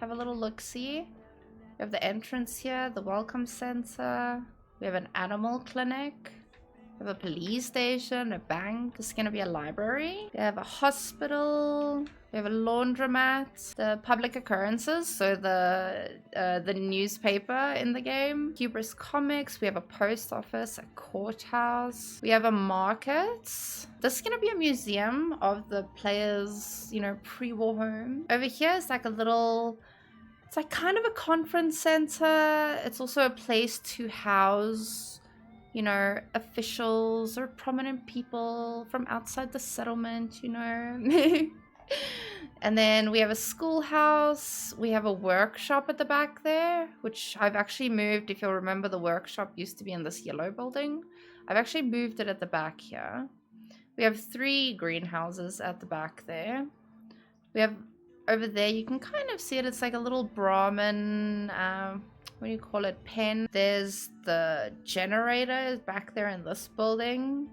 have a little look-see. We have the entrance here, the welcome center. We have an animal clinic. We have a police station, a bank. This is going to be a library. We have a hospital. We have a laundromat. The public occurrences, so the newspaper in the game. Hubris Comics. We have a post office, a courthouse. We have a market. This is going to be a museum of the players', you know, pre-war home. Over here is like a little... It's like kind of a conference center. It's also a place to house, you know, officials or prominent people from outside the settlement, you know. And then we have a schoolhouse. We have a workshop at the back there, which I've actually moved. If you'll remember, the workshop used to be in this yellow building. I've actually moved it at the back here. We have 3 greenhouses at the back there. We have over there, you can kind of see it. It's like a little Brahmin, what do you call it, pen. There's the generator back there in this building.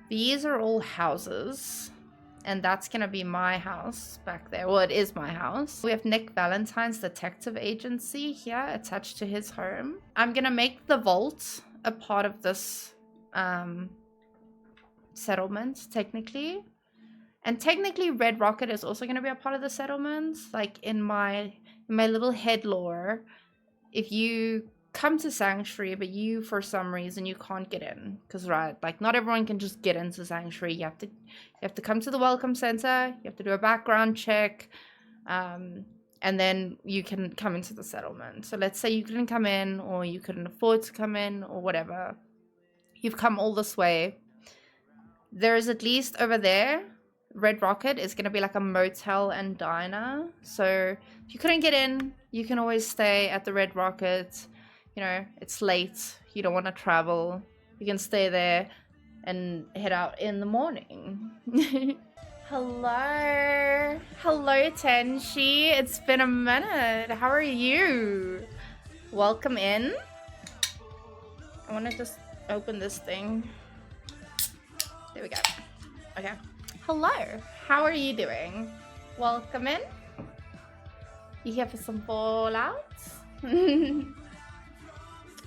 These are all houses. And that's going to be my house back there. Well, it is my house. We have Nick Valentine's detective agency here attached to his home. I'm going to make the vault a part of this settlement, technically. And technically, Red Rocket is also going to be a part of the settlement. Like in my little head lore, if you come to Sanctuary, but you, for some reason, you can't get in. Because, right, like, not everyone can just get into Sanctuary. You have to come to the Welcome Center. You have to do a background check. And then you can come into the settlement. So let's say you couldn't come in, or you couldn't afford to come in, or whatever. You've come all this way. There is at least over there... Red Rocket is going to be like a motel and diner. So if you couldn't get in, you can always stay at the Red Rocket. You know, it's late. You don't want to travel. You can stay there and head out in the morning. Hello. Hello, Tenshi. It's been a minute. How are you? Welcome in. I want to just open this thing. There we go. Okay. Hello, how are you doing? Welcome in. You here for some Fallout? Why am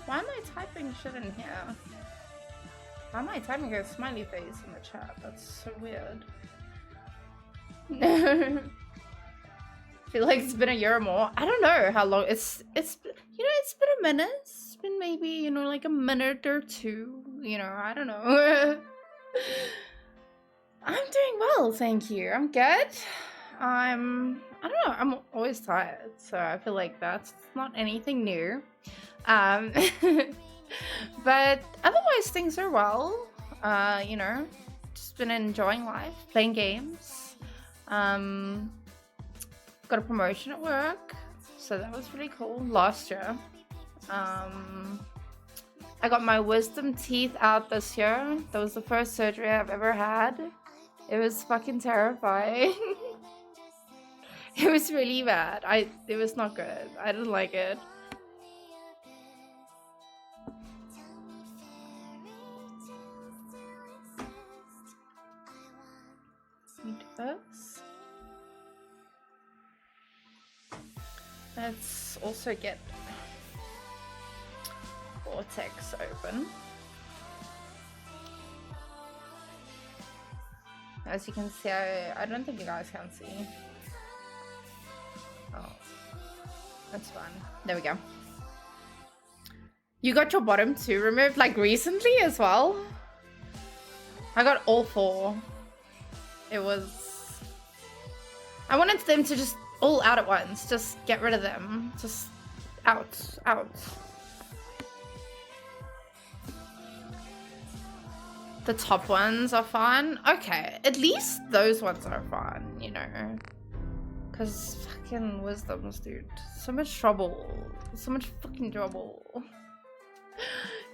I typing shit in here? Why am I typing a smiley face in the chat? That's so weird. I feel like it's been a year or more. I don't know how long it's you know, it's been a minute. It's been maybe, you know, like a minute or two. You know, I don't know. I'm doing well, thank you. I'm good. I don't know, I'm always tired, so I feel like that's not anything new. But otherwise things are well. You know, just been enjoying life, playing games. Got a promotion at work, so that was really cool last year. I got my wisdom teeth out this year. That was the first surgery I've ever had. It was fucking terrifying. It was really bad. It was not good. I didn't like it. Need this. Let's also get Vortex open. As you can see, I don't think you guys can see. Oh, that's fine. There we go. You got your bottom 2 removed, like, recently as well? I got all 4. It was... I wanted them to just all out at once. Just get rid of them. Just out. The top ones are fun. Okay, at least those ones are fun, you know. Because fucking wisdoms, dude. So much trouble. So much fucking trouble.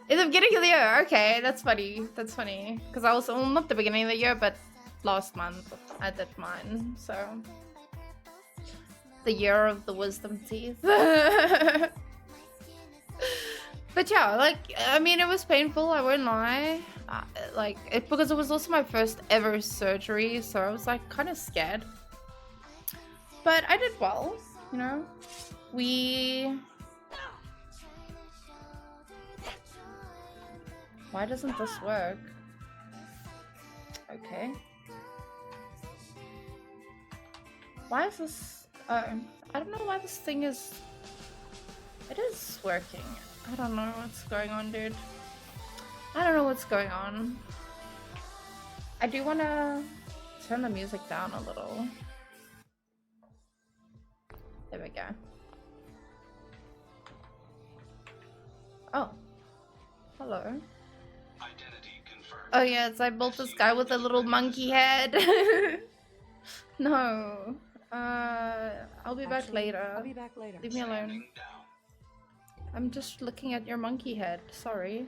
In the beginning of the year. Okay, that's funny. That's funny. Because I was, well, not the beginning of the year, but last month I did mine. So, the year of the wisdom teeth. But yeah, like, I mean, it was painful, I won't lie. Because it was also my first ever surgery, so I was like kind of scared. But I did well. you know? Why doesn't this work? Okay. Why is this... I don't know why this thing is... It is working. I don't know what's going on, dude. I don't know what's going on. I do want to turn the music down a little. There we go. Oh. Hello. Identity confirmed. Oh yes, I built this guy with a little monkey head. No. I'll be back later. I'll be back later. Leave me alone. I'm just looking at your monkey head. Sorry.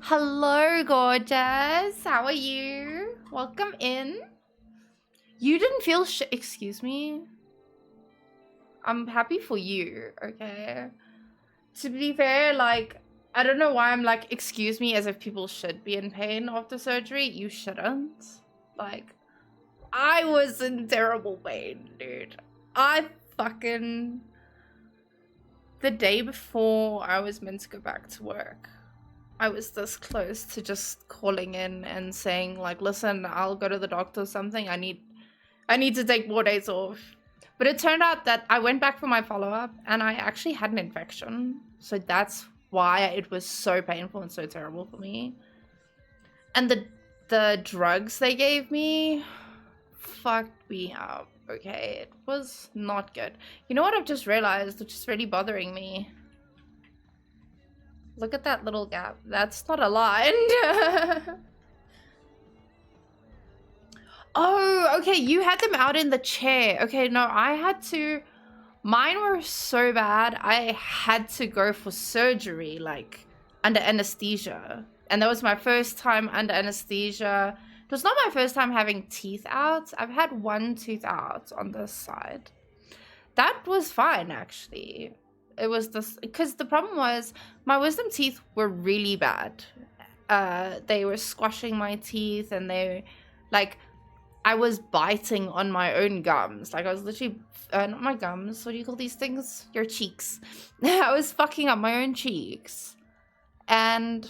Hello, gorgeous. How are you? Welcome in. You didn't feel excuse me? I'm happy for you, okay? To be fair, like, I don't know why I'm like, excuse me, as if people should be in pain after surgery. You shouldn't. Like, I was in terrible pain, dude. The day before I was meant to go back to work, I was this close to just calling in and saying, like, listen, I'll go to the doctor or something. I need to take more days off. But it turned out that I went back for my follow-up and I actually had an infection. So that's why it was so painful and so terrible for me. And the drugs they gave me fucked me up, okay? It was not good. You know what I've just realized, which is really bothering me? Look at that little gap. That's not aligned. Oh, okay, you had them out in the chair. Okay, no, I had to... Mine were so bad, I had to go for surgery, like, under anesthesia. And that was my first time under anesthesia. It was not my first time having teeth out. I've had one tooth out on this side. That was fine, actually. It was this... Because the problem was, my wisdom teeth were really bad. They were squashing my teeth, and they... Like... I was biting on my own gums. Like, I was literally... not my gums. What do you call these things? Your cheeks. I was fucking up my own cheeks. And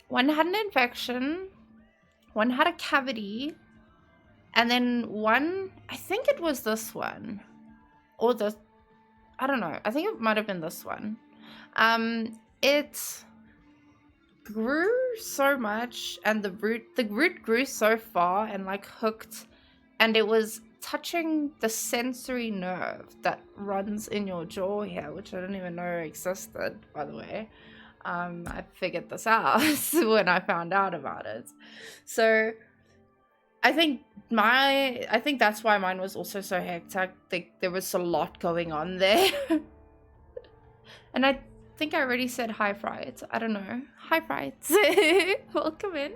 one had an infection. One had a cavity. And then one... I think it was this one. Or the... I don't know. I think it might have been this one. It grew so much, and the root grew so far and like hooked, and it was touching the sensory nerve that runs in your jaw here, which I didn't even know existed, by the way. I figured this out when I found out about it. So I think that's why mine was also so hectic. There was a lot going on there. And I think I already said hi, Fright. I don't know. Hi, Fright. Welcome in.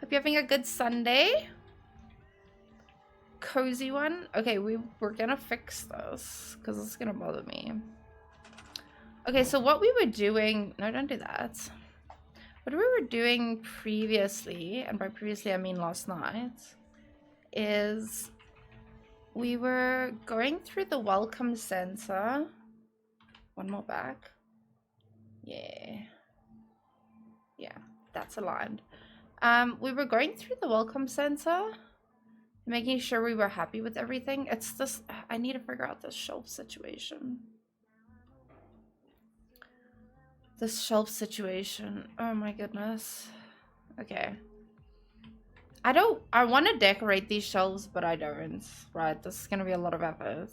Hope you're having a good Sunday. Cozy one. Okay, we're gonna fix this because it's gonna bother me. Okay, so what we were doing... No, don't do that. What we were doing previously, and by previously I mean last night, is we were going through the welcome center. One more back. Yeah, that's aligned. We were going through the welcome center, making sure we were happy with everything. It's this... I need to figure out this shelf situation. This shelf situation. Oh my goodness. Okay. I want to decorate these shelves, but I don't. Right, this is going to be a lot of effort.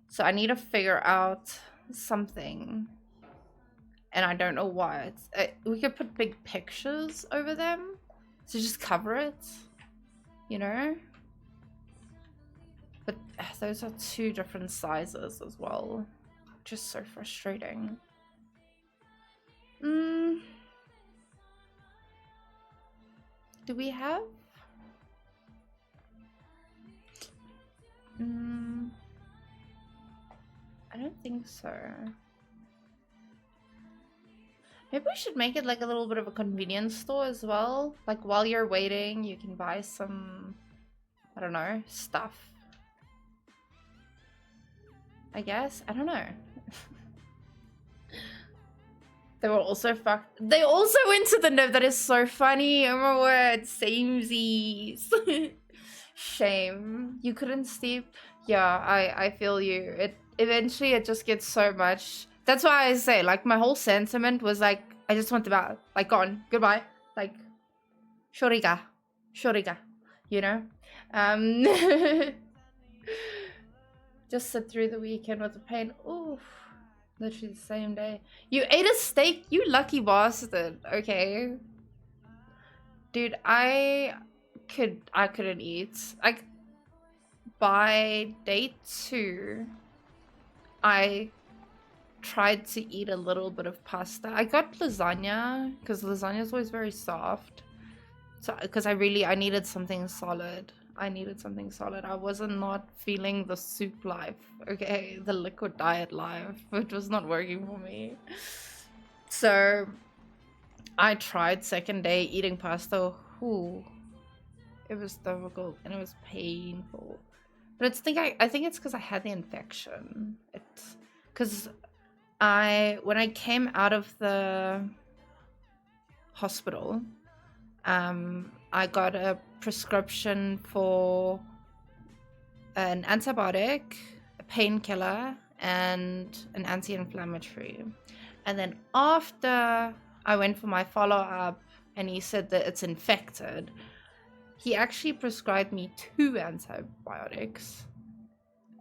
So I need to figure out something. And I don't know what. We could put big pictures over them to just cover it, you know? But those are two different sizes as well. Just so frustrating. Do we have? I don't think so. Maybe we should make it like a little bit of a convenience store as well. Like while you're waiting, you can buy some, I don't know, stuff. I guess. I don't know. They were also fucked. They also went to the nerve. That is so funny. Oh my word. Samesies. Shame. You couldn't sleep? Yeah, I feel you. Eventually it just gets so much. That's why I say, like, my whole sentiment was like, I just want them out. Like, gone. Goodbye. Like, shoriga. Shoriga. You know? Just sit through the weekend with the pain. Oof. Literally the same day. You ate a steak? You lucky bastard. Okay. Dude, I couldn't eat. Like, by day 2, I tried to eat a little bit of pasta. I got lasagna because lasagna is always very soft. So, because I needed something solid. I wasn't not feeling the soup life, okay? The liquid diet life. It was not working for me. So, I tried second day eating pasta. Ooh. It was difficult and it was painful. But I think it's because I had the infection. Because when I came out of the hospital, I got a prescription for an antibiotic, a painkiller, and an anti-inflammatory. And then after I went for my follow-up and he said that it's infected, he actually prescribed me 2 antibiotics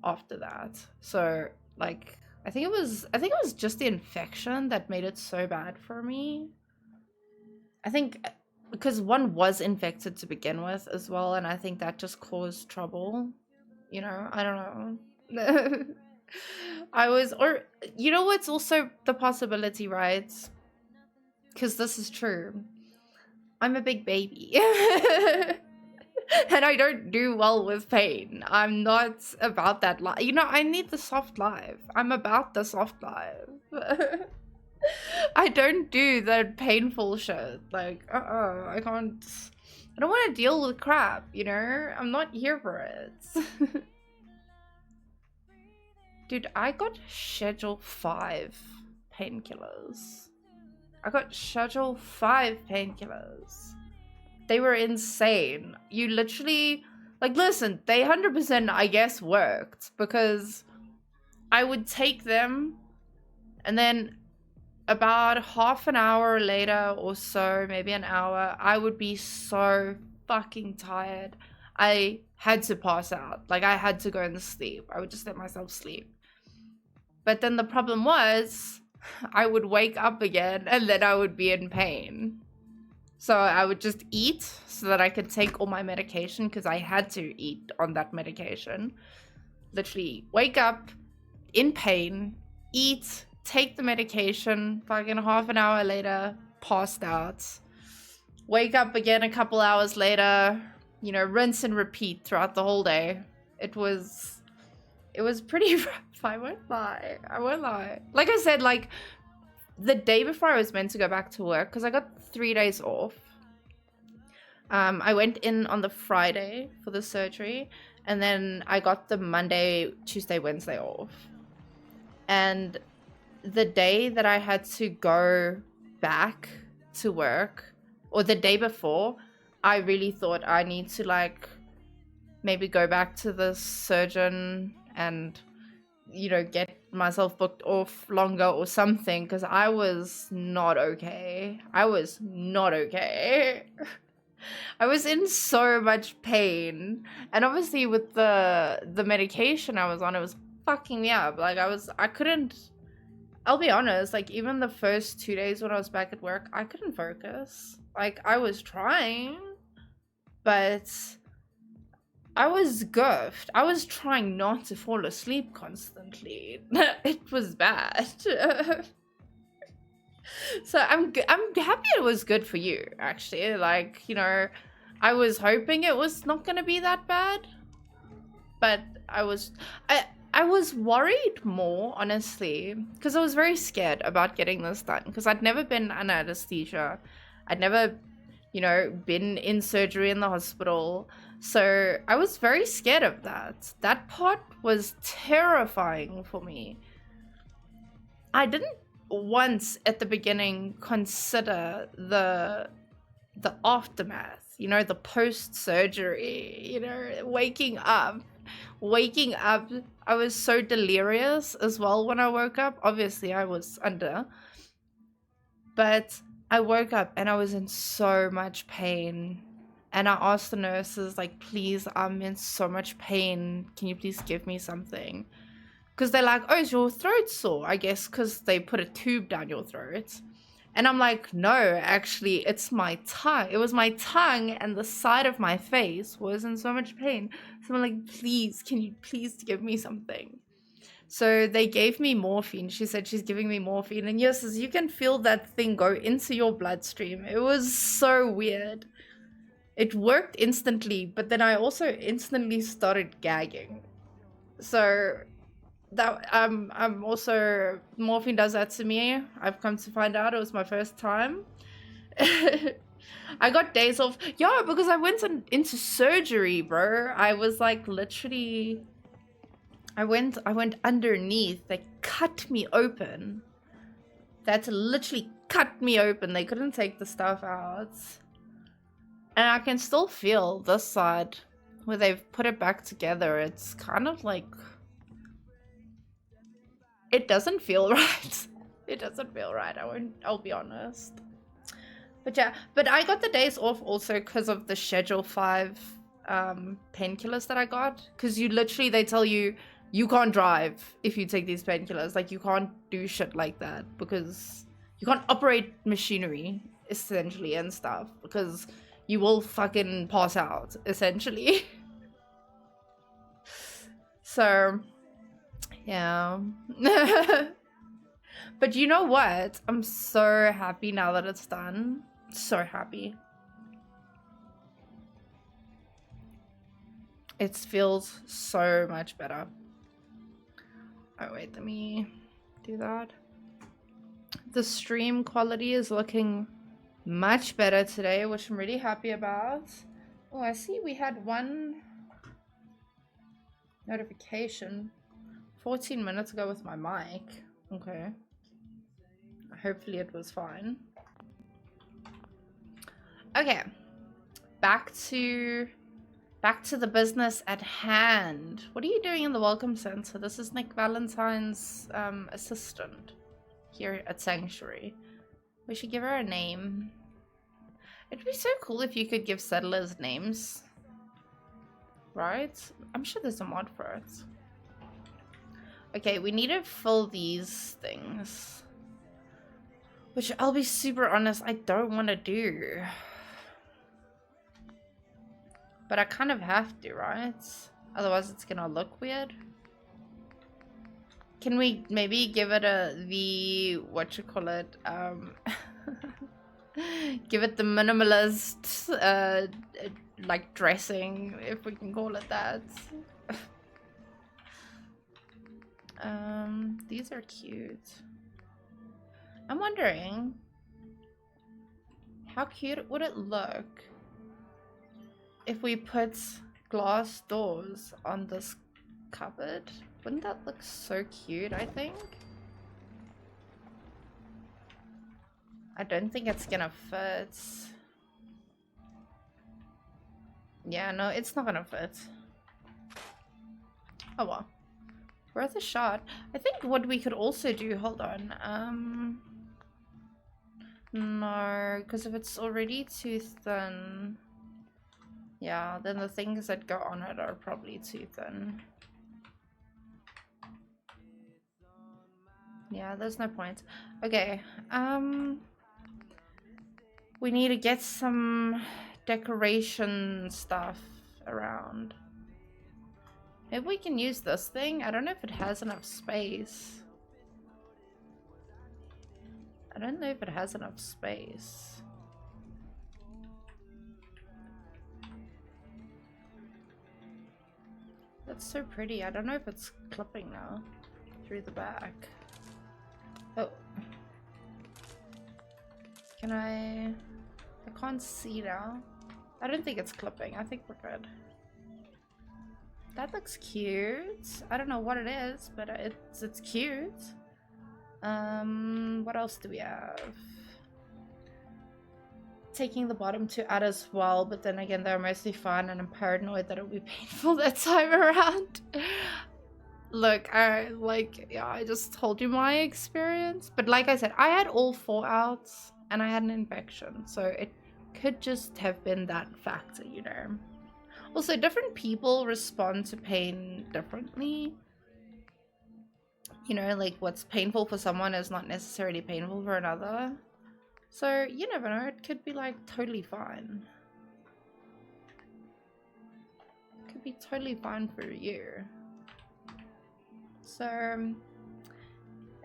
after that. So, like, I think it was just the infection that made it so bad for me. I think because one was infected to begin with as well, and I think that just caused trouble. You know, I don't know. Or you know what's also the possibility, right? Because this is true. I'm a big baby. And I don't do well with pain. I'm not about that life. You know, I need the soft life. I'm about the soft life. I don't do the painful shit. Like, I can't. I don't want to deal with crap, you know? I'm not here for it. Dude, I got Schedule 5 painkillers. They were insane. You literally, like, listen, they 100% I guess worked because I would take them and then about half an hour later or so, maybe an hour, I would be so fucking tired. I had to pass out. Like, I had to go and sleep. I would just let myself sleep. But then the problem was I would wake up again and then I would be in pain. So I would just eat so that I could take all my medication because I had to eat on that medication. Literally wake up in pain, eat, take the medication, fucking half an hour later, passed out. Wake up again a couple hours later, you know, rinse and repeat throughout the whole day. It was pretty rough, I won't lie. Like I said, like, the day before I was meant to go back to work, because I got 3 days off. I went in on the Friday for the surgery, and then I got the Monday, Tuesday, Wednesday off. And the day that I had to go back to work, or the day before, I really thought I need to, like, maybe go back to the surgeon and, you know, get myself booked off longer or something, because I was not okay. I was in so much pain, and obviously with the medication I was on, it was fucking me up. Like, I'll be honest, like, even the first 2 days when I was back at work, I couldn't focus. Like, I was trying, but I was goofed. I was trying not to fall asleep constantly. It was bad. So I'm happy it was good for you, actually. Like, you know, I was hoping it was not gonna be that bad, but I I was worried more, honestly, because I was very scared about getting this done, because I'd never been under anesthesia. I'd never, you know, been in surgery in the hospital. So I was very scared of that. That part was terrifying for me. I didn't once at the beginning consider the aftermath, you know, the post-surgery, you know, waking up. I was so delirious as well when I woke up. Obviously I was under, but I woke up and I was in so much pain, and I asked the nurses, like, please, I'm in so much pain, can you please give me something? Because they're like, oh, is your throat sore? I guess because they put a tube down your throat. And I'm like, no, actually, it's my tongue. It was my tongue, and the side of my face was in so much pain. So I'm like, please, can you please give me something? So they gave me morphine. She said she's giving me morphine. And yes, as you can feel that thing go into your bloodstream. It was so weird. It worked instantly, but then I also instantly started gagging. So that I'm also, morphine does that to me. I've come to find out it was my first time. I got days off. Yeah, because I went into surgery, bro. I was like literally, I went underneath. They cut me open. They had to literally cut me open. They couldn't take the stuff out. And I can still feel this side where they've put it back together. It's kind of like, it doesn't feel right. It doesn't feel right. I'll be honest. But yeah, but I got the days off also because of the Schedule 5 painkillers that I got. Because you literally, they tell you, you can't drive if you take these painkillers. Like, you can't do shit like that because you can't operate machinery, essentially, and stuff. Because you will fucking pass out, essentially. So, yeah. But you know what? I'm so happy now that it's done. So happy. It feels so much better. Oh wait, let me do that. The stream quality is looking much better today, which I'm really happy about. Oh, I see we had one notification 14 minutes ago with my mic. Okay. Hopefully it was fine. Okay. Back to the business at hand. What are you doing in the welcome center? This is Nick Valentine's assistant here at Sanctuary. We should give her a name. It'd be so cool if you could give settlers names. Right? I'm sure there's a mod for it. Okay, we need to fill these things. Which, I'll be super honest, I don't want to do. But I kind of have to, right? Otherwise it's gonna look weird. Can we maybe give it give it the minimalist, like, dressing, if we can call it that. These are cute. I'm wondering, how cute would it look if we put glass doors on this cupboard? Wouldn't that look so cute, I think? I don't think it's gonna fit. Yeah, no, it's not gonna fit. Oh well. Worth a shot. I think what we could also do, hold on, no, because if it's already too thin, yeah, then the things that go on it are probably too thin. Yeah, there's no point. Okay, we need to get some decoration stuff around. Maybe we can use this thing. I don't know if it has enough space. I don't know if it has enough space. That's so pretty. I don't know if it's clipping now through the back. Oh. Can I can't see now. I don't think it's clipping. I think we're good. That looks cute. I don't know what it is, but it's cute. What else do we have? Taking the bottom two out as well, but then again, they're mostly fun, and I'm paranoid that it'll be painful that time around. Look, I just told you my experience, but like I said, I had all 4 outs, and I had an infection, so it could just have been that factor, you know. Also, different people respond to pain differently. You know, like what's painful for someone is not necessarily painful for another. So, you never know, it could be like totally fine. It could be totally fine for you. So, and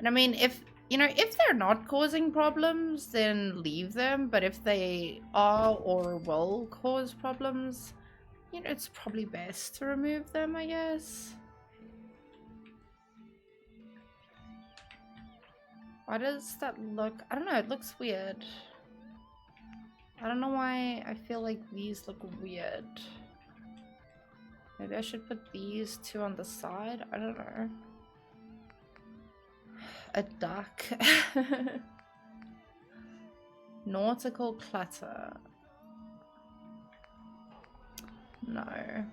I mean, if, you know, if they're not causing problems, then leave them. But if they are or will cause problems, you know, it's probably best to remove them, I guess. Why does that look? I don't know, it looks weird. I don't know why I feel like these look weird. Maybe I should put these 2 on the side? I don't know. A duck. Nautical clutter. No.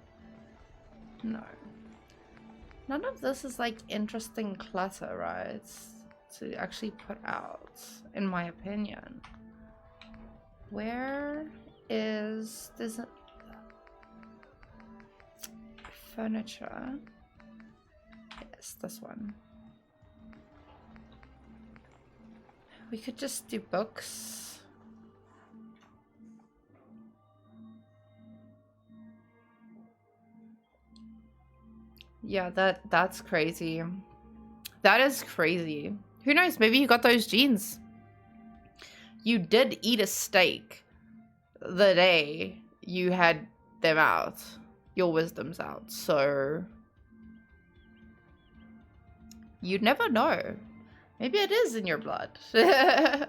No. None of this is like interesting clutter, right? To actually put out, in my opinion. Where is this furniture? Yes, this one. We could just do books. Yeah, that's crazy. That is crazy. Who knows? Maybe you got those genes. You did eat a steak the day you had them out. Your wisdom's out. So you'd never know. Maybe it is in your blood. Oh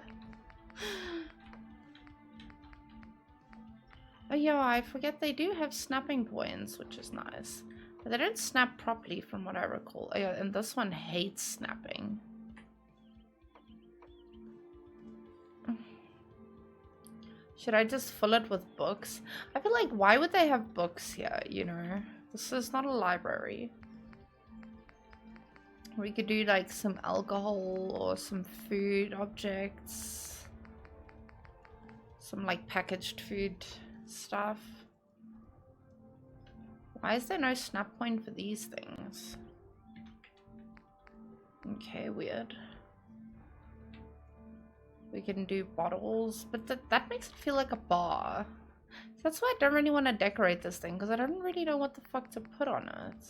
yeah, I forget they do have snapping points, which is nice. But they don't snap properly from what I recall. Oh yeah, and this one hates snapping. Should I just fill it with books? I feel like, why would they have books here, you know? This is not a library. We could do like some alcohol or some food objects. Some like packaged food stuff. Why is there no snap point for these things? Okay, weird. We can do bottles, but that makes it feel like a bar. That's why I don't really want to decorate this thing, because I don't really know what the fuck to put on it.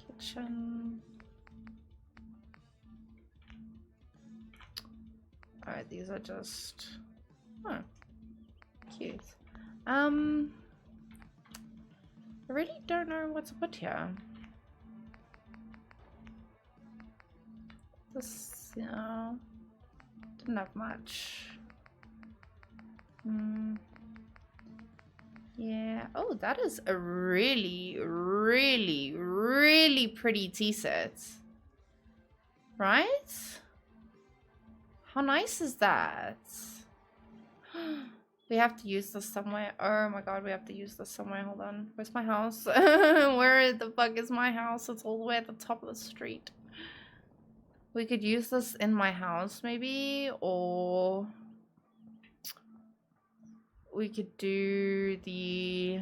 Kitchen. Alright, these are just... Oh, cute. I really don't know what to put here. This, you know, didn't have much. Yeah. Oh, that is a really, really, really pretty tea set. Right? How nice is that? We have to use this somewhere. Oh my god, we have to use this somewhere. Hold on. Where's my house? Where the fuck is my house? It's all the way at the top of the street. We could use this in my house, maybe, or we could do the...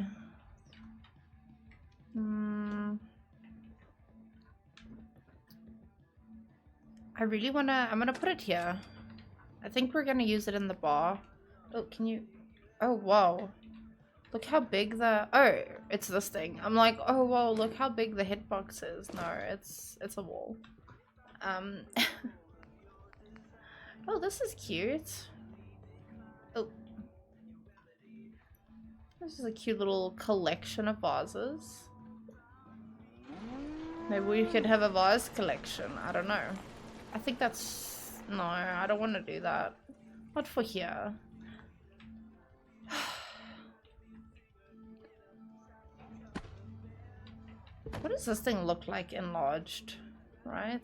I really wanna... I'm gonna put it here. I think we're gonna use it in the bar. Oh, can you... Oh, whoa. Look how big the... Oh, it's this thing. I'm like, oh, whoa, look how big the hitbox is. No, it's a wall. Oh, this is cute. Oh. This is a cute little collection of vases. Maybe we could have a vase collection. I don't know. I think that's... No, I don't want to do that. Not for here. What does this thing look like enlarged? Right?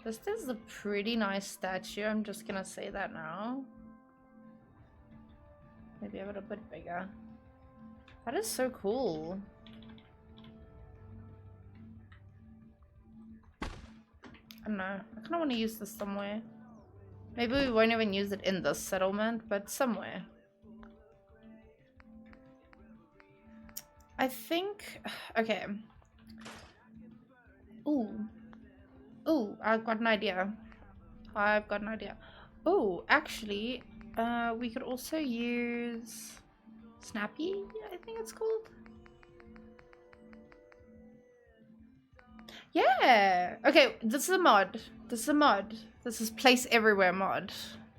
This is a pretty nice statue. I'm just gonna say that now. Maybe a little bit bigger. That is so cool. I don't know. I kind of want to use this somewhere. Maybe we won't even use it in this settlement, but somewhere. I think... Okay. Ooh. Ooh, I've got an idea. Oh, actually, we could also use... Snappy, I think it's called. Yeah. Okay, this is a mod. This is place everywhere mod.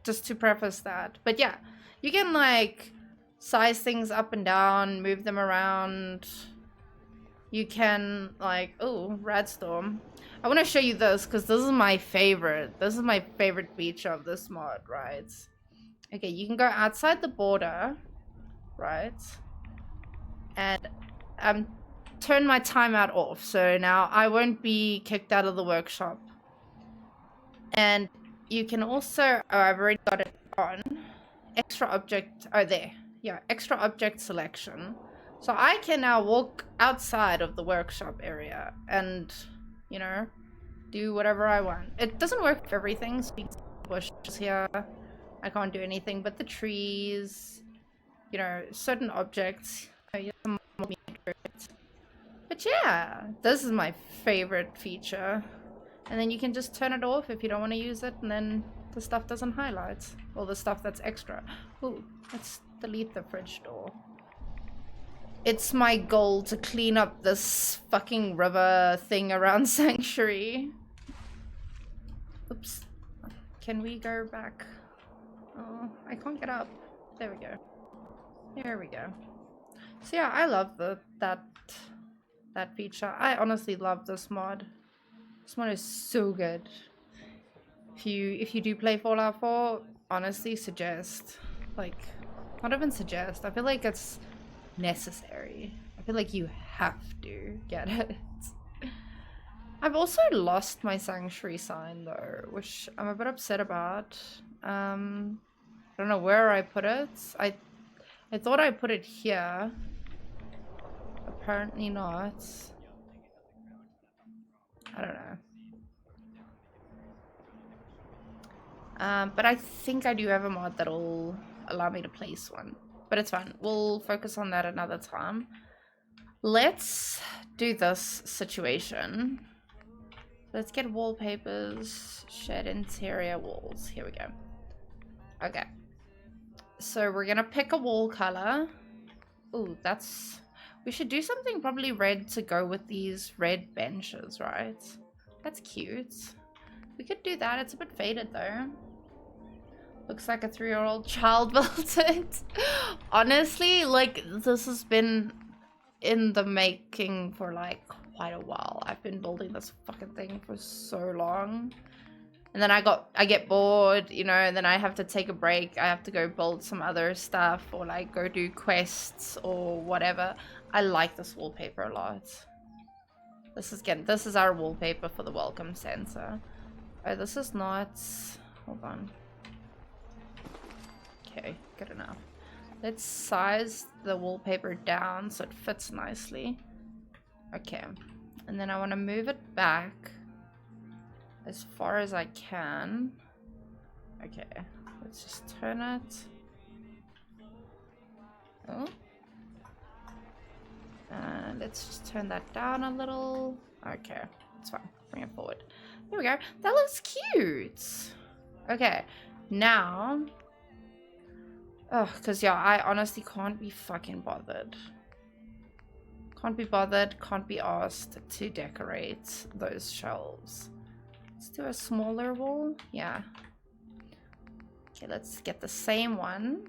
Just to preface that. But yeah, you can like size things up and down, move them around. You can like, oh, Radstorm. I want to show you this because this is my favorite. This is my favorite feature of this mod, right? Okay, you can go outside the border. Right, and turn my timeout off, so now I won't be kicked out of the workshop. And you can also, oh, I've already got it on extra object. Oh, there, yeah, extra object selection. So I can now walk outside of the workshop area and, you know, do whatever I want. It doesn't work for everything. So bushes here, I can't do anything but the trees. You know, certain objects. But yeah, this is my favorite feature. And then you can just turn it off if you don't want to use it, and then the stuff doesn't highlight. Or the stuff that's extra. Ooh, let's delete the fridge door. It's my goal to clean up this fucking river thing around Sanctuary. Oops. Can we go back? Oh, I can't get up. There we go. Here we go. So yeah, I love that feature. I honestly love this mod. This mod is so good. If you do play Fallout 4, honestly suggest. Like, not even suggest. I feel like it's necessary. I feel like you have to get it. I've also lost my Sanctuary sign though, which I'm a bit upset about. I don't know where I put it. I thought I put it here. Apparently not. I don't know. But I think I do have a mod that'll allow me to place one. But it's fine. We'll focus on that another time. Let's do this situation. Let's get wallpapers. Shed interior walls. Here we go. Okay. So we're gonna pick a wall color. Ooh, that's... We should do something probably red to go with these red benches, right? That's cute. We could do that. It's a bit faded though. Looks like a 3-year-old child built it. Honestly, like, this has been in the making for like quite a while. I've been building this fucking thing for so long. And then I get bored, you know, and then I have to take a break. I have to go build some other stuff or like go do quests or whatever. I like this wallpaper a lot. This is our wallpaper for the welcome center. Oh, this is not... Hold on. Okay, good enough. Let's size the wallpaper down so it fits nicely. Okay. And then I want to move it back as far as I can. Okay, let's just turn it. Oh. Let's just turn that down a little. Okay, it's fine. Bring it forward. There we go. That looks cute. Okay, now. Oh, because yeah, I honestly can't be fucking bothered. Can't be bothered, can't be asked to decorate those shelves. Let's do a smaller wall. Yeah. Okay, let's get the same one.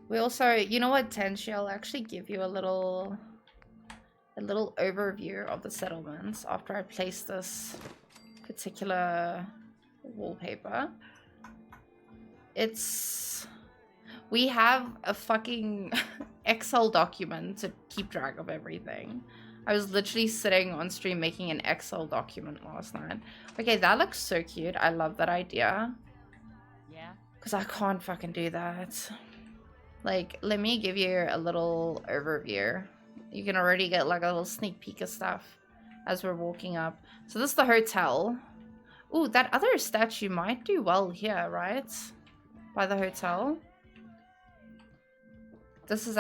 We also, you know what, Tenshi, I'll actually give you a little overview of the settlements after I place this particular wallpaper. We have a fucking Excel document to keep track of everything. I was literally sitting on stream making an Excel document last night. Okay, that looks so cute. I love that idea. Yeah. Because I can't fucking do that. Like, let me give you a little overview. You can already get like a little sneak peek of stuff as we're walking up. So this is the hotel. Ooh, that other statue might do well here, right? By the hotel. This is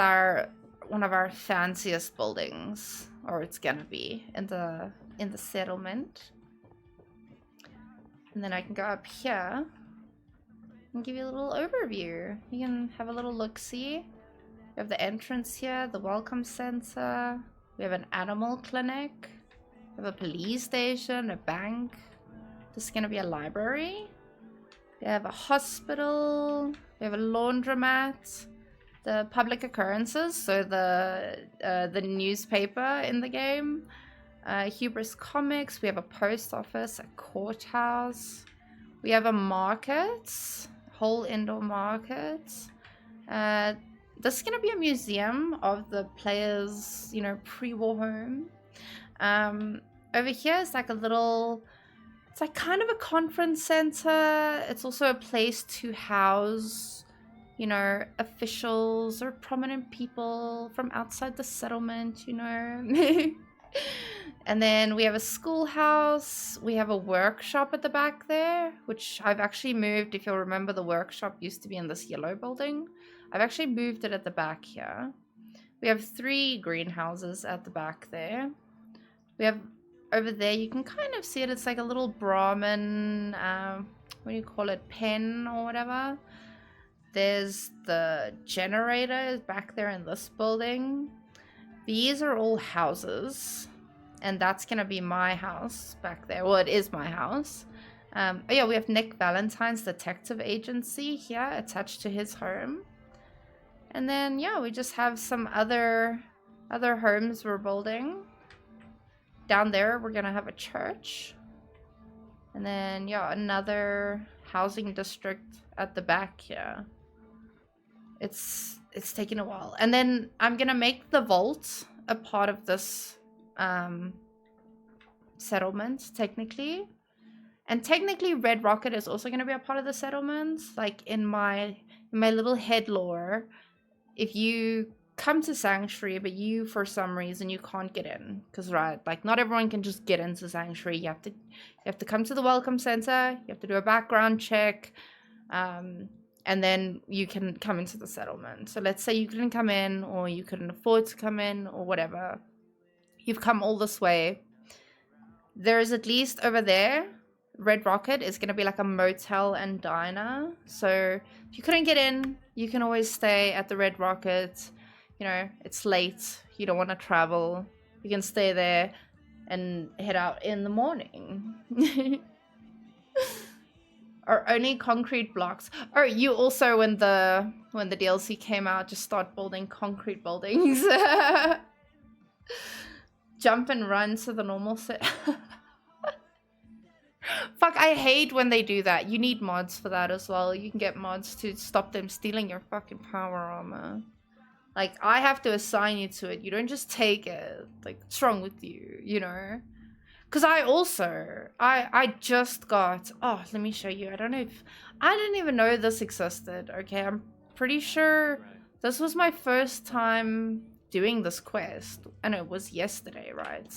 one of our fanciest buildings, or it's gonna be in the settlement. And then I can go up here and give you a little overview. You can have a little look-see. We have the entrance here, the welcome center. We have an animal clinic. We have a police station, a bank. This is gonna be a library. We have a hospital. We have a laundromat. The public occurrences, so the newspaper in the game. Hubris Comics. We have a post office, a courthouse. We have a market, whole indoor market. This is gonna be a museum of the players, you know, pre-war home. Over here is like a little, it's like kind of a conference center. It's also a place to house, you know, officials or prominent people from outside the settlement, you know. And then we have a schoolhouse. We have a workshop at the back there, which I've actually moved. If you'll remember, the workshop used to be in this yellow building. I've actually moved it at the back here. We have 3 greenhouses at the back there. We have over there, you can kind of see it. It's like a little Brahmin, what do you call it, pen or whatever. There's the generator back there in this building. These are all houses. And that's going to be my house back there. Well, it is my house. Oh yeah, we have Nick Valentine's detective agency here attached to his home. And then, yeah, we just have some other homes we're building. Down there, we're going to have a church. And then, yeah, another housing district at the back here. It's taken a while. And then I'm going to make the vault a part of this settlement, technically. And technically Red Rocket is also going to be a part of the settlement. Like in my little head lore, if you come to Sanctuary but you for some reason you can't get in, because right, like not everyone can just get into Sanctuary. You have to come to the welcome center, you have to do a background check, and then you can come into the settlement. So let's say you couldn't come in, or you couldn't afford to come in, or whatever. You've come all this way. There's at least over there, Red Rocket is going to be like a motel and diner. So if you couldn't get in, you can always stay at the Red Rocket. You know, it's late, you don't want to travel. You can stay there and head out in the morning. Or only concrete blocks. Oh, you also, when the DLC came out, just start building concrete buildings. Jump and run to the normal set. Fuck, I hate when they do that. You need mods for that as well. You can get mods to stop them stealing your fucking power armor. Like, I have to assign you to it. You don't just take it. Like, what's wrong with you, you know? Because I just got... Oh, let me show you. I don't know if... I didn't even know this existed, okay? I'm pretty sure this was my first time doing this quest. And it was yesterday, right?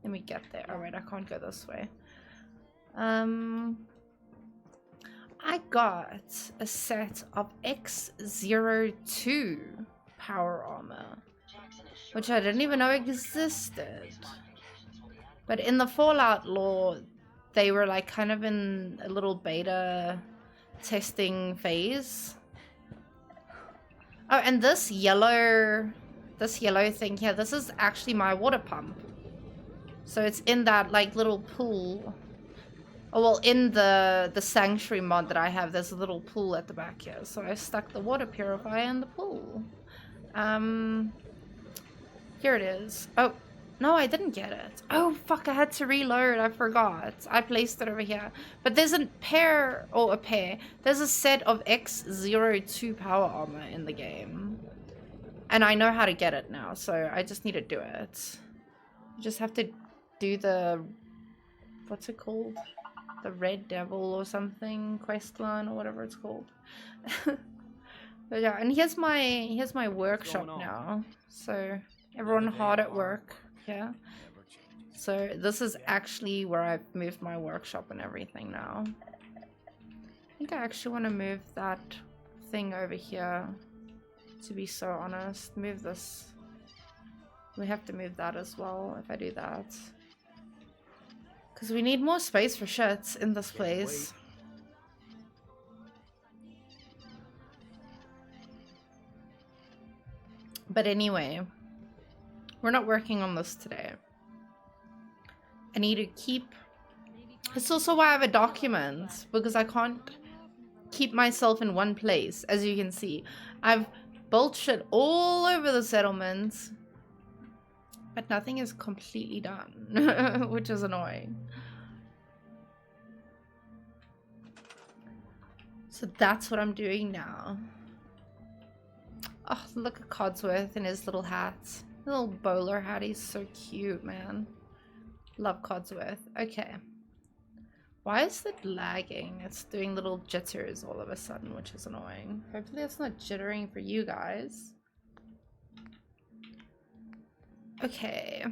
Let me get there. Alright, I can't go this way. I got a set of X02 power armor, which I didn't even know existed. But in the Fallout lore, they were like kind of in a little beta testing phase. Oh, and this yellow thing here, this is actually my water pump. So it's in that like little pool. Oh, well, in the sanctuary mod that I have, there's a little pool at the back here. So I stuck the water purifier in the pool. Here it is. Oh, no, I didn't get it. Oh, fuck, I had to reload. I forgot. I placed it over here. But there's a pair, or a pair. There's a set of X02 power armor in the game. And I know how to get it now, so I just need to do it. You just have to do the... What's it called? The Red Devil or something? Questline or whatever it's called. But yeah, and here's my workshop now. So... Everyone hard at work, yeah. So this is actually where I've moved my workshop and everything now. I think I actually want to move that thing over here, to be so honest. Move this. We have to move that as well if I do that. Because we need more space for shit in this place. But anyway... We're not working on this today. I need to keep... It's also why I have a document, because I can't keep myself in one place, as you can see. I've built shit all over the settlement, but nothing is completely done, which is annoying. So that's what I'm doing now. Oh, look at Codsworth in his little hat. Little bowler hat, he's so cute, man. Love Codsworth. Okay. Why is it lagging? It's doing little jitters all of a sudden, which is annoying. Hopefully it's not jittering for you guys. Okay.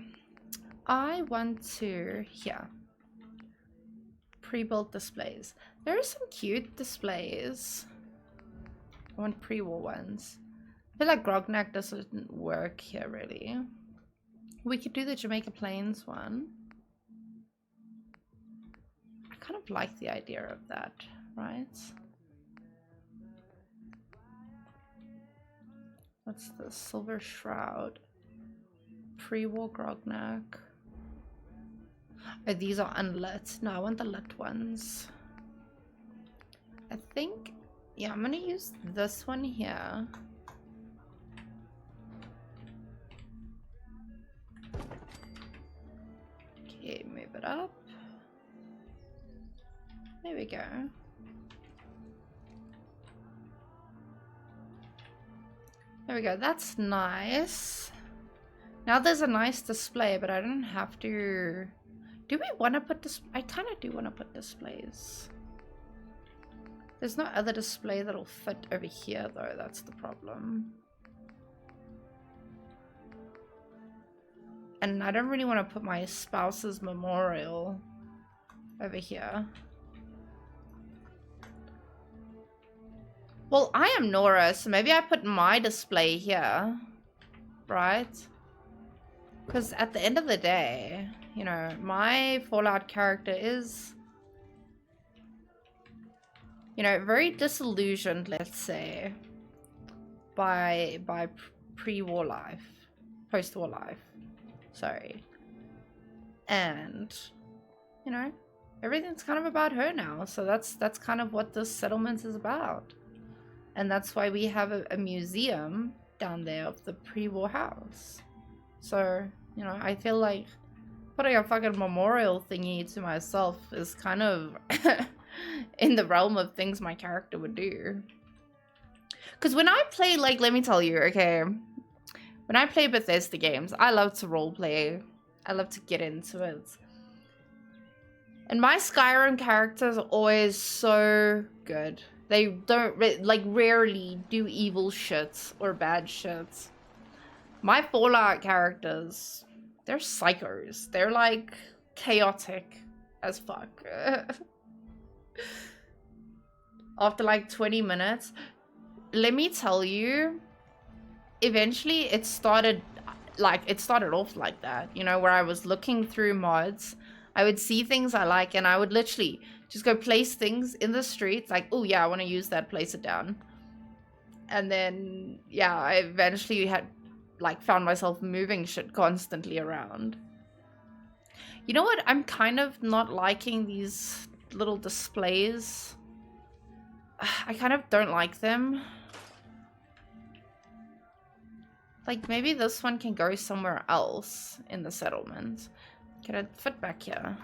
I want to... Here. Pre-built displays. There are some cute displays. I want pre-war ones. I feel like Grognak doesn't work here, really. We could do the Jamaica Plains one. I kind of like the idea of that, right? What's the Silver Shroud? Pre-war Grognak. Oh, these are unlit. No, I want the lit ones. I think... Yeah, I'm gonna use this one here. Okay, move it up. There we go. There we go, that's nice. Now there's a nice display, but I don't have to... Do we want to put this? I kind of do want to put displays. There's no other display that'll fit over here though, that's the problem. And I don't really want to put my spouse's memorial over here. Well, I am Nora, so maybe I put my display here, right? Because at the end of the day, you know, my Fallout character is, you know, very disillusioned, let's say, by pre-war life, post-war life. Sorry. And, you know, everything's kind of about her now. So that's kind of what this settlement is about. And that's why we have a museum down there of the pre-war house. So, you know, I feel like putting a fucking memorial thingy to myself is kind of in the realm of things my character would do. Because when I play, like, let me tell you, okay... When I play Bethesda games, I love to roleplay. I love to get into it. And my Skyrim characters are always so good. They don't, like, rarely do evil shit or bad shit. My Fallout characters, they're psychos. They're, like, chaotic as fuck. After, like, 20 minutes, let me tell you... Eventually it started off like that, you know, where I was looking through mods, I would see things I like and I would literally just go place things in the streets like, oh yeah, I want to use that, place it down. And then yeah, I eventually had like found myself moving shit constantly around. You know what, I'm kind of not liking these little displays. I kind of don't like them. Like, maybe this one can go somewhere else in the settlement. Can it fit back here?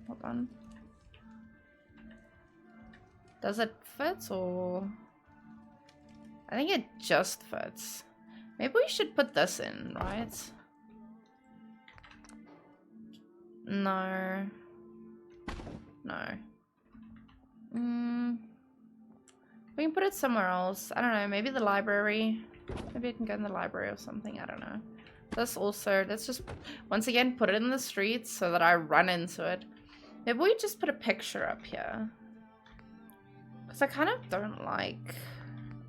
Hold on. Does it fit, or... I think it just fits. Maybe we should put this in, right? No. No. We can put it somewhere else. I don't know, maybe the library. Maybe it can go in the library or something, I don't know. This also, let's just, once again, put it in the streets so that I run into it. Maybe we just put a picture up here. Because I kind of don't like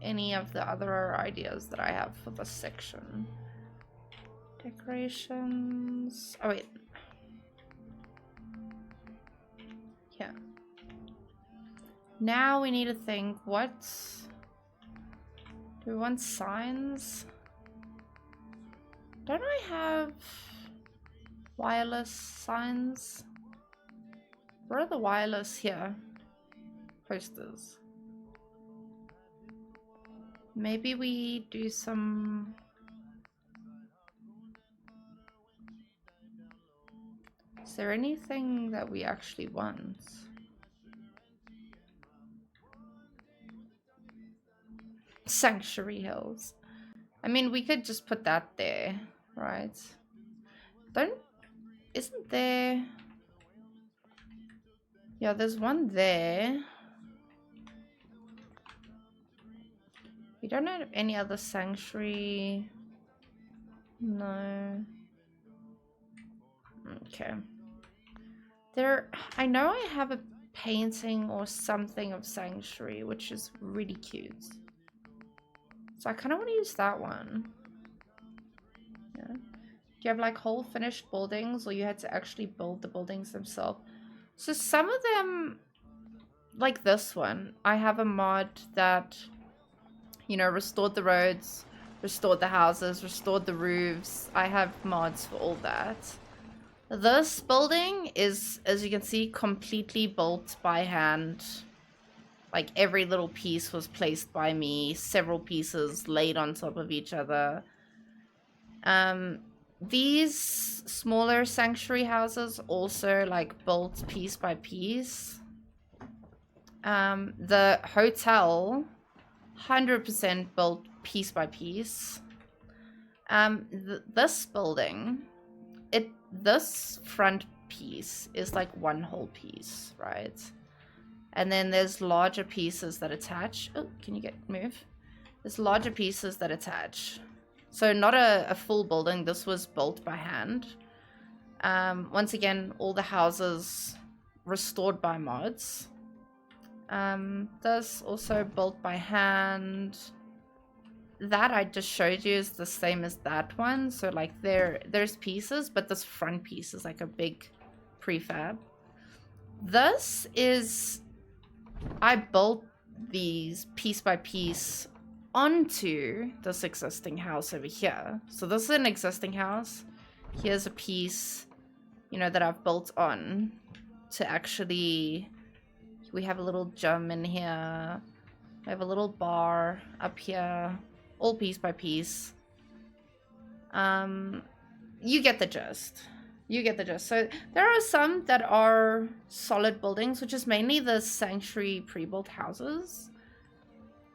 any of the other ideas that I have for this section. Decorations. Oh, wait. Yeah. Now we need to think, what? Do we want signs? Don't I have wireless signs? Where are the wireless here? Posters. Maybe we do some... Is there anything that we actually want? Sanctuary Hills. I mean, we could just put that there, right? Isn't there... Yeah, there's one there. We don't have any other sanctuary. No. Okay. I know I have a painting or something of sanctuary, which is really cute. So I kind of want to use that one. Yeah. Do you have like whole finished buildings, or you had to actually build the buildings themselves? So some of them, like this one, I have a mod that, you know, restored the roads, restored the houses, restored the roofs. I have mods for all that. This building is, as you can see, completely built by hand. Like, every little piece was placed by me, several pieces laid on top of each other. These smaller sanctuary houses also, like, built piece by piece. The hotel, 100% built piece by piece. This building, this front piece is like one whole piece, right? And then there's larger pieces that attach. Oh, can you move? There's larger pieces that attach. So not a full building. This was built by hand. Once again, all the houses restored by mods. This also built by hand. That I just showed you is the same as that one. So like there's pieces, but this front piece is like a big prefab. This is... I built these piece by piece onto this existing house over here. So this is an existing house. Here's a piece, you know, that I've built on to actually... We have a little gym in here. We have a little bar up here. All piece by piece. You get the gist. You get the gist. So there are some that are solid buildings, which is mainly the sanctuary pre-built houses.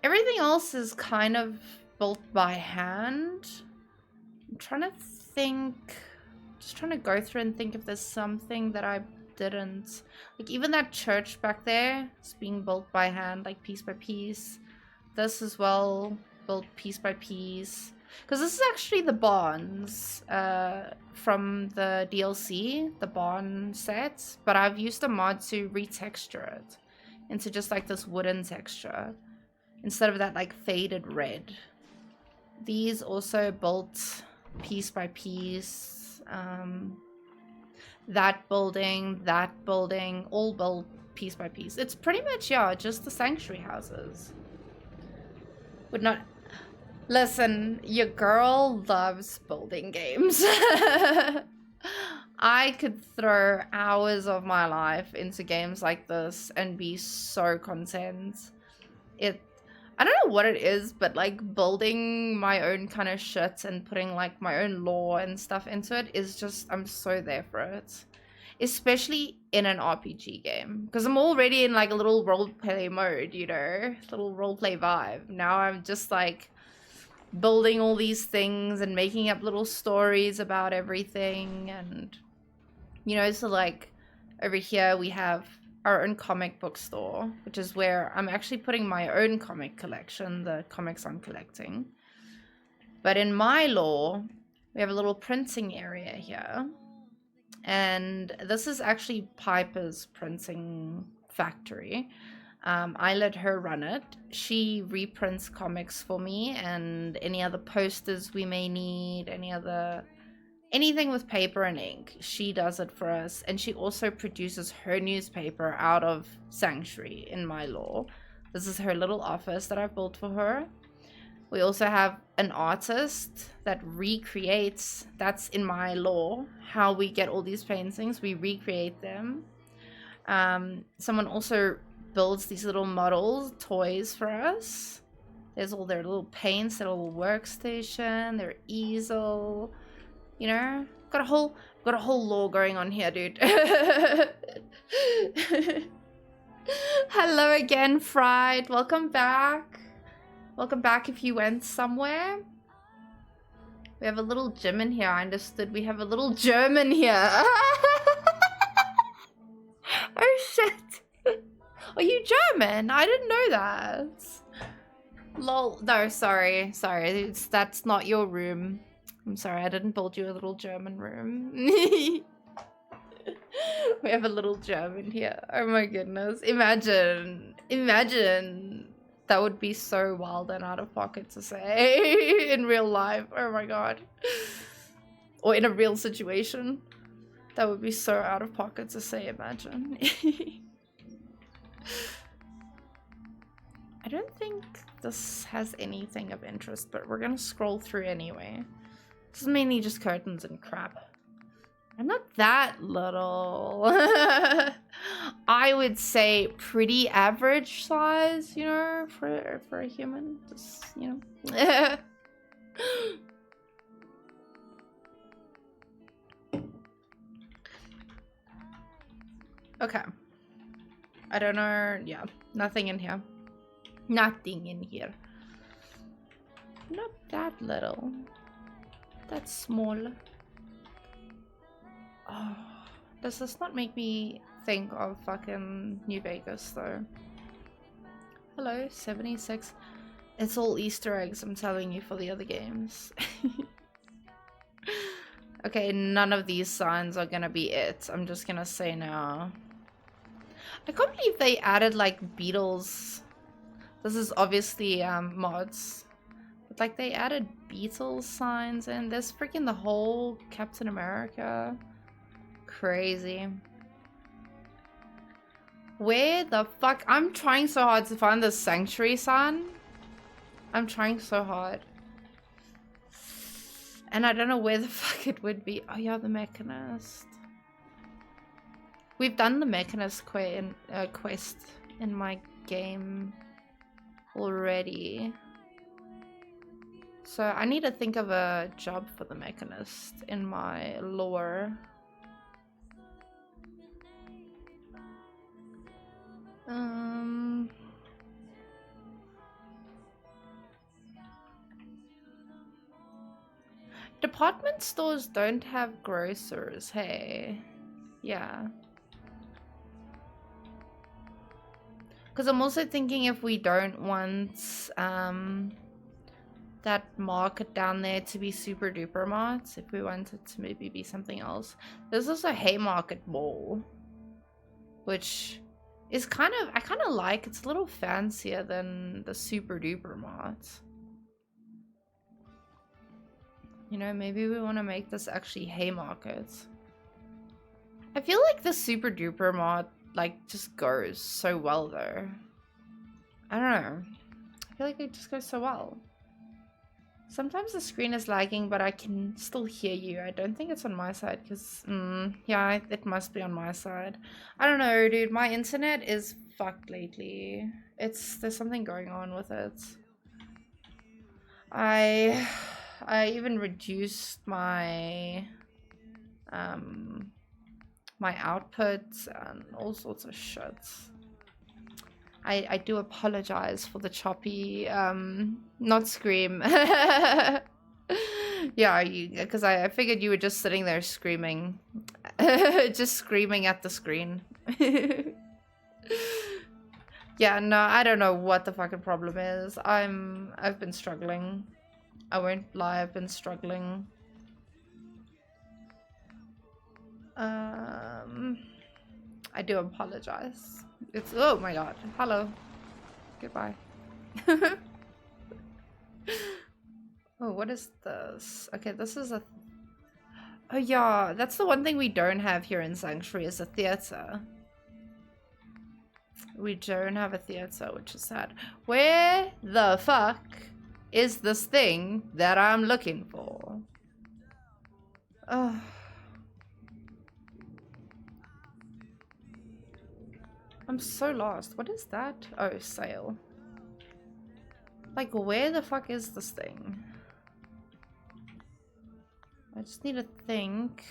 Everything else is kind of built by hand. I'm trying to think, just trying to go through and think if there's something that I didn't. Like even that church back there is being built by hand, like piece by piece. This as well, built piece by piece. Because this is actually the barns from the DLC, the barn set. But I've used a mod to retexture it into just like this wooden texture instead of that like faded red. These also built piece by piece. That building, all built piece by piece. It's pretty much, yeah, just the sanctuary houses. Would not... Listen, your girl loves building games. I could throw hours of my life into games like this and be so content. I don't know what it is, but like building my own kind of shit and putting like my own lore and stuff into it is just, I'm so there for it. Especially in an RPG game. Because I'm already in like a little roleplay mode, you know? Little roleplay vibe. Now I'm just like building all these things and making up little stories about everything. And, you know, so like over here we have our own comic book store, which is where I'm actually putting my own comic collection, the comics I'm collecting. But in my lore, we have a little printing area here. And this is actually Piper's printing factory. I let her run it. She reprints comics for me and any other posters we may need, anything with paper and ink, she does it for us. And she also produces her newspaper out of Sanctuary in my lore. This is her little office that I've built for her. We also have an artist that recreates, that's in my lore, how we get all these paintings. We recreate them. Someone also builds these little models, toys for us. There's all their little paints, their little workstation, their easel. You know, got a whole lore going on here, dude. Hello again, Fried. Welcome back. Welcome back if you went somewhere. We have a little gym in here. I understood we have a little German here. Oh shit. Are you German? I didn't know that. Lol. No, sorry. That's not your room. I'm sorry, I didn't build you a little German room. We have a little German here. Oh my goodness. Imagine. That would be so wild and out of pocket to say in real life. Oh my god. Or in a real situation. That would be so out of pocket to say, imagine. I don't think this has anything of interest, but we're gonna scroll through anyway. This is mainly just curtains and crap. I'm not that little. I would say pretty average size, you know, for a human. Just, you know. Okay. I don't know. Yeah, nothing in here. Nothing in here. Not that little. That's small. Oh, does this not make me think of fucking New Vegas though? Hello, 76. It's all Easter eggs, I'm telling you, for the other games. Okay, none of these signs are gonna be it. I'm just gonna say now. I can't believe they added like Beatles. This is obviously mods. But like they added Beatles signs and there's freaking the whole Captain America. Crazy. Where the fuck? I'm trying so hard to find the Sanctuary sign. I'm trying so hard. And I don't know where the fuck it would be. Oh yeah, the Mechanist. We've done the Mechanist quest in my game already. So I need to think of a job for the Mechanist in my lore. Department stores don't have grocers, hey? Yeah. Because I'm also thinking if we don't want that market down there to be super duper marts, if we want it to maybe be something else. There's also Haymarket Mall, which is kind of, I kind of like, it's a little fancier than the super duper marts. You know, maybe we want to make this actually Haymarket. I feel like the super duper mart like just goes so well though. I don't know. I feel like it just goes so well. Sometimes the screen is lagging, but I can still hear you. I don't think it's on my side because, yeah, it must be on my side. I don't know, dude. My internet is fucked lately. There's something going on with it. I even reduced my my output and all sorts of shit. I do apologize for the choppy, not scream. Yeah, because I figured you were just sitting there screaming. Just screaming at the screen. Yeah, no, I don't know what the fucking problem is. I've been struggling. I won't lie, I've been struggling. I do apologize. It's, oh my god. Hello. Goodbye. Oh, what is this? Okay, this is a... Oh yeah, that's the one thing we don't have here in Sanctuary is a theater. We don't have a theater, which is sad. Where the fuck is this thing that I'm looking for? Oh. I'm so lost. What is that? Oh, sail. Like, where the fuck is this thing? I just need to think.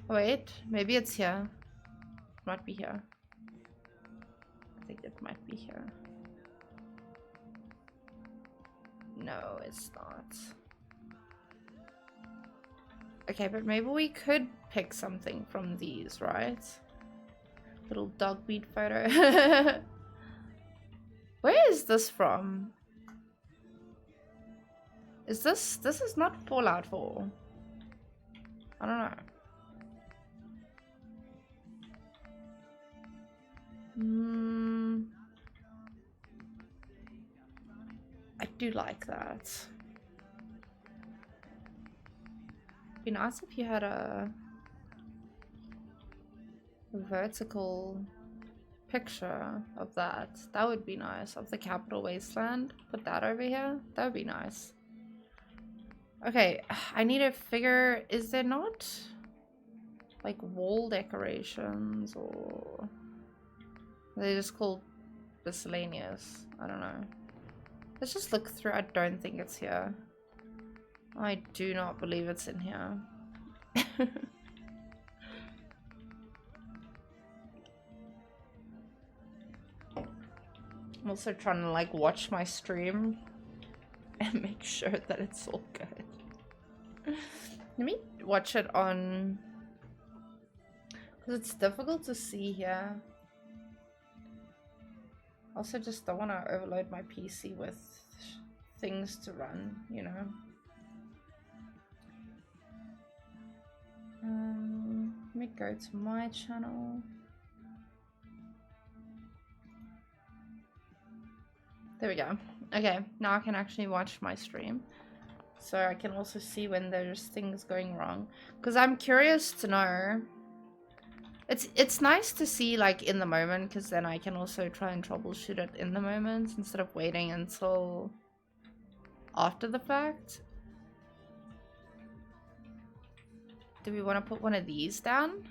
Oh, wait, maybe it's here. It might be here. I think it might be here. No, it's not. Okay, but maybe we could pick something from these, right? Little dog bead photo. Where is this from? Is this is not Fallout 4. I don't know. I do like that. It'd be nice if you had a vertical picture of that. That would be nice. Of the Capital Wasteland. Put that over here. That would be nice. Okay, I need to figure, is there not like wall decorations or are they just called miscellaneous? I don't know. Let's just look through. I don't think it's here. I do not believe it's in here. I'm also trying to like watch my stream and make sure that it's all good. Let me watch it on, because it's difficult to see here. Also just don't want to overload my PC with things to run, you know. Let me go to my channel. There we go. Okay, now I can actually watch my stream. So I can also see when there's things going wrong. Because I'm curious to know. It's nice to see like in the moment, because then I can also try and troubleshoot it in the moment instead of waiting until after the fact. Do we want to put one of these down?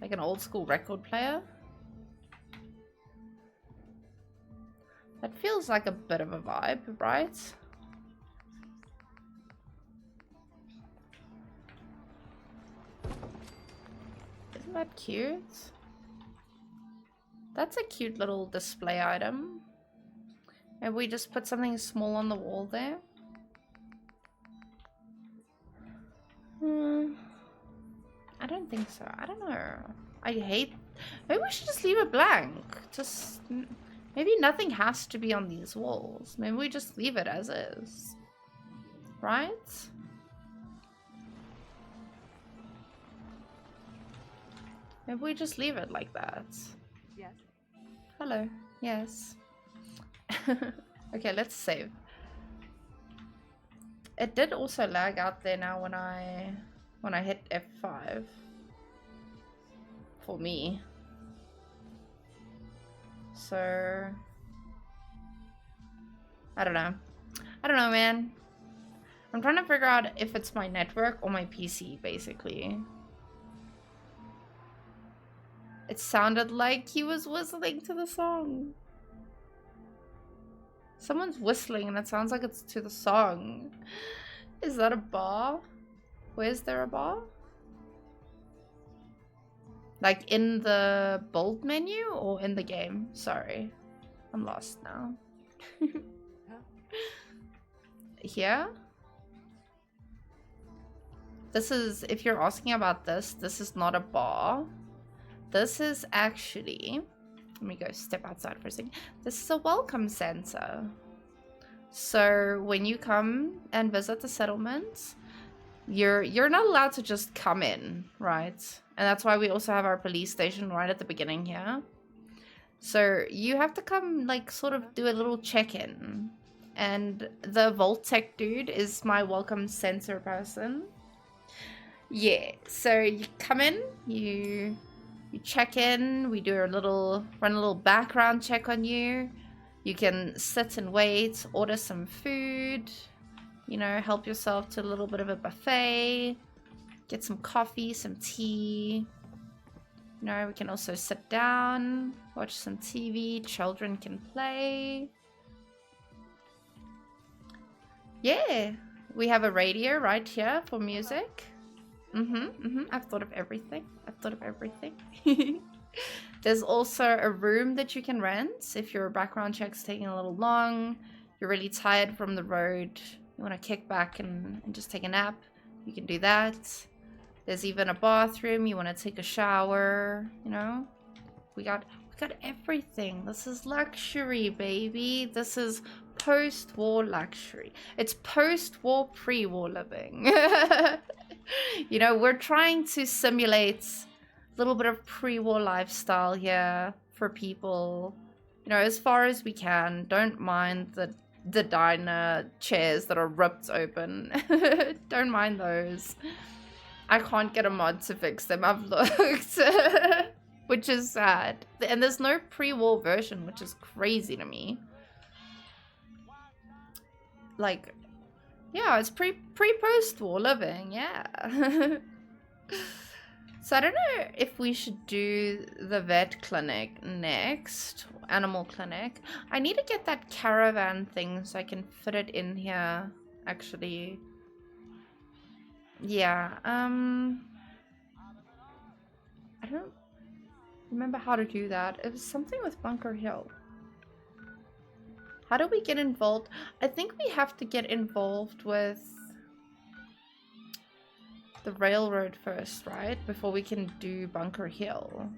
Like an old school record player? That feels like a bit of a vibe, right? Isn't that cute? That's a cute little display item. And we just put something small on the wall there. I don't think so. I don't know. I hate... Maybe we should just leave it blank. Just... Maybe nothing has to be on these walls. Maybe we just leave it as is. Right? Maybe we just leave it like that. Yes. Hello. Yes. Okay, let's save. It did also lag out there now when I hit F5. For me. So I don't know. I don't know, man. I'm trying to figure out if it's my network or my PC, basically. It sounded like he was whistling to the song. Someone's whistling and it sounds like it's to the song. Is that a bar? Where's there a bar? Like in the build menu or in the game? Sorry. I'm lost now. Here? This is, if you're asking about this, this is not a bar. This is actually, let me go step outside for a second. This is a welcome center. So when you come and visit the settlement, you're not allowed to just come in, right? And that's why we also have our police station right at the beginning here. So you have to come, like, sort of do a little check-in. And the Vault Tech dude is my welcome center person. Yeah, so you come in, you check in, we do run a little background check on you. You can sit and wait, order some food, you know, help yourself to a little bit of a buffet, get some coffee, some tea. You know, we can also sit down, watch some TV, children can play. Yeah, we have a radio right here for music. I've thought of everything. There's also a room that you can rent if your background check's taking a little long, you're really tired from the road, you want to kick back and just take a nap, you can do that. There's even a bathroom, you want to take a shower, you know. We got everything. This is luxury, baby. This is post-war luxury. It's post-war, pre-war living. You know, we're trying to simulate a little bit of pre-war lifestyle here for people, you know, as far as we can. Don't mind the diner chairs that are ripped open. Don't mind those. I can't get a mod to fix them. I've looked. Which is sad. And there's no pre-war version, which is crazy to me. Like, yeah, it's pre-post-war living, yeah. So I don't know if we should do the vet clinic next, animal clinic. I need to get that caravan thing so I can fit it in here, actually. Yeah, I don't remember how to do that. It was something with Bunker Hill. How do we get involved? I think we have to get involved with the railroad first, right? Before we can do Bunker Hill.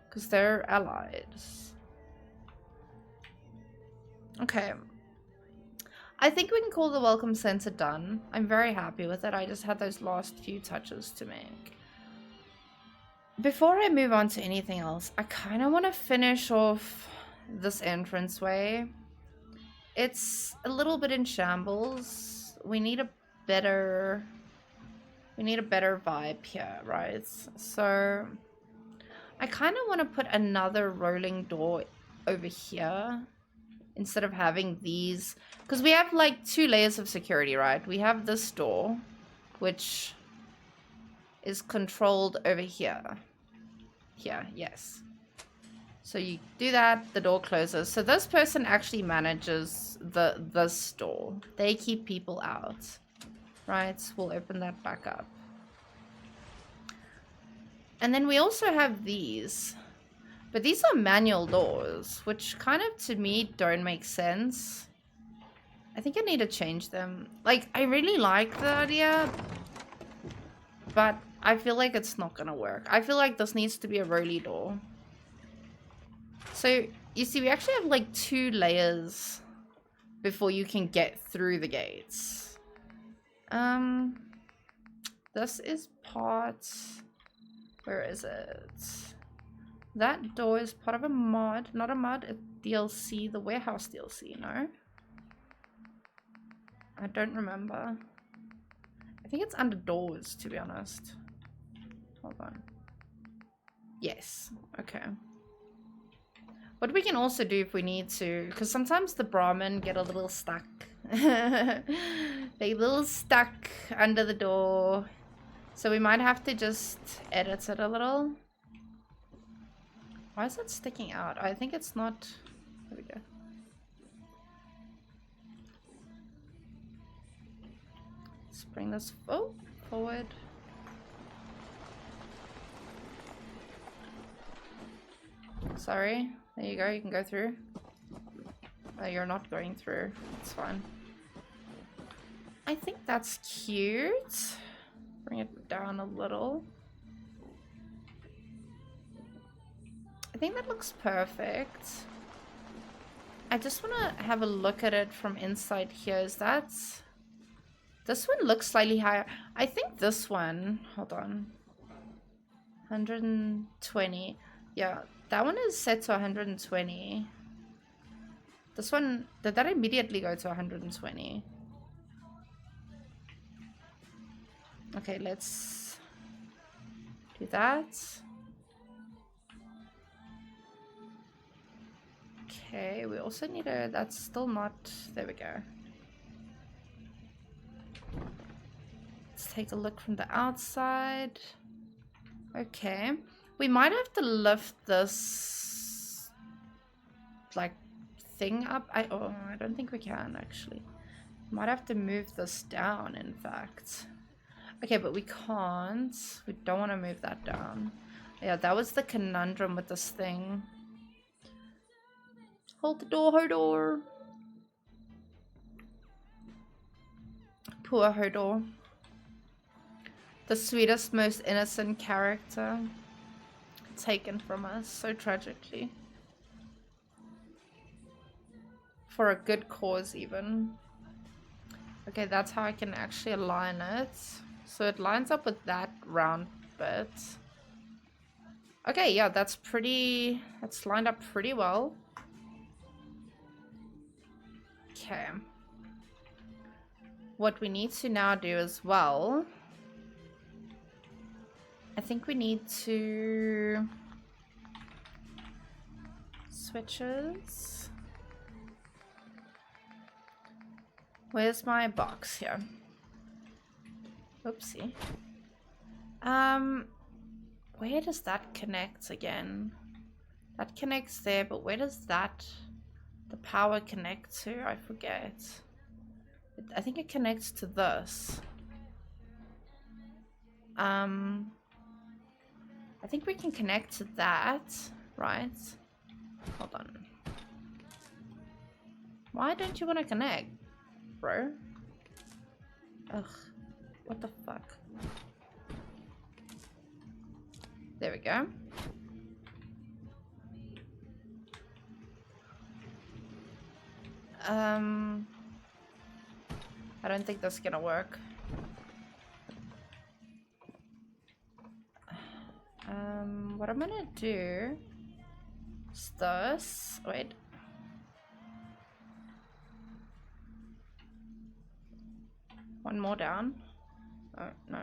Because they're allies. Okay. I think we can call the welcome center done. I'm very happy with it. I just had those last few touches to make. Before I move on to anything else, I kind of want to finish off this entranceway. It's a little bit in shambles. We need a better vibe here, right? So I kind of want to put another rolling door over here instead of having these, because we have like 2 layers of security, right? We have this door, which is controlled over here. Here, yes. So you do that, the door closes. So this person actually manages this door. They keep people out. Right, we'll open that back up. And then we also have these. But these are manual doors, which kind of, to me, don't make sense. I think I need to change them. Like, I really like the idea, but I feel like it's not gonna work. I feel like this needs to be a rolly door. So, you see, we actually have like 2 layers before you can get through the gates. This is part... Where is it? That door is part of a mod. Not a mod, a DLC. The warehouse DLC, no? I don't remember. I think it's under doors, to be honest. Hold on. Yes. Okay. What we can also do if we need to, because sometimes the Brahmin get a little stuck They a little stuck under the door. So we might have to just edit it a little. Why is it sticking out? I think it's not... There we go. Let's bring this forward. Sorry. There you go. You can go through. Oh, you're not going through. It's fine. I think that's cute. Bring it down a little. I think that looks perfect. I just want to have a look at it from inside here. Is that... This one looks slightly higher. I think this one... Hold on. 120. Yeah, that one is set to 120. This one... Did that immediately go to 120? Okay, let's do that. Okay, we also need a... That's still not... There we go. Let's take a look from the outside. Okay. We might have to lift this... like, thing up. I don't think we can, actually. Might have to move this down, in fact. Okay, but we can't. We don't want to move that down. Yeah, that was the conundrum with this thing. Hold the door, Hodor. Poor Hodor. The sweetest, most innocent character. Taken from us so tragically. For a good cause, even. Okay, that's how I can actually align it. So it lines up with that round bit. Okay, yeah, that's pretty... That's lined up pretty well. Okay. What we need to now do as well... I think we need to... Switches... Where's my box here? Oopsie. Where does that connect again? That connects there, but where does that... the power connect to? I forget. I think it connects to this. I think we can connect to that, right? Hold on. Why don't you want to connect, bro? Ugh. What the fuck? There we go. I don't think that's gonna work. What I'm gonna do is this. Wait. One more down. Oh, no.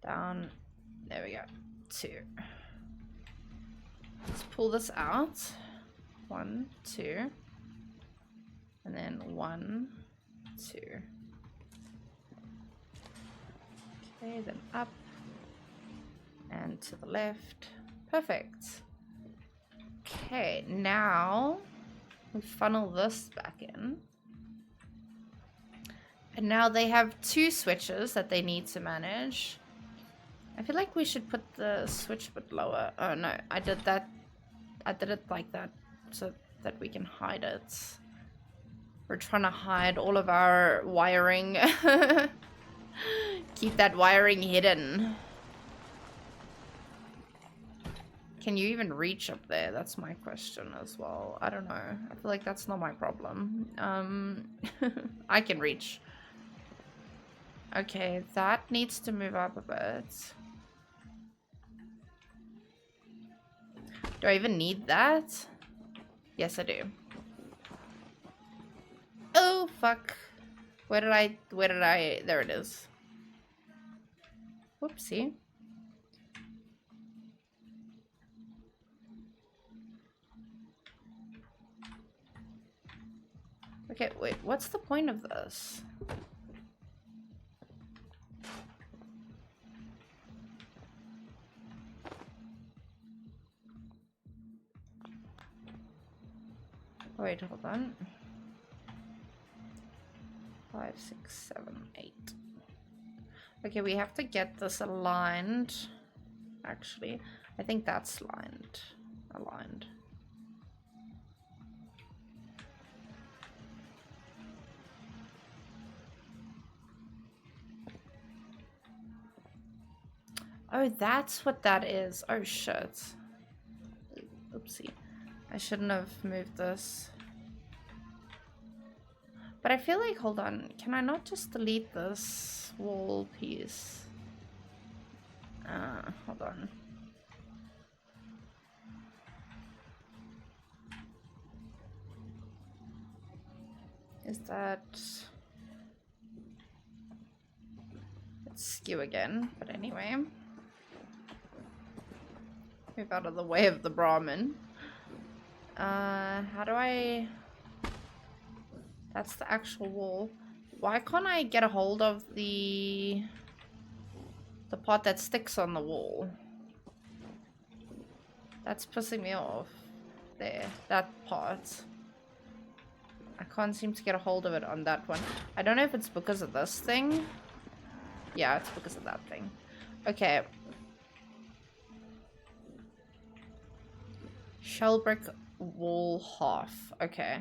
Down. There we go. 2. Let's pull this out. 1, 2. And then 1, 2. Okay, then up. And to the left. Perfect. Okay, now we funnel this back in. And now they have 2 switches that they need to manage. I feel like we should put the switch a bit lower. Oh no, I did that. I did it like that so that we can hide it. We're trying to hide all of our wiring. Keep that wiring hidden. Can you even reach up there? That's my question as well. I don't know. I feel like that's not my problem. I can reach. Okay, that needs to move up a bit. Do I even need that? Yes, I do. Oh, fuck. Where did I, there it is. Whoopsie. Okay, wait, what's the point of this? Wait, hold on. 5, 6, 7, 8. Okay, we have to get this aligned. Actually, I think that's aligned. Oh, that's what that is. Oh shit. Oopsie. I shouldn't have moved this. But I feel like, hold on, can I not just delete this wall piece? Hold on. Is that... It's skew again, but anyway. Move out of the way of the Brahmin. How do I... That's the actual wall. Why can't I get a hold of the part that sticks on the wall? That's pissing me off. There, that part. I can't seem to get a hold of it on that one. I don't know if it's because of this thing. Yeah, it's because of that thing. Okay. Shell brick wall half. Okay.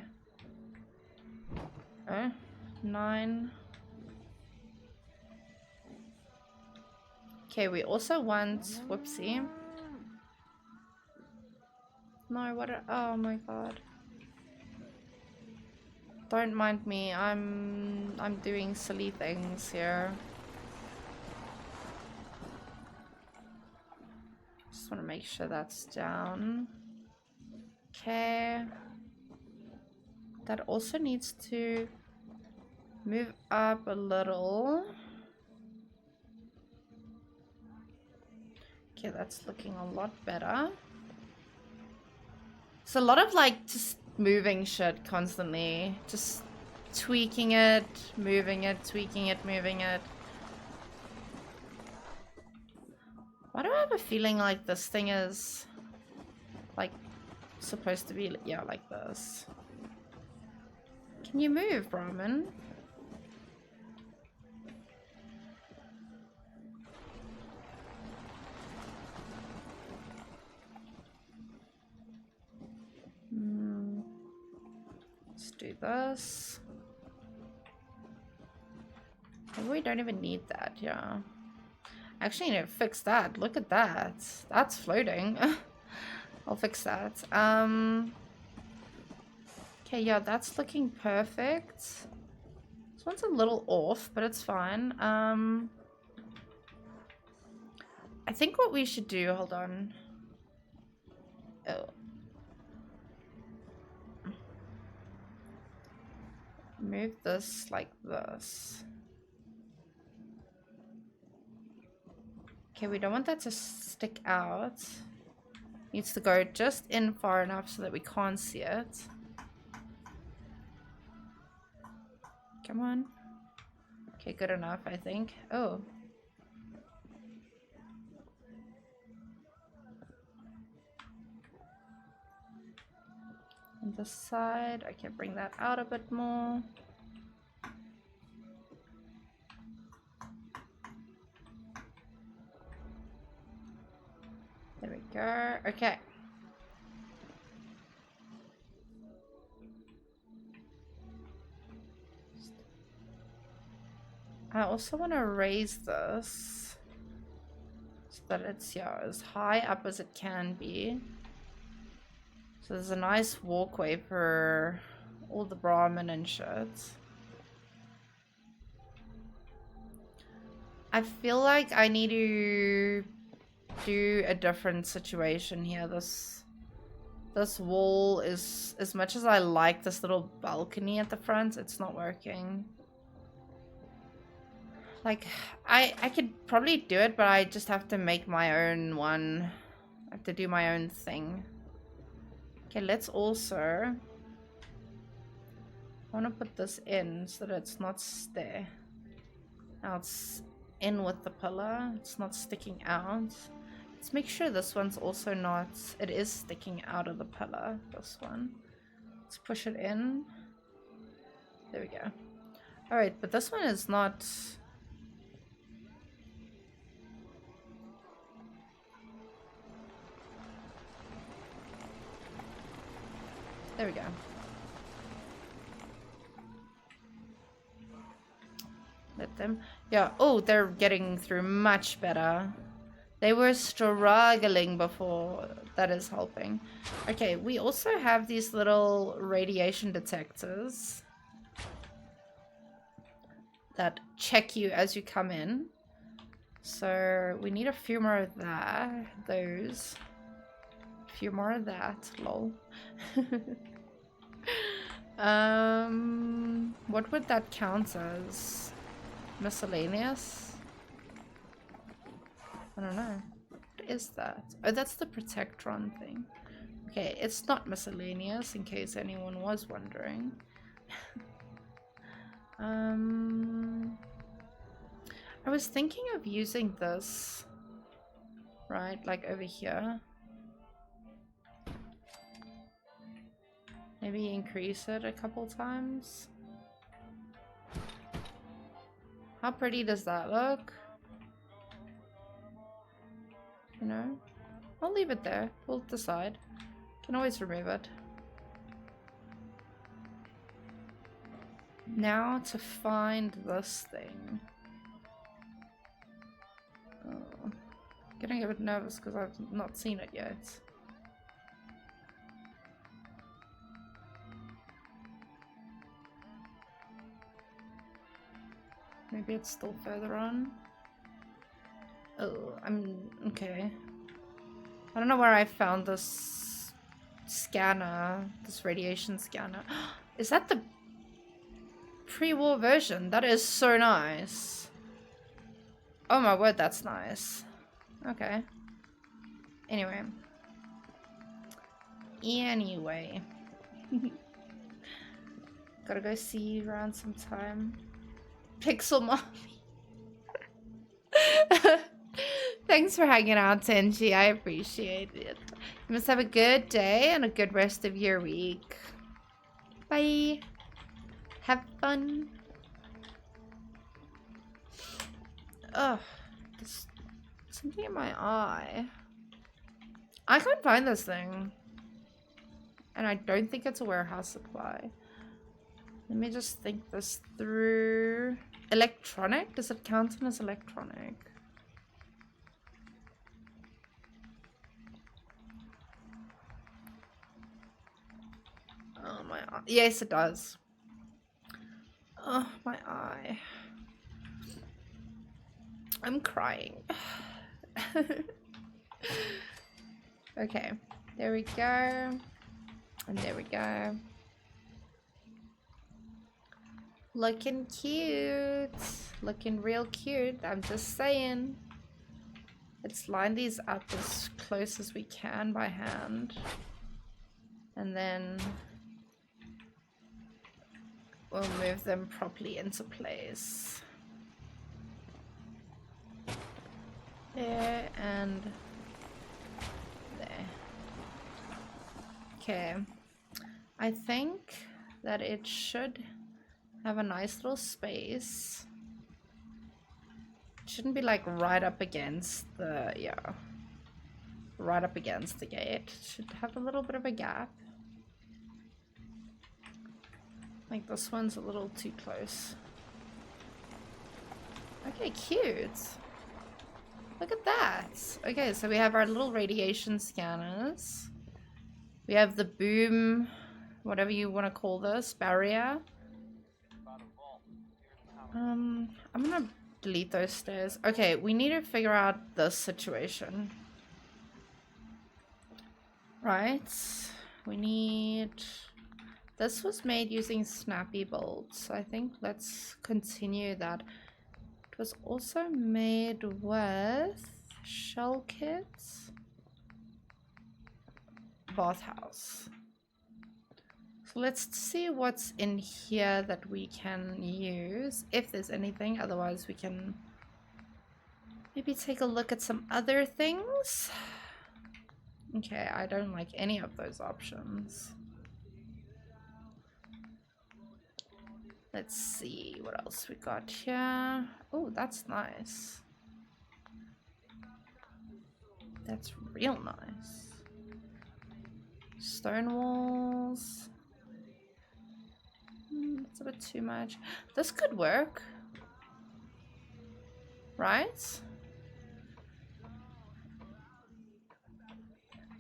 9. Okay, we also want... Whoopsie. No, what... Oh my god. Don't mind me. I'm doing silly things here. Just want to make sure that's down. Okay. That also needs to move up a little. Okay, that's looking a lot better. It's a lot of like just moving shit constantly. Just tweaking it, moving it, tweaking it, moving it. Why do I have a feeling like this thing is like supposed to be, yeah, like this? Can you move, Brahmin? Let's do this. Maybe we don't even need that, yeah. Actually, need to fix that. Look at that. That's floating. I'll fix that. Okay, yeah, that's looking perfect. This one's a little off, but it's fine. I think what we should do, hold on. Oh. Move this like this. Okay, we don't want that to stick out. Needs to go just in far enough so that we can't see it. Come on. Okay, good enough, I think. Oh. On this side, I can bring that out a bit more. There we go. Okay. I also want to raise this so that it's, yeah, as high up as it can be. So there's a nice walkway for all the Brahmin and shit. I feel like I need to do a different situation here. This wall is, as much as I like this little balcony at the front, it's not working. Like, I could probably do it, but I just have to make my own one. I have to do my own thing. Okay, let's also... I want to put this in so that it's not there. Now it's in with the pillar. It's not sticking out. Let's make sure this one's also not... It is sticking out of the pillar, this one. Let's push it in. There we go. Alright, but this one is not... There we go. Let them... Yeah, oh, they're getting through much better. They were struggling before. That is helping. Okay, we also have these little radiation detectors that check you as you come in. So we need a few more of that. Those. A few more of that. Lol. What would that count as? Miscellaneous? I don't know. What is that? Oh, that's the Protectron thing. Okay, it's not miscellaneous in case anyone was wondering. I was thinking of using this, right, like over here. Maybe increase it a couple times. How pretty does that look? You know? I'll leave it there. We'll decide. Can always remove it. Now to find this thing. Oh, getting a bit nervous because I've not seen it yet. Maybe it's still further on. Oh, okay. I don't know where I found this scanner, this radiation scanner. Is that the pre-war version? That is so nice. Oh my word, that's nice. Okay. Anyway. Gotta go see you around sometime. Pixel mommy. Thanks for hanging out, Tenji. I appreciate it. You must have a good day and a good rest of your week. Bye. Have fun. Ugh. There's something in my eye. I can't find this thing. And I don't think it's a warehouse supply. Let me just think this through. Electronic? Does it count as electronic? Oh, my eye. Yes, it does. Oh, my eye. I'm crying. Okay. There we go. And there we go. Looking cute. Looking real cute. I'm just saying. Let's line these up as close as we can by hand. And then we'll move them properly into place. There and there. Okay. I think that it should have a nice little space. It shouldn't be like right up against the, yeah, right up against the gate. It should have a little bit of a gap. Like this one's a little too close. Okay, cute. Look at that. Okay, so we have our little radiation scanners. We have the boom, whatever you want to call this, barrier. I'm gonna delete those stairs. Okay, we need to figure out this situation. Right. We need... This was made using snappy bolts. I think let's continue that. It was also made with shell kits. Bathhouse. So let's see what's in here that we can use, if there's anything. Otherwise, we can maybe take a look at some other things. Okay, I don't like any of those options. Let's see what else we got here. Oh, that's nice. That's real nice. Stone walls. It's a bit too much. This could work. Right?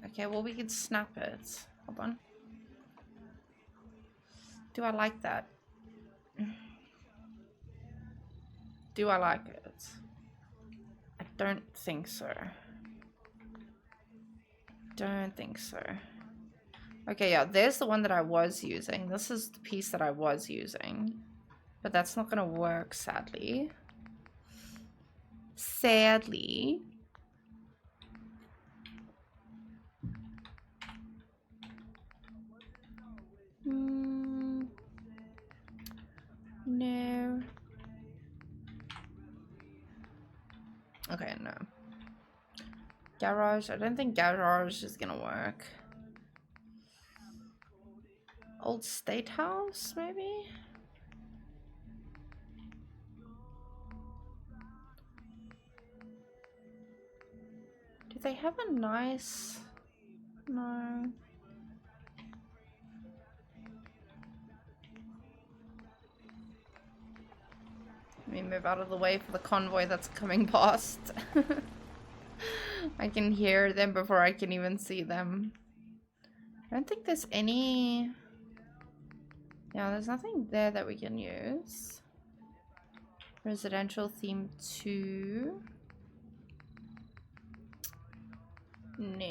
Okay, well, we can snap it. Hold on. Do I like that? Do I like it? I don't think so. Don't think so. Okay, yeah, there's the one that I was using. This is the piece that I was using. But that's not gonna work, sadly. Sadly. No. Okay, no. Garage. I don't think garage is gonna work. Old State House, maybe? Do they have a nice... No. Let me move out of the way for the convoy that's coming past. I can hear them before I can even see them. I don't think there's any... Yeah, there's nothing there that we can use. Residential theme 2. No.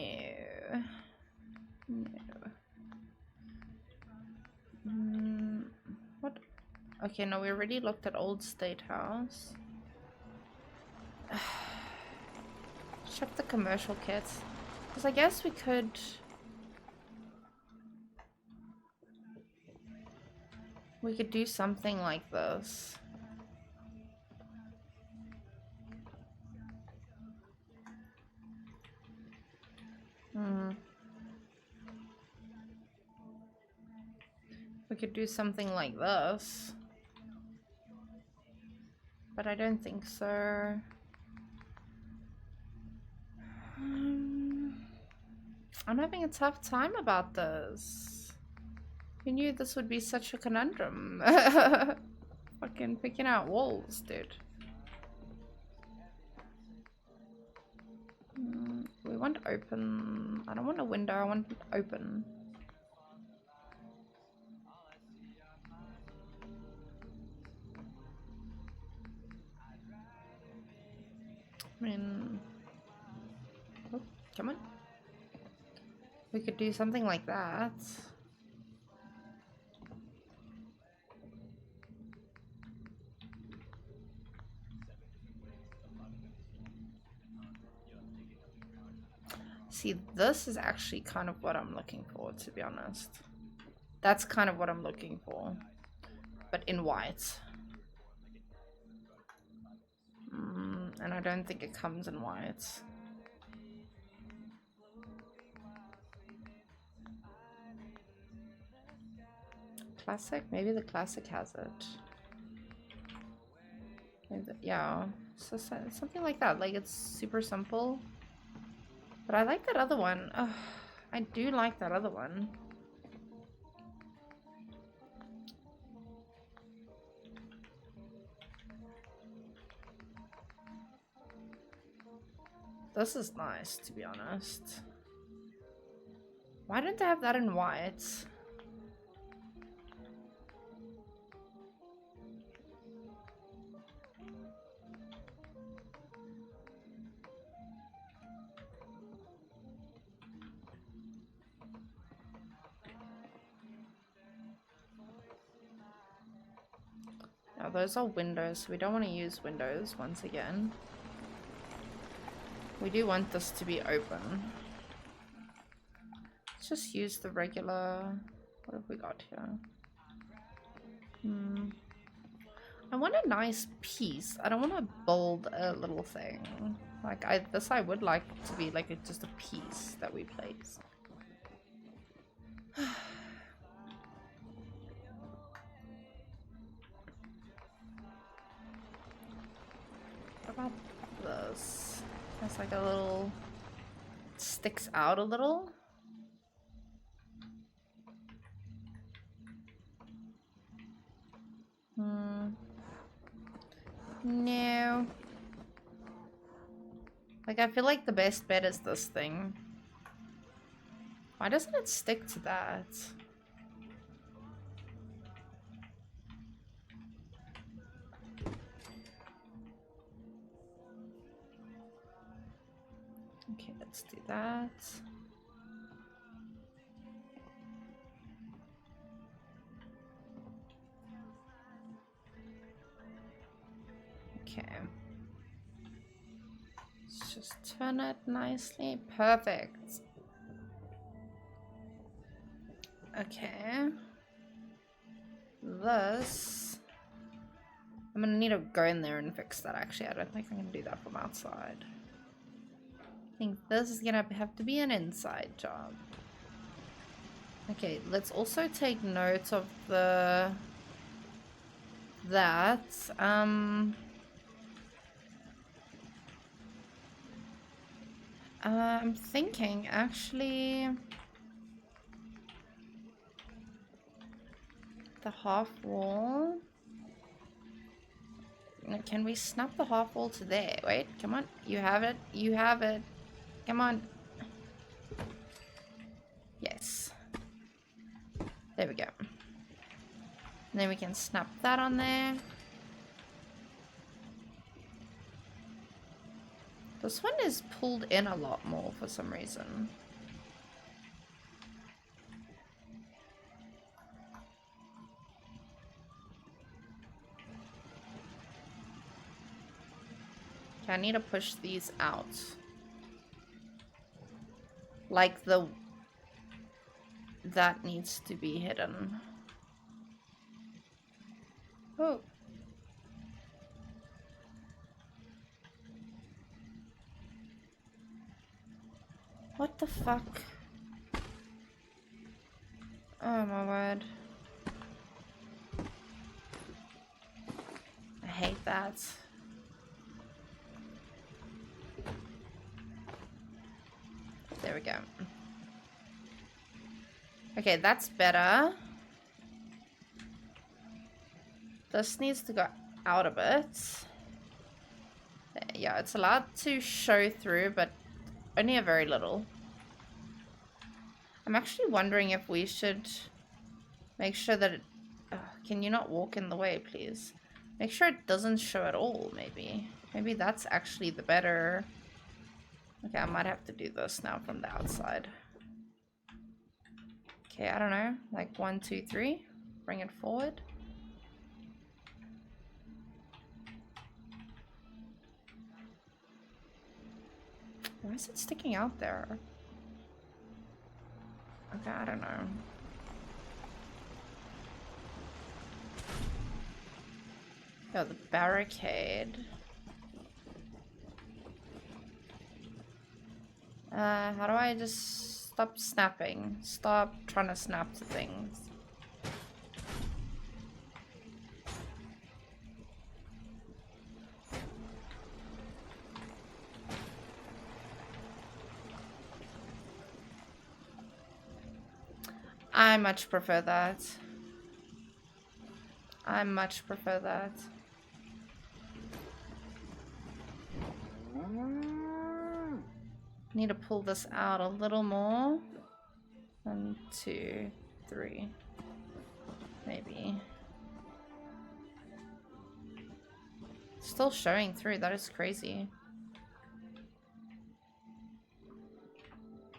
No. What? Okay, no, we already looked at Old State House. Check the commercial kits. Because I guess we could... We could do something like this. We could do something like this. But I don't think so. I'm having a tough time about this. Who knew this would be such a conundrum? Fucking picking out walls, dude. We want open. I don't want a window, I want open. I mean... Oh, come on. We could do something like that. See, this is actually kind of what I'm looking for, to be honest. That's kind of what I'm looking for. But in white. And I don't think it comes in white. Classic? Maybe the classic has it. Maybe yeah. So something like that. Like, it's super simple. But I like that other one. Ugh, I do like that other one. This is nice, to be honest. Why don't they have that in white? Now those are windows, so we don't want to use windows once again. We do want this to be open. Let's just use the regular What have we got here? I want a nice piece. I don't want to build a little thing. Like, I would like to be like just a piece that we place. What about this? It's like a little... sticks out a little. No. Like, I feel like the best bet is this thing. Why doesn't it stick to that? Okay, let's do that. Okay. Let's just turn it nicely. Perfect. Okay. This... I'm gonna need to go in there and fix that, actually. I don't think I can do that from outside. I think this is gonna have to be an inside job. Okay, let's also take note of the... that. I'm thinking, actually... the half wall... Can we snap the half wall to there? Wait, come on. You have it. You have it. Come on. Yes. There we go. And then we can snap that on there. This one is pulled in a lot more for some reason. Okay, I need to push these out. Like the... that needs to be hidden. Oh. What the fuck? Oh my word. I hate that. There we go. Okay, that's better. This needs to go out a bit. Yeah, it's allowed to show through, but only a very little. I'm actually wondering if we should make sure that it... can you not walk in the way, please? Make sure it doesn't show at all, maybe. Maybe that's actually the better... Okay, I might have to do this now from the outside. Okay, I don't know. Like 1, 2, 3. Bring it forward. Why is it sticking out there? Okay, I don't know. Oh, the barricade. How do I just stop snapping? Stop trying to snap to things. I much prefer that. I much prefer that. Need to pull this out a little more. 1, 2, 3. Maybe. Still showing through. That is crazy.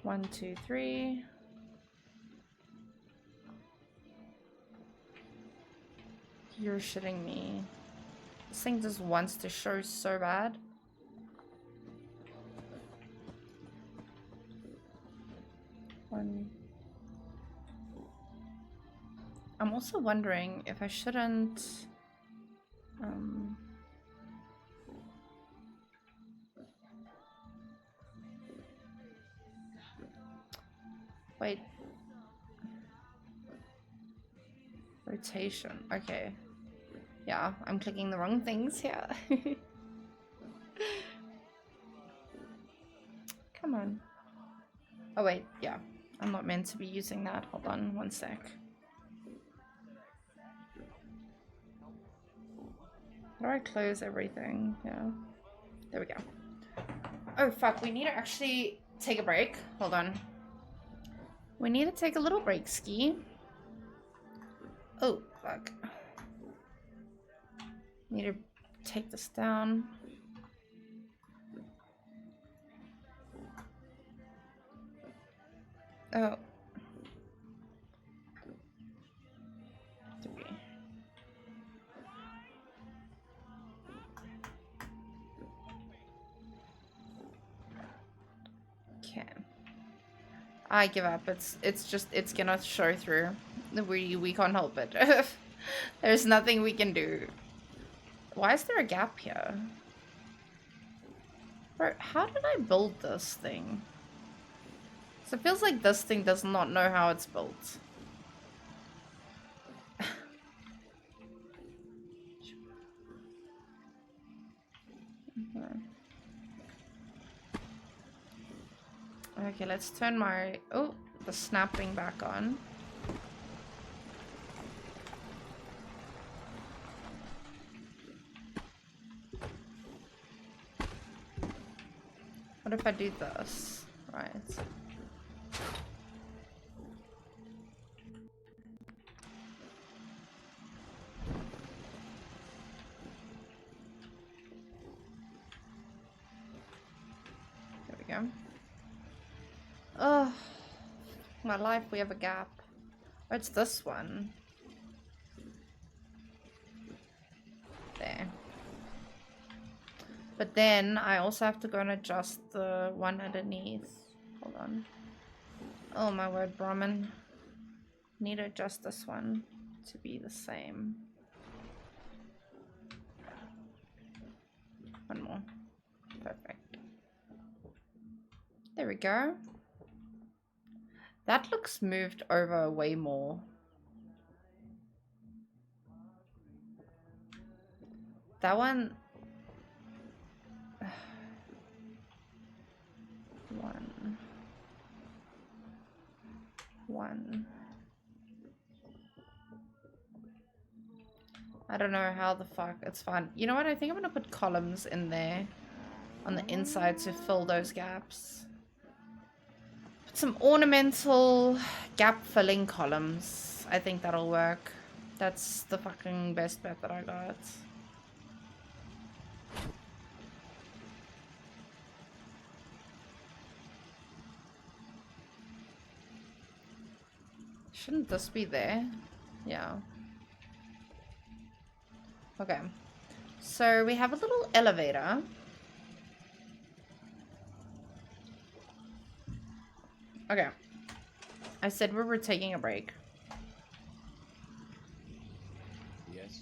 1, 2, 3. You're shitting me. This thing just wants to show so bad. I'm also wondering if I shouldn't... Wait. Rotation. Okay. Yeah, I'm clicking the wrong things here. Come on. Oh wait, yeah. I'm not meant to be using that. Hold on, one sec. How do I close everything? Yeah. There we go. Oh fuck, we need to actually take a break. Hold on. We need to take a little break, Ski. Oh, fuck. Need to take this down. Oh. 3. Okay. I give up. It's gonna show through. We can't help it. There's nothing we can do. Why is there a gap here? Bro, how did I build this thing? So it feels like this thing does not know how it's built. Okay, let's turn my... Oh, the snapping back on. What if I do this? Right. There we go. Oh, my life, we have a gap. Oh, it's this one. There. But then I also have to go and adjust the one underneath. Hold on. Oh my word, Brahmin. Need to adjust this one to be the same. One more. Perfect. There we go. That looks moved over way more. That one... One. I don't know how the fuck. It's fine. You know what? I think I'm gonna put columns in there on the inside to fill those gaps. Put some ornamental gap filling columns. I think that'll work. That's the fucking best bet that I got. Shouldn't this be there? Yeah. Okay. So we have a little elevator. Okay. I said we were taking a break. Yes.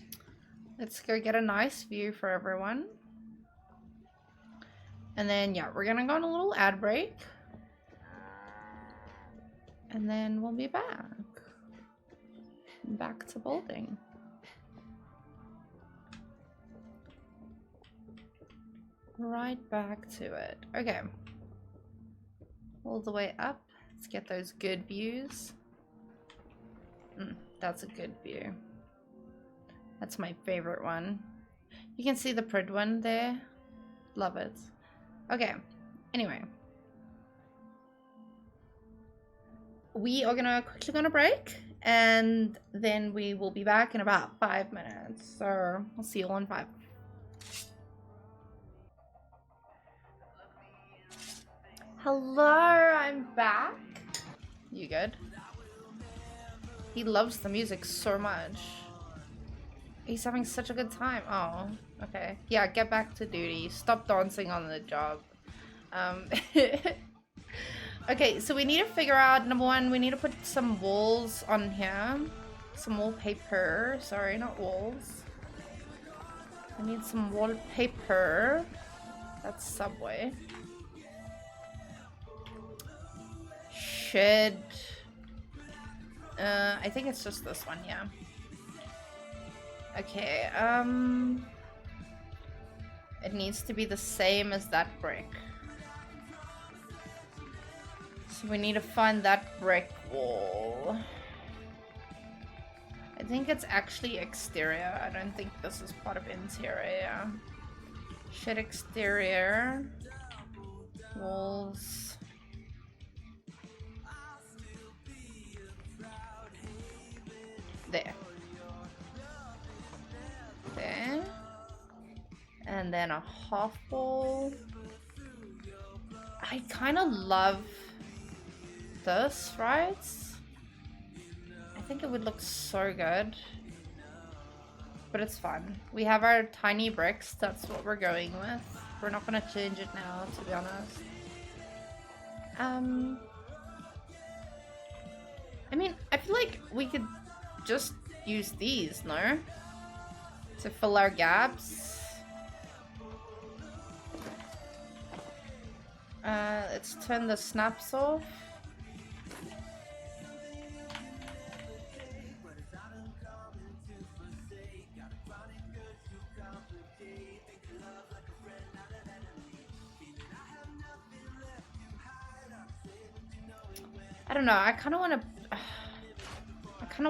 Let's go get a nice view for everyone. And then, yeah, we're gonna go on a little ad break. And then we'll be back. Back to building. Right back to it. Okay. All the way up. Let's get those good views. That's a good view. That's my favorite one. You can see the Prid one there. Love it. Okay. Anyway. We are gonna quickly go on a break. And then we will be back in about 5 minutes. So I'll see you all in 5. Hello, I'm back. You good? He loves the music so much. He's having such a good time. Oh, okay. Yeah, get back to duty. Stop dancing on the job. Okay, so we need to figure out, number one, we need to put some walls on here. Some wallpaper. Sorry, not walls. I need some wallpaper. That's Subway. Should... I think it's just this one, yeah. Okay, it needs to be the same as that brick. So we need to find that brick wall. I think it's actually exterior. I don't think this is part of interior. Shit, exterior. Walls. There. There. And then a half wall. I kind of love this, right? I think it would look so good. But it's fun. We have our tiny bricks. That's what we're going with. We're not going to change it now, to be honest. I mean, I feel like we could just use these, no? To fill our gaps. Let's turn the snaps off. I don't know, I kind of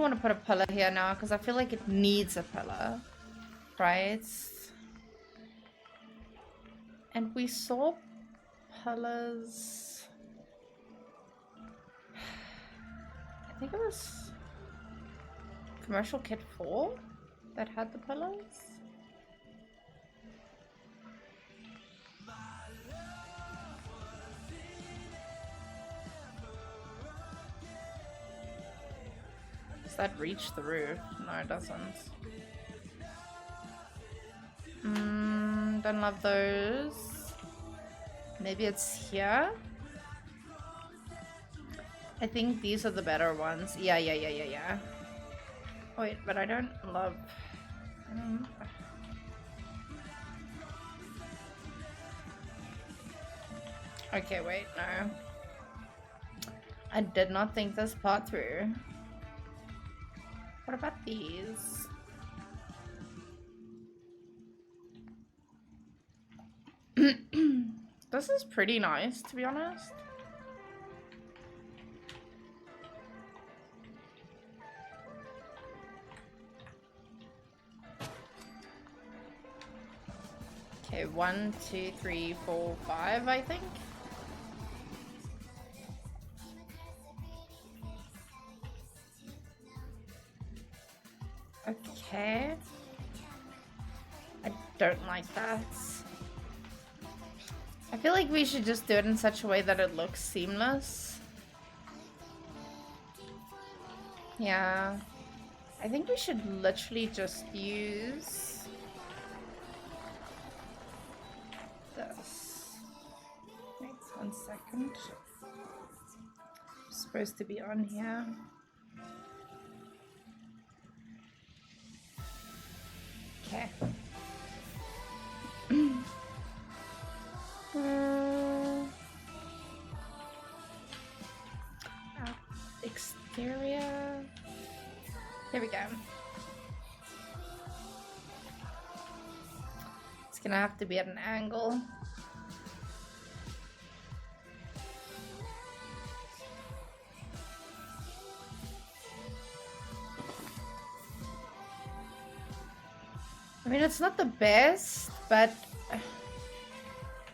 want to put a pillar here now because I feel like it needs a pillar, right? And we saw pillars. I think it was Commercial Kit 4 that had the pillars. Does that reach the roof? No, it doesn't. Don't love those. Maybe it's here? I think these are the better ones. Yeah. Wait, but I don't love... Okay, wait, no. I did not think this part through. What about these? This is pretty nice, to be honest. Okay, 1, 2, 3, 4, 5, I think. Okay. I don't like that. I feel like we should just do it in such a way that it looks seamless. Yeah. I think we should literally just use this. Wait 1 second. It's supposed to be on here. Okay. Exterior. Here we go. It's gonna have to be at an angle. I mean, it's not the best, but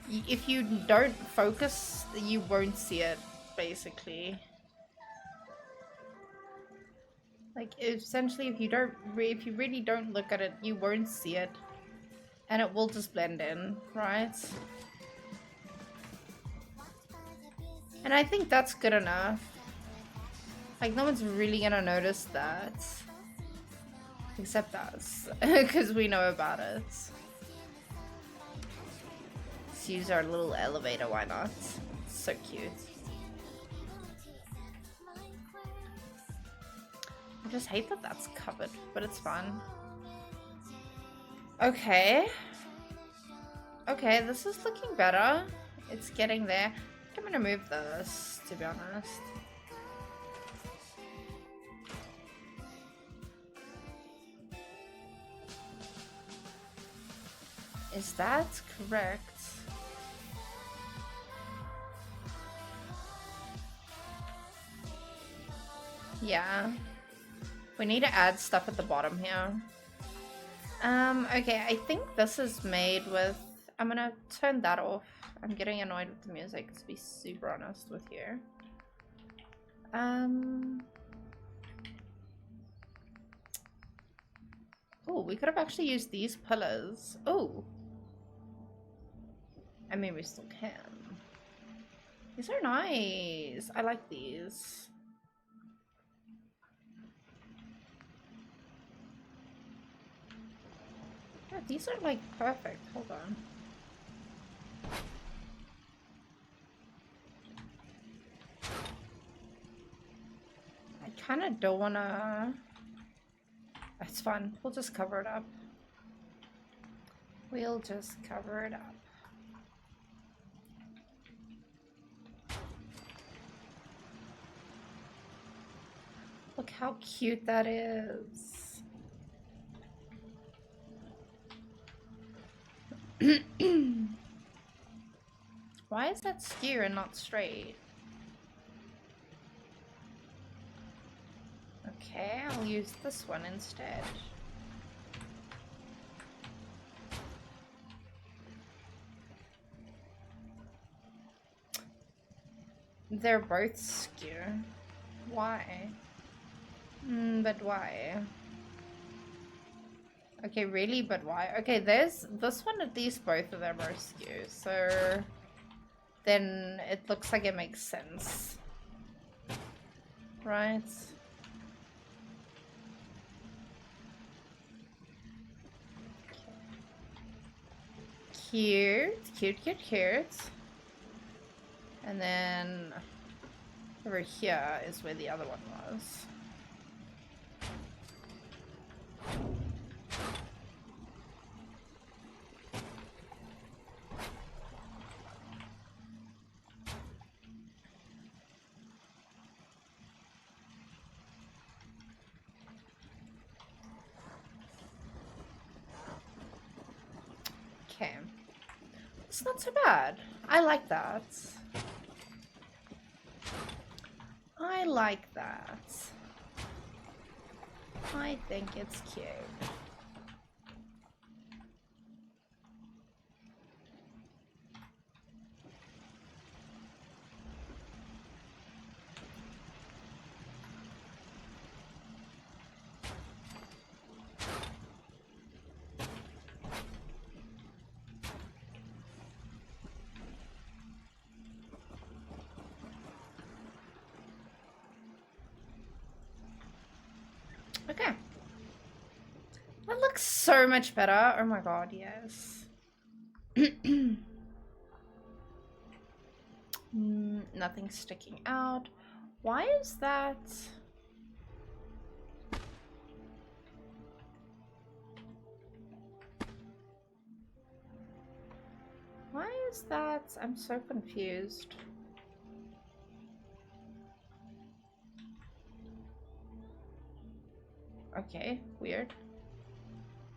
if you don't focus, you won't see it, basically. Like, essentially, if you really don't look at it, you won't see it. And it will just blend in, right? And I think that's good enough. Like, no one's really gonna notice that. Except us, because we know about it. Let's use our little elevator, why not? It's so cute. I just hate that that's covered, but it's fine. Okay. Okay, this is looking better. It's getting there. I think I'm gonna move this, to be honest. Is that correct? Yeah. We need to add stuff at the bottom here. Okay, I think this is made with... I'm gonna turn that off. I'm getting annoyed with the music, to be super honest with you. Oh, we could have actually used these pillars. Oh. I mean, we still can. These are nice. I like these. Yeah, these are like perfect. Hold on. I kind of don't want to... It's fine. We'll just cover it up. We'll just cover it up. Look how cute that is. Why is that skew and not straight? Okay, I'll use this one instead. They're both skew. Why? But why? Okay, really? But why? Okay, there's this one, at least both of them are skew, so then it looks like it makes sense. Right? Cute, cute, cute, cute. And then over here is where the other one was. Okay. It's not so bad. I like that. I like that. I think it's cute. Okay. That looks so much better. Oh my god, yes. Nothing sticking out. Why is that? Why is that? I'm so confused. Okay, weird.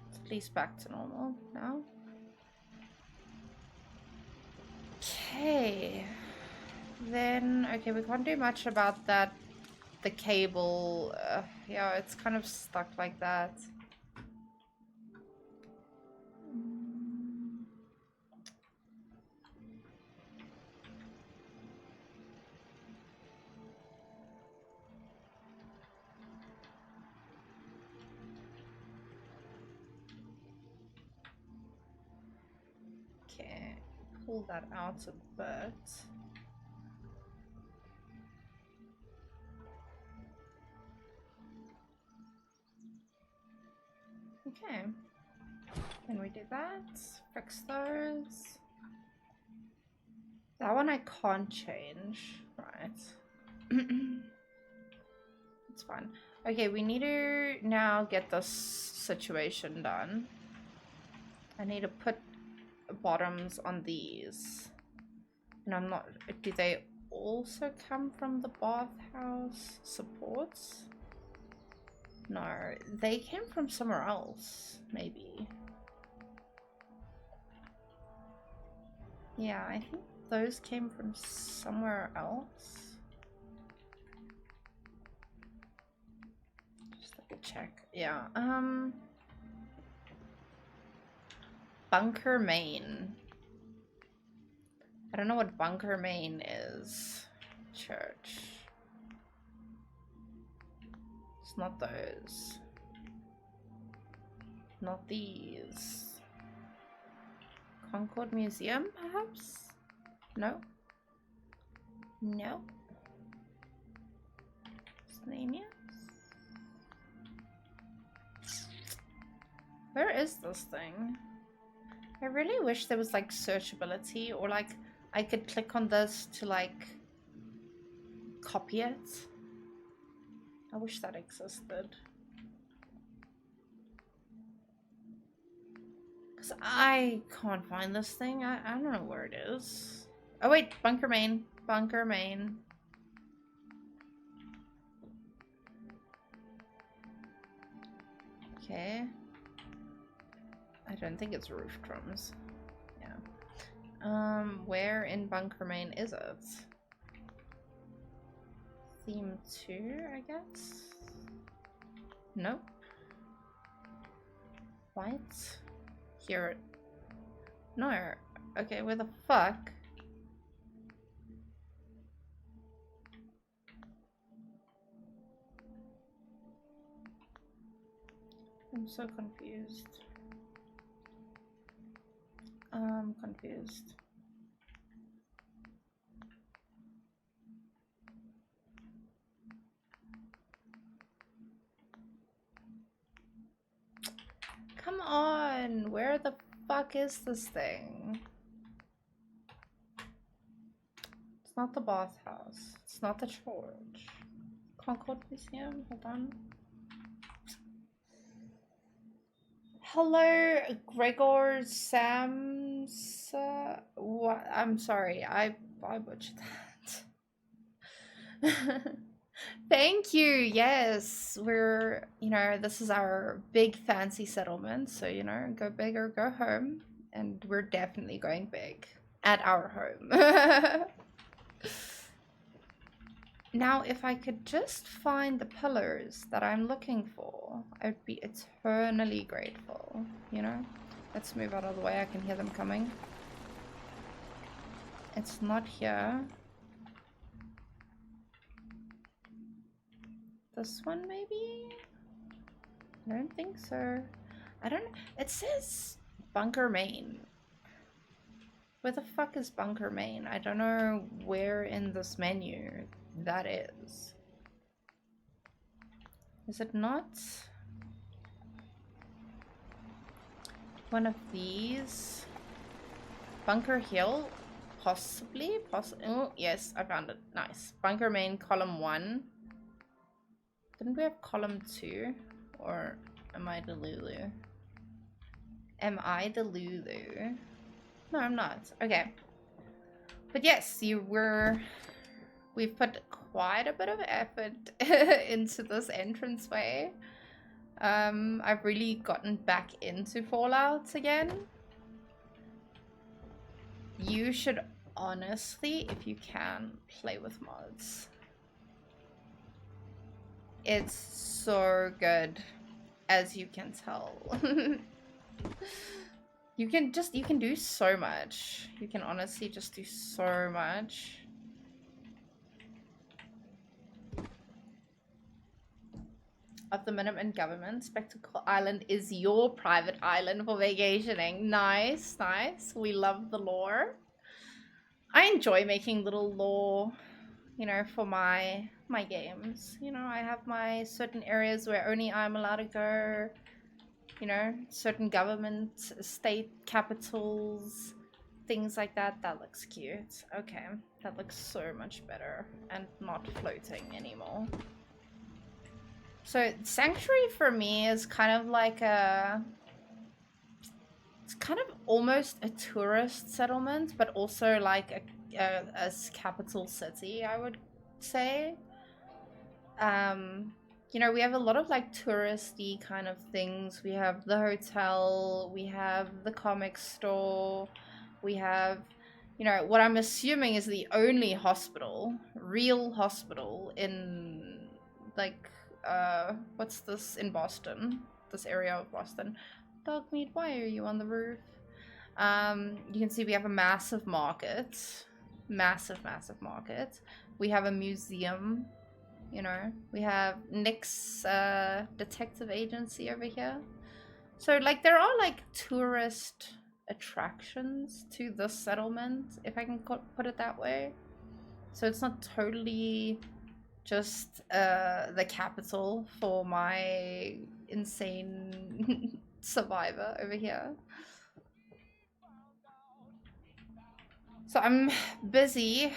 It's at least back to normal now. Okay. Then, okay, we can't do much about that. The cable, yeah, it's kind of stuck like that. Okay, pull that out a bit. Okay, and we do that. Fix those. That one I can't change, right? It's fine. Okay, we need to now get this situation done. I need to put bottoms on these. And I'm not... Do they also come from the bathhouse supports? No, they came from somewhere else, maybe. Yeah, I think those came from somewhere else. Just double check. Yeah, Bunker Main. I don't know what Bunker Main is. Church. It's not those. Not these. Concord Museum, perhaps? No. No. Slovenia? Where is this thing? I really wish there was like searchability, or like I could click on this to like copy it. I wish that existed. Because I can't find this thing. I don't know where it is. Oh wait, Bunker Main. Bunker Main. Okay. I don't think it's roof drums. Yeah. Where in Bunker Main is it? Theme 2, I guess? Nope. What? Here. No. Okay, where the fuck? I'm so confused. I'm confused. Come on! Where the fuck is this thing? It's not the bathhouse. It's not the church. Concord Museum? Hold on. Hello, Gregor Sams. What? I'm sorry. I butchered that. Thank you. Yes, we're, you know, this is our big fancy settlement. So, you know, go big or go home. And we're definitely going big at our home. Now, if I could just find the pillars that I'm looking for, I'd be eternally grateful, you know? Let's move out of the way. I can hear them coming. It's not here. This one, maybe? I don't think so. I don't... It says Bunker Main. Where the fuck is Bunker Main? I don't know where in this menu that is. Is it not one of these? Bunker Hill? Possibly? Oh, yes, I found it. Nice. Bunker Main, column 1. Didn't we have column 2? Or am I the Lulu? Am I the Lulu? No, I'm not. Okay. But yes, we've put quite a bit of effort into this entranceway. I've really gotten back into Fallout again. You should honestly, if you can, play with mods. It's so good, as you can tell. You can do so much. You can honestly just do so much. Of the Minimum government, Spectacle Island is your private island for vacationing. Nice, nice. We love the lore. I enjoy making little lore, you know, for my games. You know, I have my certain areas where only I'm allowed to go. You know, certain government, state capitals, things like that. That looks cute. Okay, that looks so much better and not floating anymore. So Sanctuary for me is kind of like it's kind of almost a tourist settlement, but also like a capital city, I would say. You know, we have a lot of like touristy kind of things. We have the hotel, we have the comic store, we have, you know, what I'm assuming is the only hospital, real hospital in like what's this in Boston? This area of Boston. Dogmeat, why are you on the roof? You can see we have a massive market. Massive market. We have a museum. You know, we have Nick's detective agency over here. So, like, there are, like, tourist attractions to this settlement, if I can put it that way. So it's not totally just the capital for my insane survivor over here. So I'm busy.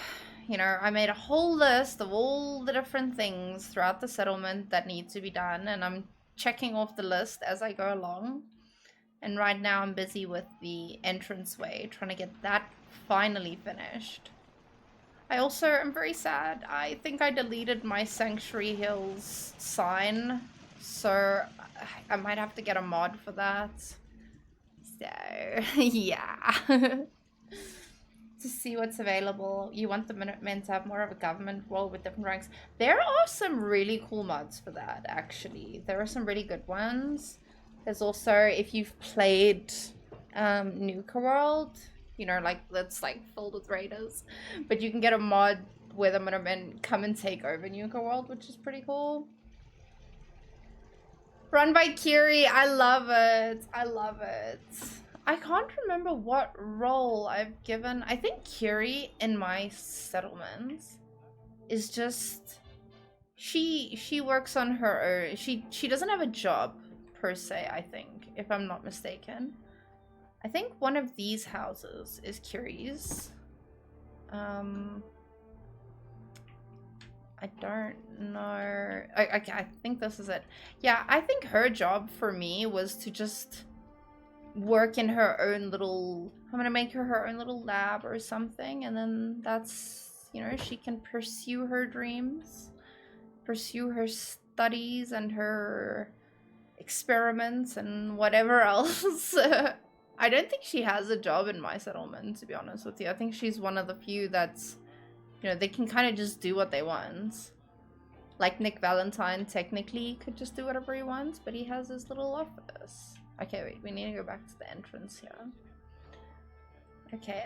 You know, I made a whole list of all the different things throughout the settlement that need to be done, and I'm checking off the list as I go along. And right now I'm busy with the entranceway, trying to get that finally finished. I also am very sad. I think I deleted my Sanctuary Hills sign, so I might have to get a mod for that. So, yeah. To see what's available. You want the Minutemen to have more of a government role with different ranks. There are some really cool mods for that, actually. There are some really good ones. There's also, if you've played Nuka World, you know, like, that's like filled with raiders, but you can get a mod where the Minutemen come and take over Nuka World, which is pretty cool. Run by Kiri, I love it. I love it. I can't remember what role I've given. I think Kiri in my settlement is just she works on her own. She doesn't have a job per se, I think, if I'm not mistaken. I think one of these houses is Kiri's. I don't know. I think this is it. Yeah, I think her job for me was to just work in her own little, I'm gonna make her own little lab or something, and then that's, you know, she can pursue her dreams, pursue her studies and her experiments and whatever else. I don't think she has a job in my settlement, to be honest with you. I think she's one of the few that's, you know, they can kind of just do what they want. Like Nick Valentine technically could just do whatever he wants, but he has his little office. Okay, wait, we need to go back to the entrance here. Okay,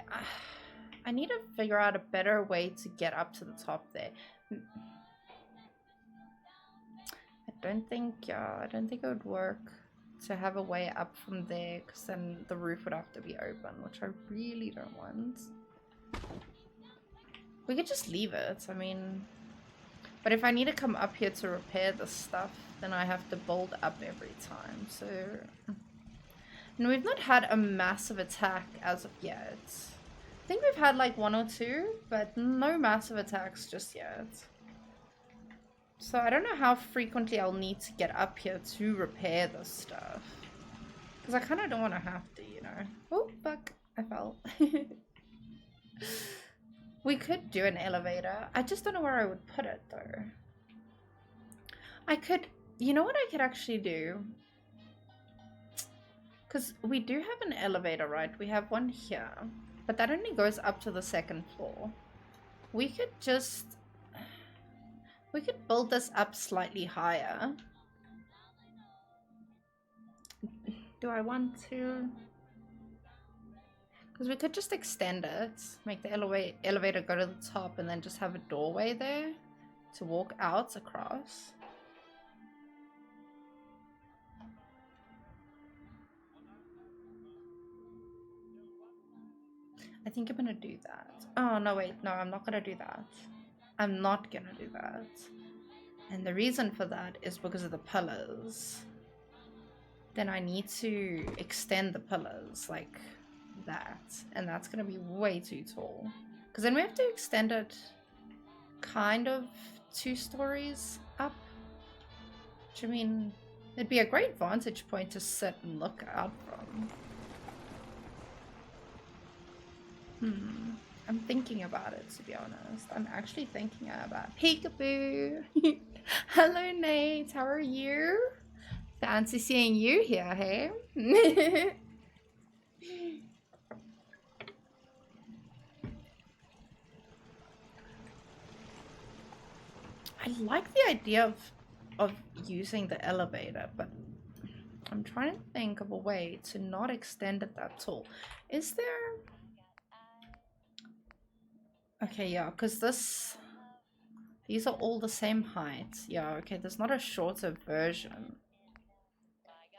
I need to figure out a better way to get up to the top there. I don't think it would work to have a way up from there, because then the roof would have to be open, which I really don't want. We could just leave it, I mean... But if I need to come up here to repair this stuff, then I have to build up every time, so... And we've not had a massive attack as of yet. I think we've had like 1 or 2, but no massive attacks just yet. So I don't know how frequently I'll need to get up here to repair this stuff. Because I kind of don't want to have to, you know. Oh, fuck. I fell. We could do an elevator. I just don't know where I would put it, though. I could... You know what I could actually do? Because we do have an elevator, right? We have one here. But that only goes up to the 2nd floor. We could just... We could build this up slightly higher. Do I want to? Because we could just extend it. Make the elevator go to the top and then just have a doorway there to walk out across. I think I'm gonna do that. Oh, no, wait. No, I'm not gonna do that. I'm not gonna do that. And the reason for that is because of the pillars. Then I need to extend the pillars like that. And that's gonna be way too tall. Because then we have to extend it kind of 2 stories up. Which, I mean, it'd be a great vantage point to sit and look out from. I'm thinking about it, to be honest. I'm actually thinking about it. Peekaboo! Hello, Nate. How are you? Fancy seeing you here, hey? I like the idea of using the elevator, but I'm trying to think of a way to not extend it that tall. Is there... Okay, yeah, because these are all the same height. Yeah, okay, there's not a shorter version.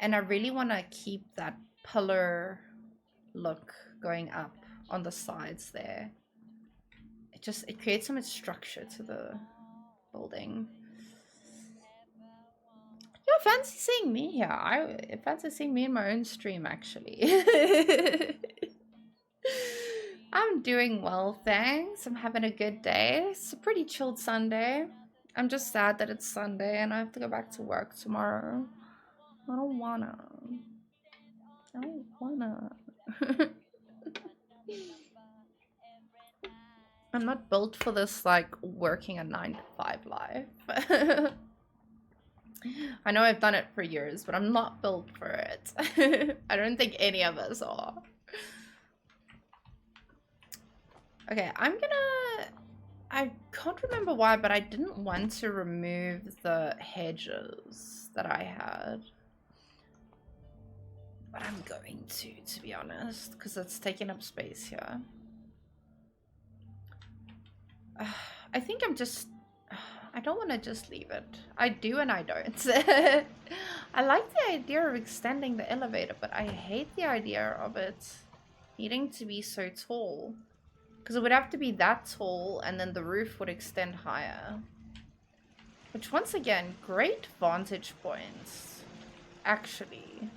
And I really want to keep that pillar look going up on the sides there. It creates so much structure to the building. Yeah, fancy seeing me here. I fancy seeing me in my own stream, actually. I'm doing well, thanks. I'm having a good day. It's a pretty chilled Sunday. I'm just sad that it's Sunday and I have to go back to work tomorrow. I don't wanna. I'm not built for this, like, working a 9-to-5 life. I know I've done it for years, but I'm not built for it. I don't think any of us are. Okay, I can't remember why, but I didn't want to remove the hedges that I had. But I'm going to be honest, because it's taking up space here. I think I don't want to just leave it. I do and I don't. I like the idea of extending the elevator, but I hate the idea of it needing to be so tall. Because it would have to be that tall and then the roof would extend higher. Which, once again, great vantage points. Actually.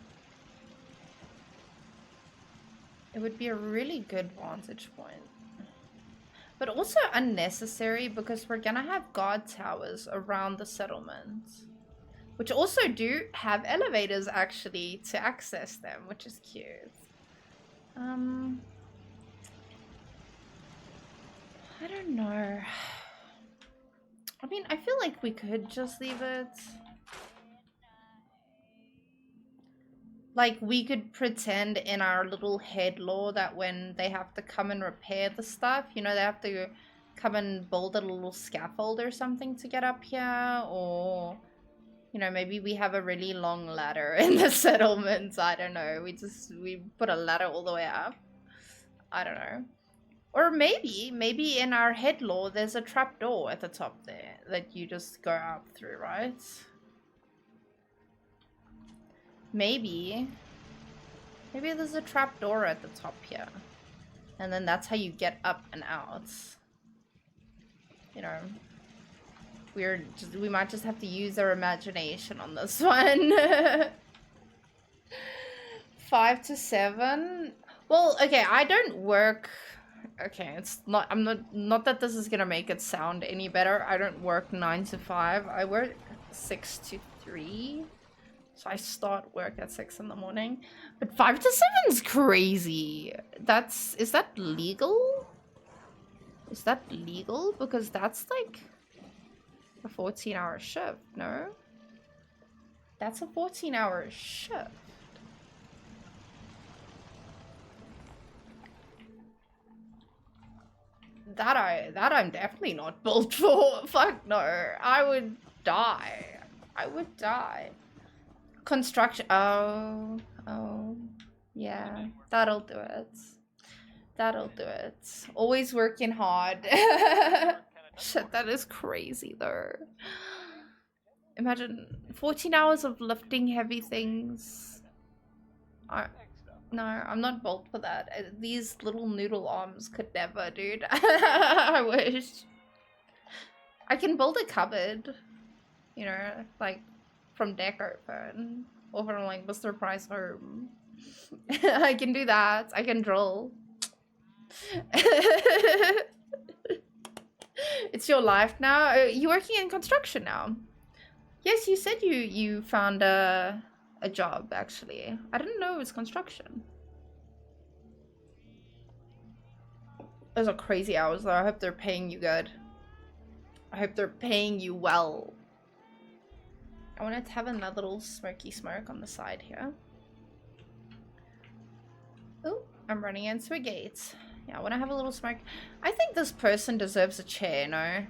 It would be a really good vantage point. But also unnecessary because we're gonna have guard towers around the settlement. Which also do have elevators, actually, to access them, which is cute. I don't know. I mean, I feel like we could just leave it. Like, we could pretend in our little head lore that when they have to come and repair the stuff, you know, they have to come and build a little scaffold or something to get up here, or, you know, maybe we have a really long ladder in the settlements. I don't know. We put a ladder all the way up. I don't know. Or maybe in our head lore, there's a trapdoor at the top there that you just go up through, right? Maybe there's a trapdoor at the top here. And then that's how you get up and out. You know, we might just have to use our imagination on this one. 5 to 7. Well, okay, I don't work. Okay, it's not. Not that this is gonna make it sound any better. I don't work 9 to 5. I work 6 to 3. So I start work at 6 in the morning. But 5 to 7 is crazy. Is that legal? Is that legal? Because that's like a 14-hour shift, no? That's a 14-hour shift. That I'm definitely not built for. Fuck no. I would die. I would die. Construction. Oh. Yeah. That'll do it. That'll do it. Always working hard. Shit, that is crazy though. Imagine 14 hours of lifting heavy things. No, I'm not built for that. These little noodle arms could never, dude. I wish. I can build a cupboard. You know, like from Deco Phone. Or from like Mr. Price Home. I can do that. I can drill. It's your life now. You're working in construction now. Yes, you said you found a job, actually. I didn't know it was construction. Those are crazy hours, though. I hope they're paying you good. I hope they're paying you well. I wanted to have another little smoky smoke on the side here. Oh, I'm running into a gate. Yeah, I want to have a little smoke. I think this person deserves a chair, no?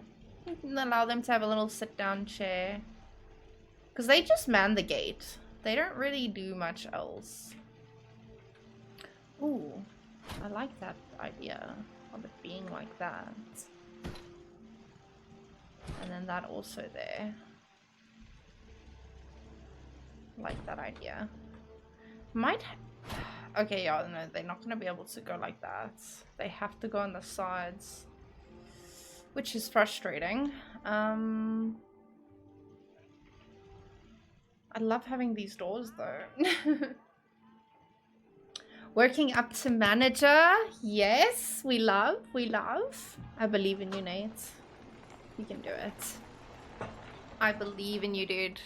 You can allow them to have a little sit-down chair. Because they just man the gate. They don't really do much else. Ooh, I like that idea of it being like that. And then that also there. Like that idea. Might... Okay, yeah, no, they're not going to be able to go like that. They have to go on the sides. Which is frustrating. I love having these doors, though. Working up to manager. Yes, we love. We love. I believe in you, Nate. You can do it. I believe in you, dude.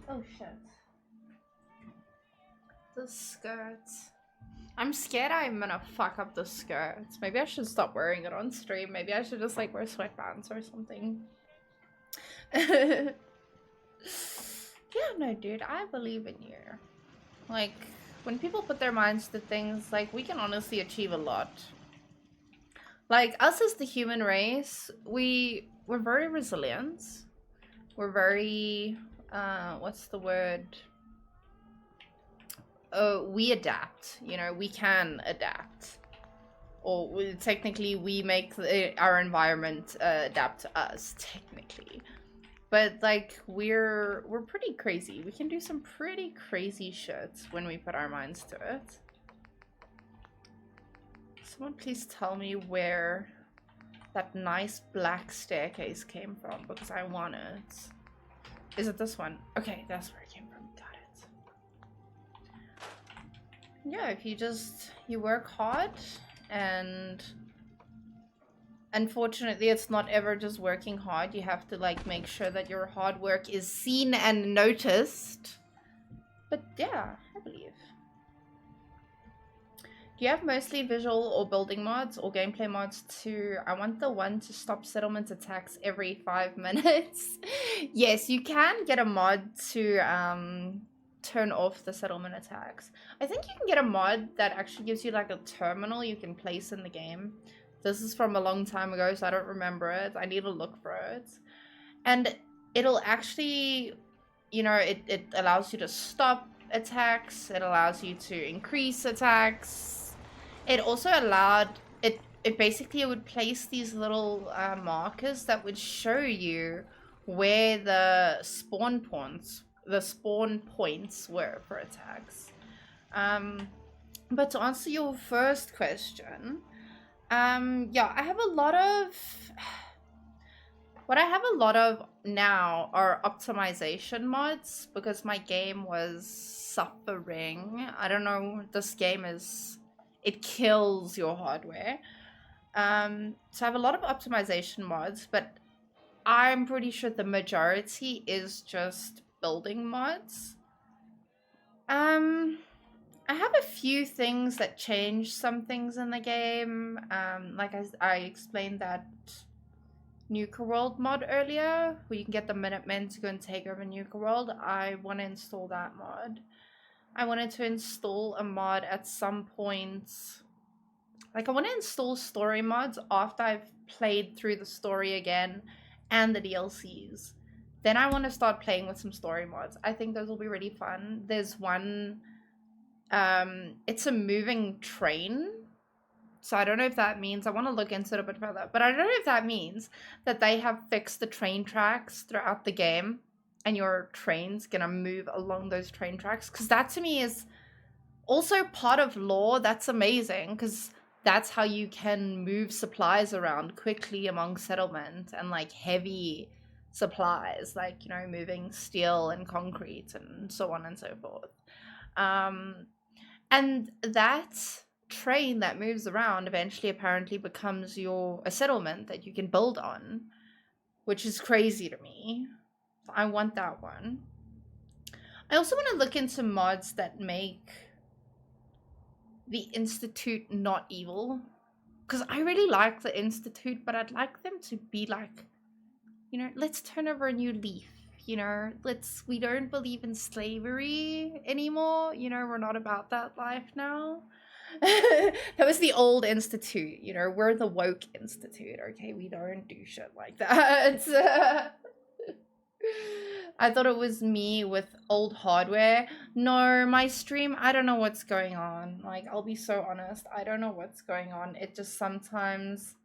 Oh shit. The skirts. I'm scared I'm gonna fuck up the skirts. Maybe I should stop wearing it on stream. Maybe I should just like wear sweatpants or something. Yeah, no, dude, I believe in you. Like, when people put their minds to things, like, we can honestly achieve a lot. Like, us as the human race, we're very resilient. We're very, what's the word? We adapt, you know, we can adapt. Or technically we make our environment adapt to us, technically. But like we're pretty crazy. We can do some pretty crazy shit when we put our minds to it. Someone please tell me where that nice black staircase came from, because I want it. Is it this one? Okay, that's where it came from. Got it. Yeah, if you work hard, and unfortunately it's not ever just working hard. You have to like make sure that your hard work is seen and noticed. But yeah, I believe. Do you have mostly visual or building mods or gameplay mods too? I want the one to stop settlement attacks every 5 minutes. Yes, you can get a mod to turn off the settlement attacks. I think you can get a mod that actually gives you like a terminal you can place in the game. This is from a long time ago, so I don't remember it. I need to look for it. And it'll actually, you know, it allows you to stop attacks. It allows you to increase attacks. It also allowed, it basically would place these little markers that would show you where the spawn points were for attacks. But to answer your first question, yeah, I have a lot of, what I have a lot of now are optimization mods, because my game was suffering. I don't know, this game is, it kills your hardware. So I have a lot of optimization mods, but I'm pretty sure the majority is just building mods. I have a few things that change some things in the game. Like I explained that Nuka World mod earlier, where you can get the Minutemen to go and take over Nuka World. I want to install that mod. I wanted to install a mod at some point. Like, I want to install story mods after I've played through the story again and the DLCs. Then I want to start playing with some story mods. I think those will be really fun. There's one, it's a moving train. So I don't know if that means, I want to look into it a bit further, but I don't know if that means that they have fixed the train tracks throughout the game and your train's gonna move along those train tracks. Because that to me is also part of lore. That's amazing, because that's how you can move supplies around quickly among settlement and like heavy supplies, like, you know, moving steel and concrete and so on and so forth. And that train that moves around eventually apparently becomes a settlement that you can build on, which is crazy to me. I want that one. I also want to look into mods that make the Institute not evil, because I really like the Institute, but I'd like them to be like, you know, let's turn over a new leaf. You know, we don't believe in slavery anymore. You know, we're not about that life now. That was the old Institute. You know, we're the woke Institute. Okay, we don't do shit like that. I thought it was me with old hardware. No, my stream, I don't know what's going on. Like, I'll be so honest, I don't know what's going on. It just sometimes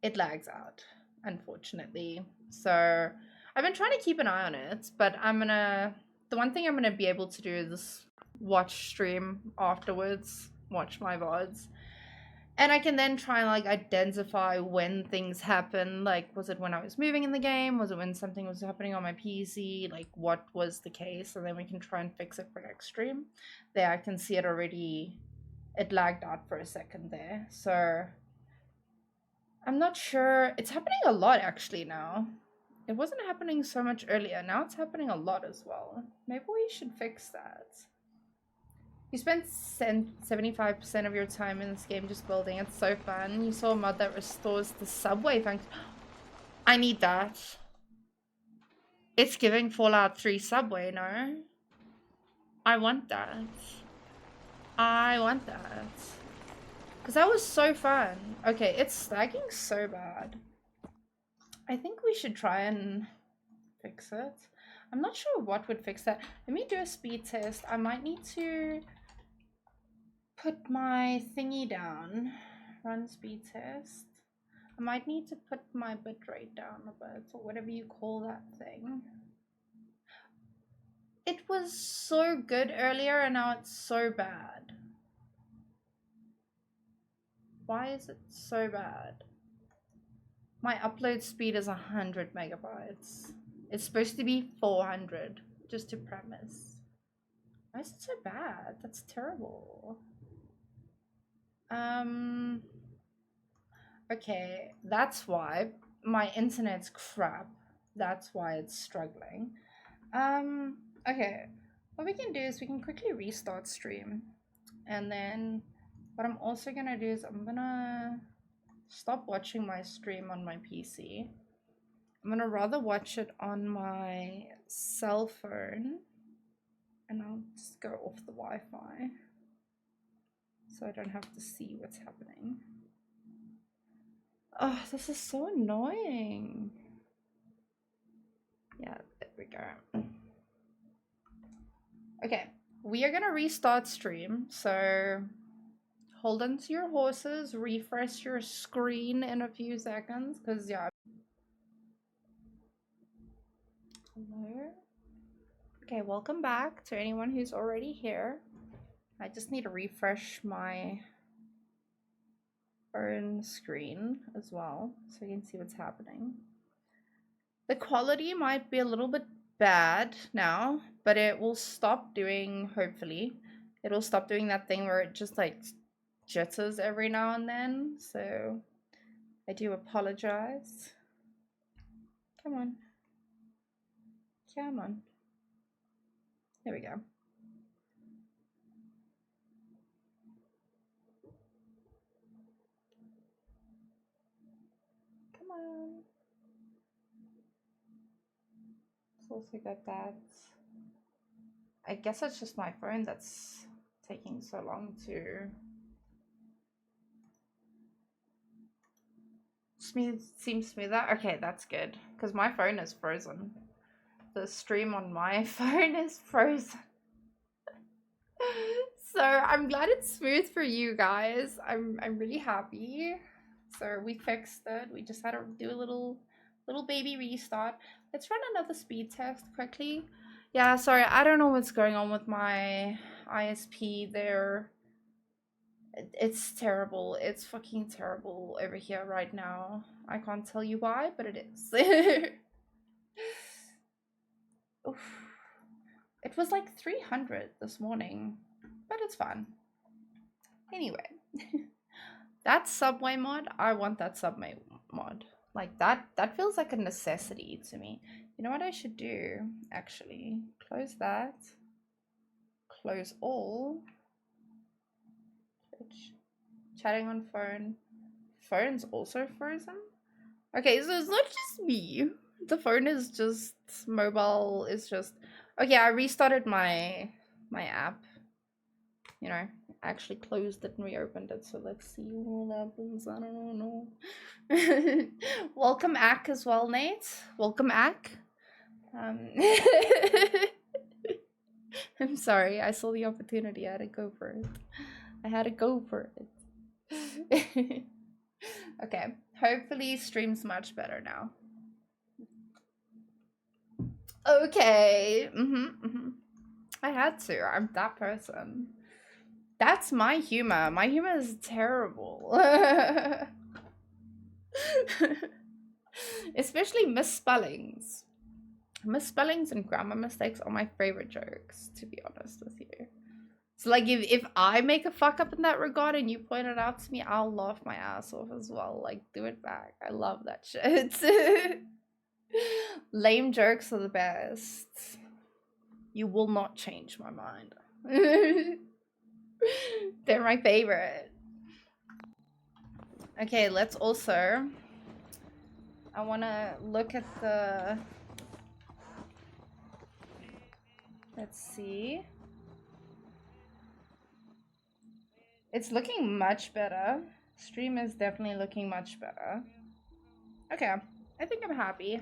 it lags out, unfortunately. So I've been trying to keep an eye on it, but the one thing I'm gonna be able to do is watch stream afterwards, watch my VODs. And I can then try and like identify when things happen. Like, was it when I was moving in the game? Was it when something was happening on my PC? Like, what was the case? And then we can try and fix it for next stream. There, I can see it already. It lagged out for a second there. So I'm not sure. It's happening a lot actually now. It wasn't happening so much earlier. Now it's happening a lot as well. Maybe we should fix that. You spent 75% of your time in this game just building. It's so fun. You saw a mod that restores the subway function. I need that. It's giving Fallout 3 subway, no? I want that. I want that. Because that was so fun. Okay, it's lagging so bad. I think we should try and fix it. I'm not sure what would fix that. Let me do a speed test. I might need to put my thingy down. Run speed test. I might need to put my bitrate down a bit, or whatever you call that thing. It was so good earlier and now it's so bad. Why is it so bad? My upload speed is 100 megabytes. It's supposed to be 400, just to premise. Why is it so bad? That's terrible. Okay, that's why my internet's crap. That's why it's struggling. Okay, what we can do is we can quickly restart stream, and then what I'm also gonna do is I'm gonna stop watching my stream on my PC. I'm gonna rather watch it on my cell phone, and I'll just go off the Wi-Fi so I don't have to see what's happening. Oh, this is so annoying. Yeah, there we go. Okay, we are gonna restart stream, so hold on to your horses, refresh your screen in a few seconds, because yeah. Hello? Okay, welcome back to anyone who's already here. I just need to refresh my own screen as well, so you can see what's happening. The quality might be a little bit bad now, but it will stop doing, hopefully, it'll stop doing that thing where it just like jitters every now and then, so I do apologize. Come on. Come on. There we go. Come on. It's also got that. I guess it's just my phone that's taking so long to seem smoother. Okay, that's good, because my phone is frozen. The stream on my phone is frozen. So I'm glad it's smooth for you guys. I'm really happy. So we fixed it. We just had to do a little baby restart. Let's run another speed test quickly. Yeah, sorry, I don't know what's going on with my ISP there. It's terrible. It's fucking terrible over here right now. I can't tell you why, but it is. It was like 300 this morning, but it's fun. Anyway, that subway mod, I want that subway mod. Like that feels like a necessity to me. You know what I should do? Actually, close that. Close all. Chatting on phone. Phone's also frozen? Okay, so it's not just me. The phone is just mobile is just okay. I restarted my app. You know, actually closed it and reopened it. So let's see what happens. I don't know. Welcome Ack as well, Nate. Welcome Ack. I'm sorry. I saw the opportunity. I had to go for it. Okay. Hopefully stream's much better now. Okay. I had to. I'm that person. That's my humor. My humor is terrible. Especially misspellings. Misspellings and grammar mistakes are my favorite jokes, to be honest with you. So like if I make a fuck up in that regard and you point it out to me, I'll laugh my ass off as well. Like do it back. I love that shit. Lame jokes are the best. You will not change my mind. They're my favorite. Okay, let's also... I want to look at the... Let's see. It's looking much better. Stream is definitely looking much better. Okay, I think I'm happy.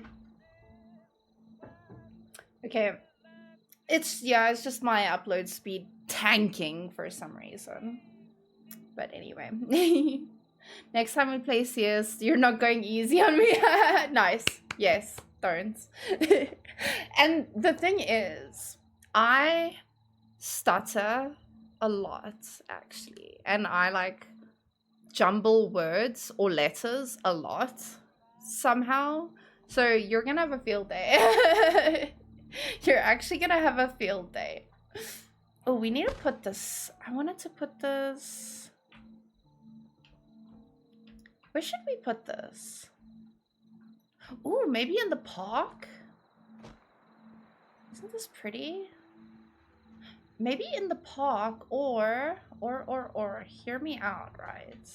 Okay. It's just my upload speed tanking for some reason. But anyway. Next time we play CS, you're not going easy on me. Nice. Yes, don't. And the thing is, I stutter a lot, actually. And I like jumble words or letters a lot somehow. So you're gonna have a field day. You're actually gonna have a field day. Oh, we need to put this. I wanted to put this. Where should we put this? Ooh, maybe in the park? Isn't this pretty? Maybe in the park or hear me out, right?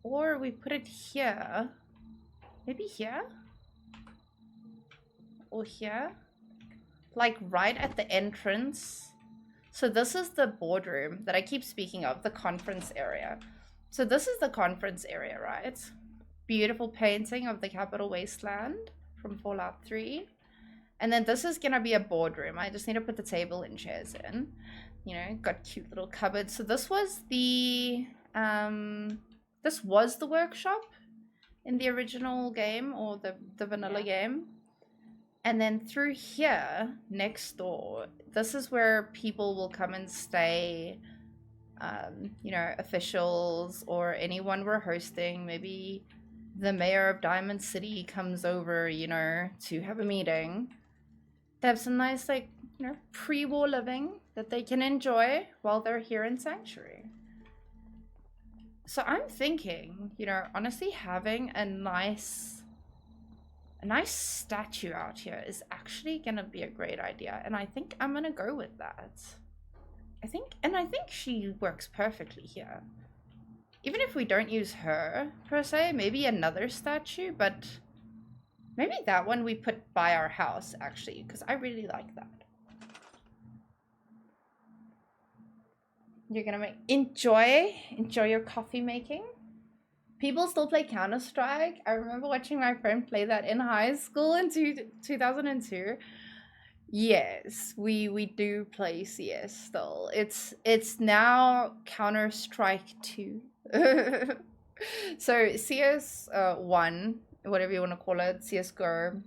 Or we put it here. Maybe here? Or here? Like right at the entrance. So this is the boardroom that I keep speaking of, the conference area. So this is the conference area, right? Beautiful painting of the Capital Wasteland from Fallout 3. And then this is gonna be a boardroom. I just need to put the table and chairs in. You know, got cute little cupboards. So this was the workshop in the original game, or the vanilla game. And then through here, next door, this is where people will come and stay. You know, officials or anyone we're hosting. Maybe the mayor of Diamond City comes over, you know, to have a meeting. They have some nice, like, you know, pre-war living that they can enjoy while they're here in Sanctuary. So I'm thinking, you know, honestly, having a nice statue out here is actually gonna be a great idea, and I think I'm gonna go with that. I think she works perfectly here. Even if we don't use her per se, maybe another statue, but maybe that one we put by our house actually, because I really like that. You're gonna enjoy your coffee making. People still play Counter-Strike. I remember watching my friend play that in high school in 2002. Yes, we do play CS still. It's now Counter-Strike 2. So CS 1, whatever you want to call it, CSGO,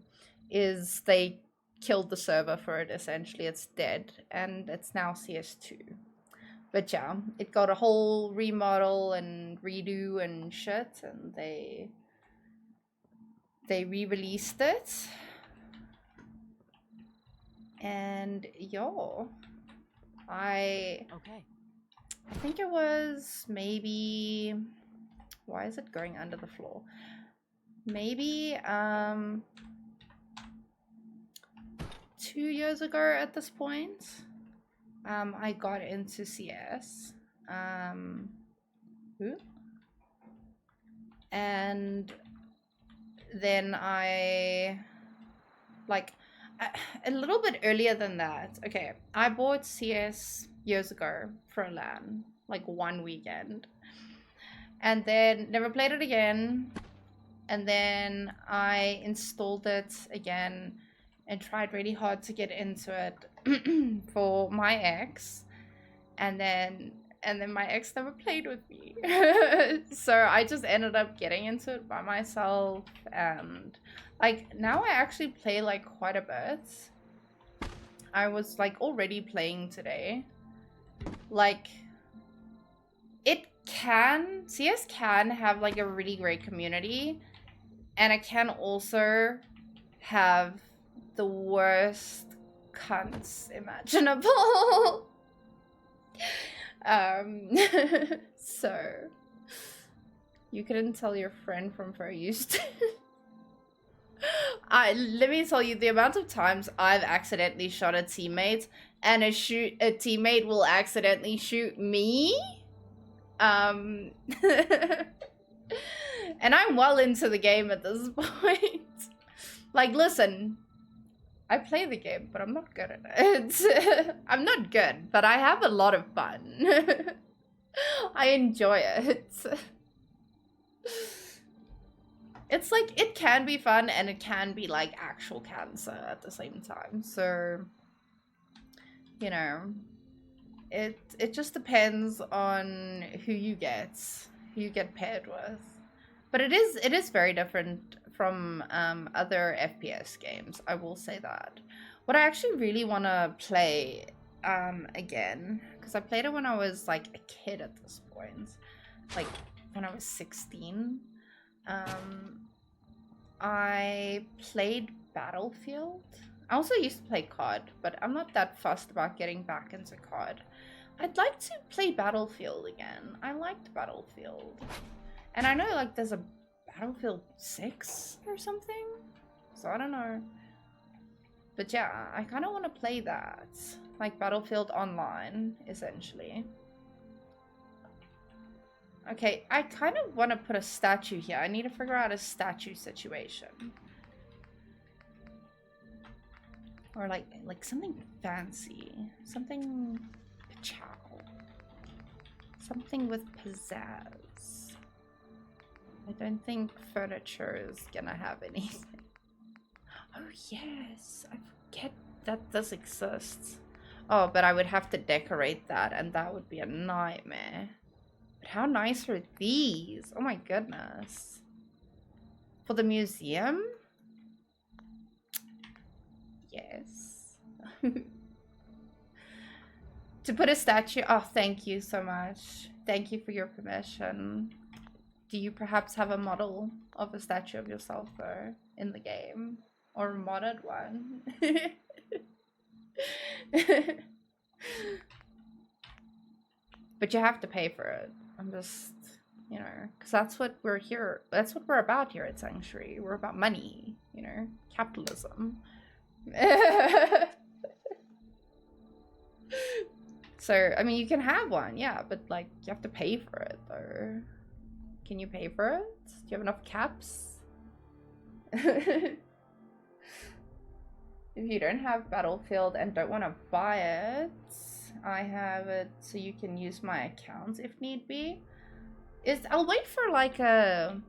is they killed the server for it essentially. It's dead, and it's now CS2. But yeah, it got a whole remodel and redo and shit, and they re-released it. And And yo, I think it was maybe, why is it going under the floor? Maybe 2 years ago at this point, I got into CS. And then I, like, a little bit earlier than that. Okay, I bought CS years ago for a LAN, like one weekend. And then never played it again. And then I installed it again and tried really hard to get into it for my ex. And then my ex never played with me. So I just ended up getting into it by myself. And like now I actually play like quite a bit. I was like already playing today. Like CS can have like a really great community, and it can also have the worst cunts imaginable. So you couldn't tell your friend from Fur used to. Let me tell you the amount of times I've accidentally shot a teammate and a teammate will accidentally shoot me. And I'm well into the game at this point. Like, listen, I play the game, but I'm not good at it. I'm not good, but I have a lot of fun. I enjoy it. It's like, it can be fun and it can be like actual cancer at the same time. So, you know, it just depends on who you get paired with. But it is very different from other FPS games, I will say that. What I actually really want to play again, because I played it when I was like a kid at this point, like when I was 16. I played Battlefield. I also used to play COD, but I'm not that fussed about getting back into COD. I'd like to play Battlefield again. I liked Battlefield. And I know like there's a Battlefield 6 or something, so I don't know. But yeah, I kind of want to play that. Like Battlefield Online, essentially. Okay, I kind of want to put a statue here. I need to figure out a statue situation. Or like something fancy. Something pachow. Something with pizzazz. I don't think furniture is gonna have anything. Oh yes, I forget that this exists. Oh, but I would have to decorate that, and that would be a nightmare. But how nice are these? Oh my goodness. For the museum? Yes. To put a statue. Oh, thank you so much. Thank you for your permission. Do you perhaps have a model of a statue of yourself though in the game? Or a modded one? But you have to pay for it. I'm just, you know, because that's what we're here. That's what we're about here at Sanctuary. We're about money, you know, capitalism. So, I mean, you can have one, yeah, but like, you have to pay for it though. Can you pay for it? Do you have enough caps? If you don't have Battlefield and don't want to buy it, I have it so you can use my account if need be. I'll wait for like a,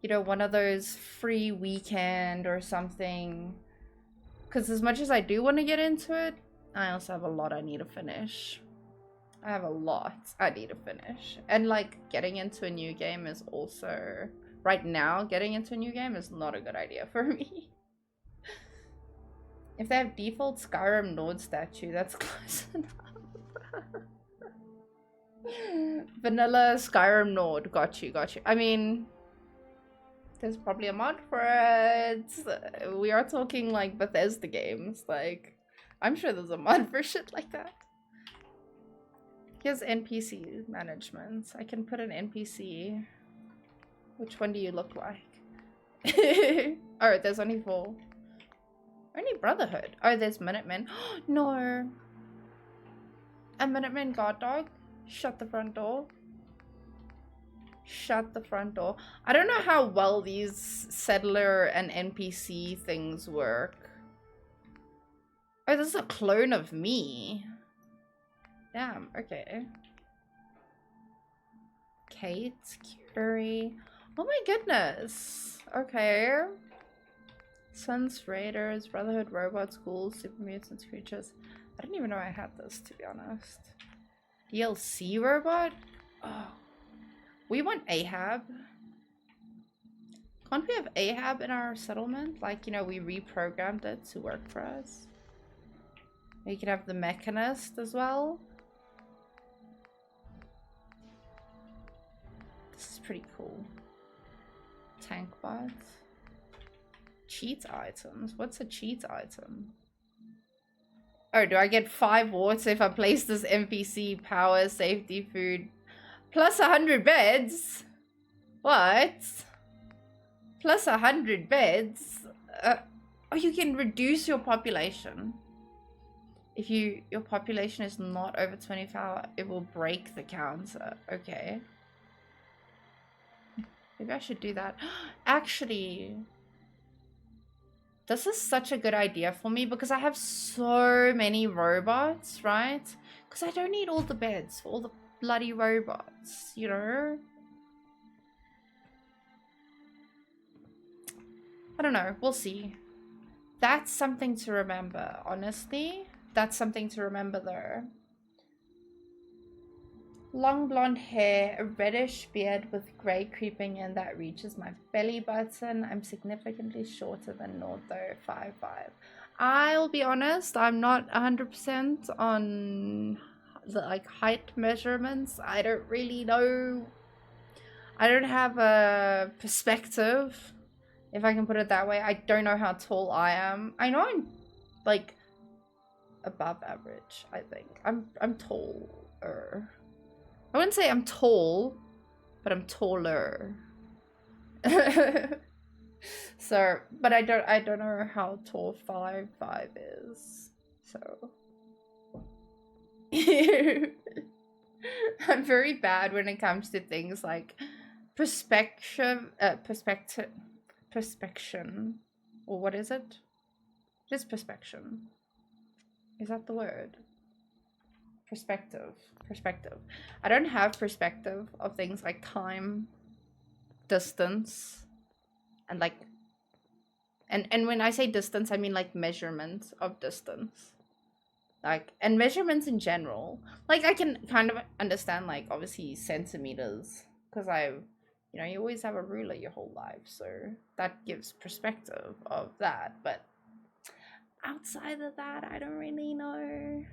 you know, one of those free weekend or something. Because as much as I do want to get into it, I also have a lot I need to finish. I have a lot I need to finish. And like getting into a new game is also, right now, getting into a new game is not a good idea for me. If they have default Skyrim Nord statue, that's close enough. Vanilla Skyrim Nord, got you. I mean, there's probably a mod for it. We are talking like Bethesda games, like I'm sure there's a mod for shit like that. Here's NPC management. I can put an NPC. Which one do you look like? Oh, there's only 4. Only Brotherhood. Oh, there's Minutemen. No. A Minutemen guard dog? Shut the front door. Shut the front door. I don't know how well these settler and NPC things work. Oh, this is a clone of me. Damn, okay. Kate, Curie. Oh my goodness. Okay. Sons, Raiders, Brotherhood, Robots, Ghouls, Super Mutants, Creatures. I didn't even know I had this, to be honest. DLC robot? Oh. We want Ahab. Can't we have Ahab in our settlement? Like, you know, we reprogrammed it to work for us. We could have the Mechanist as well. This is pretty cool. Tank bot. Cheat items. What's a cheat item? Oh, do I get 5 warts if I place this NPC? Power, safety, food. Plus 100 beds? What? Plus 100 beds? Oh, you can reduce your population. If your population is not over 25, it will break the counter. Okay. Maybe I should do that. Actually, this is such a good idea for me because I have so many robots, right? Because I don't need all the beds for all the bloody robots, you know? I don't know. We'll see. That's something to remember, honestly. That's something to remember, though. Long blonde hair, a reddish beard with grey creeping in that reaches my belly button. I'm significantly shorter than North, though, 5'5". I'll be honest, I'm not 100% on the like height measurements. I don't really know. I don't have a perspective, if I can put it that way. I don't know how tall I am. I know I'm like above average, I think. I'm taller. I wouldn't say I'm tall, but I'm taller. So, but I don't know how tall 5'5" is. So I'm very bad when it comes to things like perspection, or what is it? It is perspection. Is that the word? Perspective. I don't have perspective of things like time, distance, and like, and when I say distance, I mean like measurement of distance. Like, and measurements in general. Like, I can kind of understand, like, obviously centimeters, because you know, you always have a ruler your whole life, so that gives perspective of that. But outside of that, I don't really know.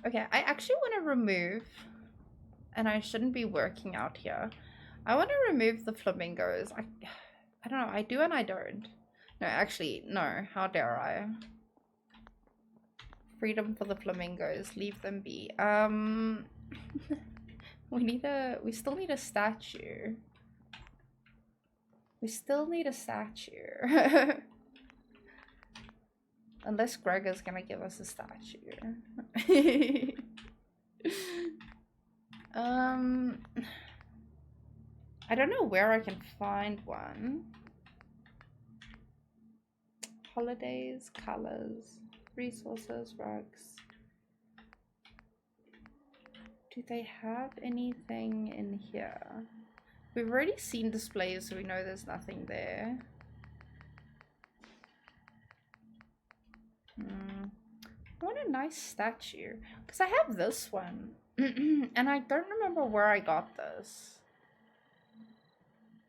Okay, I actually want to remove, and I shouldn't be working out here. I want to remove the flamingos. I don't know. I do and I don't. No, actually, no. How dare I? Freedom for the flamingos. Leave them be. We still need a statue. Unless Greg is gonna give us a statue. I don't know where I can find one. Holidays, colors, resources, rugs. Do they have anything in here? We've already seen displays, so we know there's nothing there. I want a nice statue. Because I have this one. And I don't remember where I got this.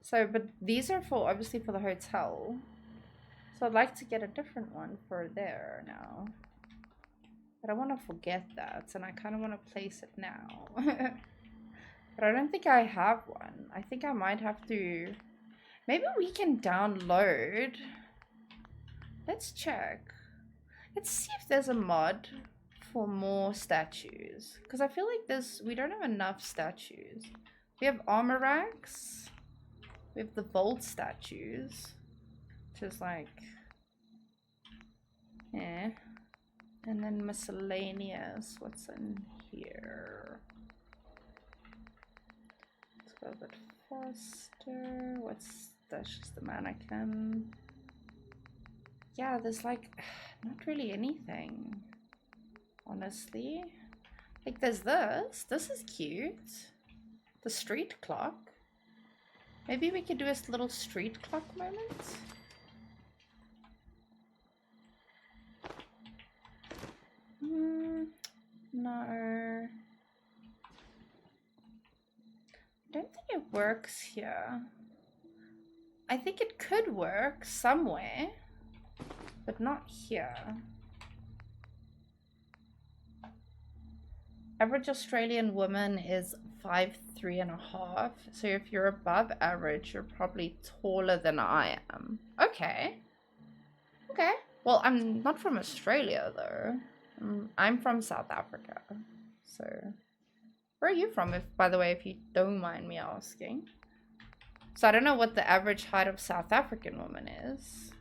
So, but these are for, obviously, for the hotel. So I'd like to get a different one for there now. But I want to forget that, and I kind of want to place it now. But I don't think I have one. I think I might have to Maybe we can download. Let's check. Let's see if there's a mod for more statues. Because I feel like we don't have enough statues. We have armor racks. We have the vault statues. Which is like... eh. And then miscellaneous. What's in here? Let's go a bit faster. That's just the mannequin. Yeah, there's like not really anything, honestly. Like there's this. This is cute. The street clock. Maybe we could do a little street clock moment. No. I don't think it works here. I think it could work somewhere, but not here. Average Australian woman is 5'3.5". So if you're above average, you're probably taller than I am. Okay. Okay. Well, I'm not from Australia though. I'm from South Africa. So where are you from, by the way, if you don't mind me asking? So I don't know what the average height of South African woman is.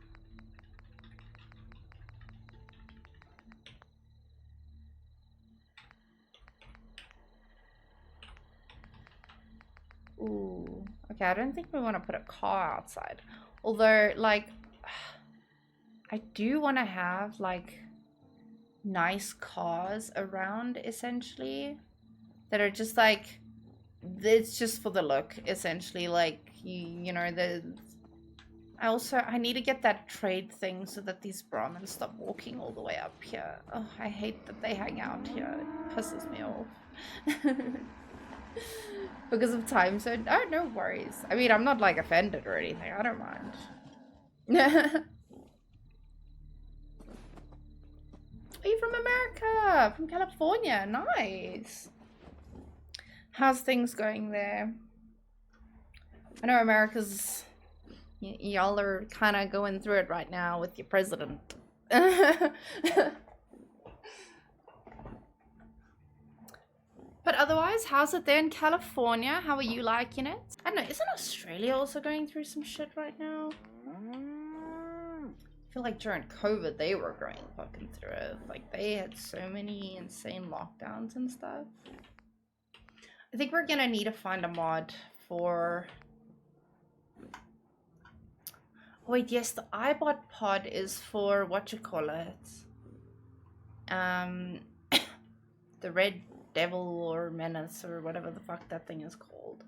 Ooh, okay, I don't think we want to put a car outside. Although, like, I do want to have, like, nice cars around, essentially. That are just, like, it's just for the look, essentially. Like, you know, I need to get that trade thing so that these Brahmins stop walking all the way up here. Oh, I hate that they hang out here. It pisses me off. Because of time zone. Oh, no worries. I mean, I'm not like offended or anything. I don't mind. Are you from America? From California? Nice. How's things going there? I know America's... y'all are kind of going through it right now with your president. But otherwise, how's it there in California? How are you liking it? I don't know, isn't Australia also going through some shit right now? I feel like during COVID, they were going fucking through it. Like, they had so many insane lockdowns and stuff. I think we're gonna need to find a mod for... oh, wait, yes, the iBot pod is for whatchamacallit. The Red Devil or Menace or whatever the fuck that thing is called.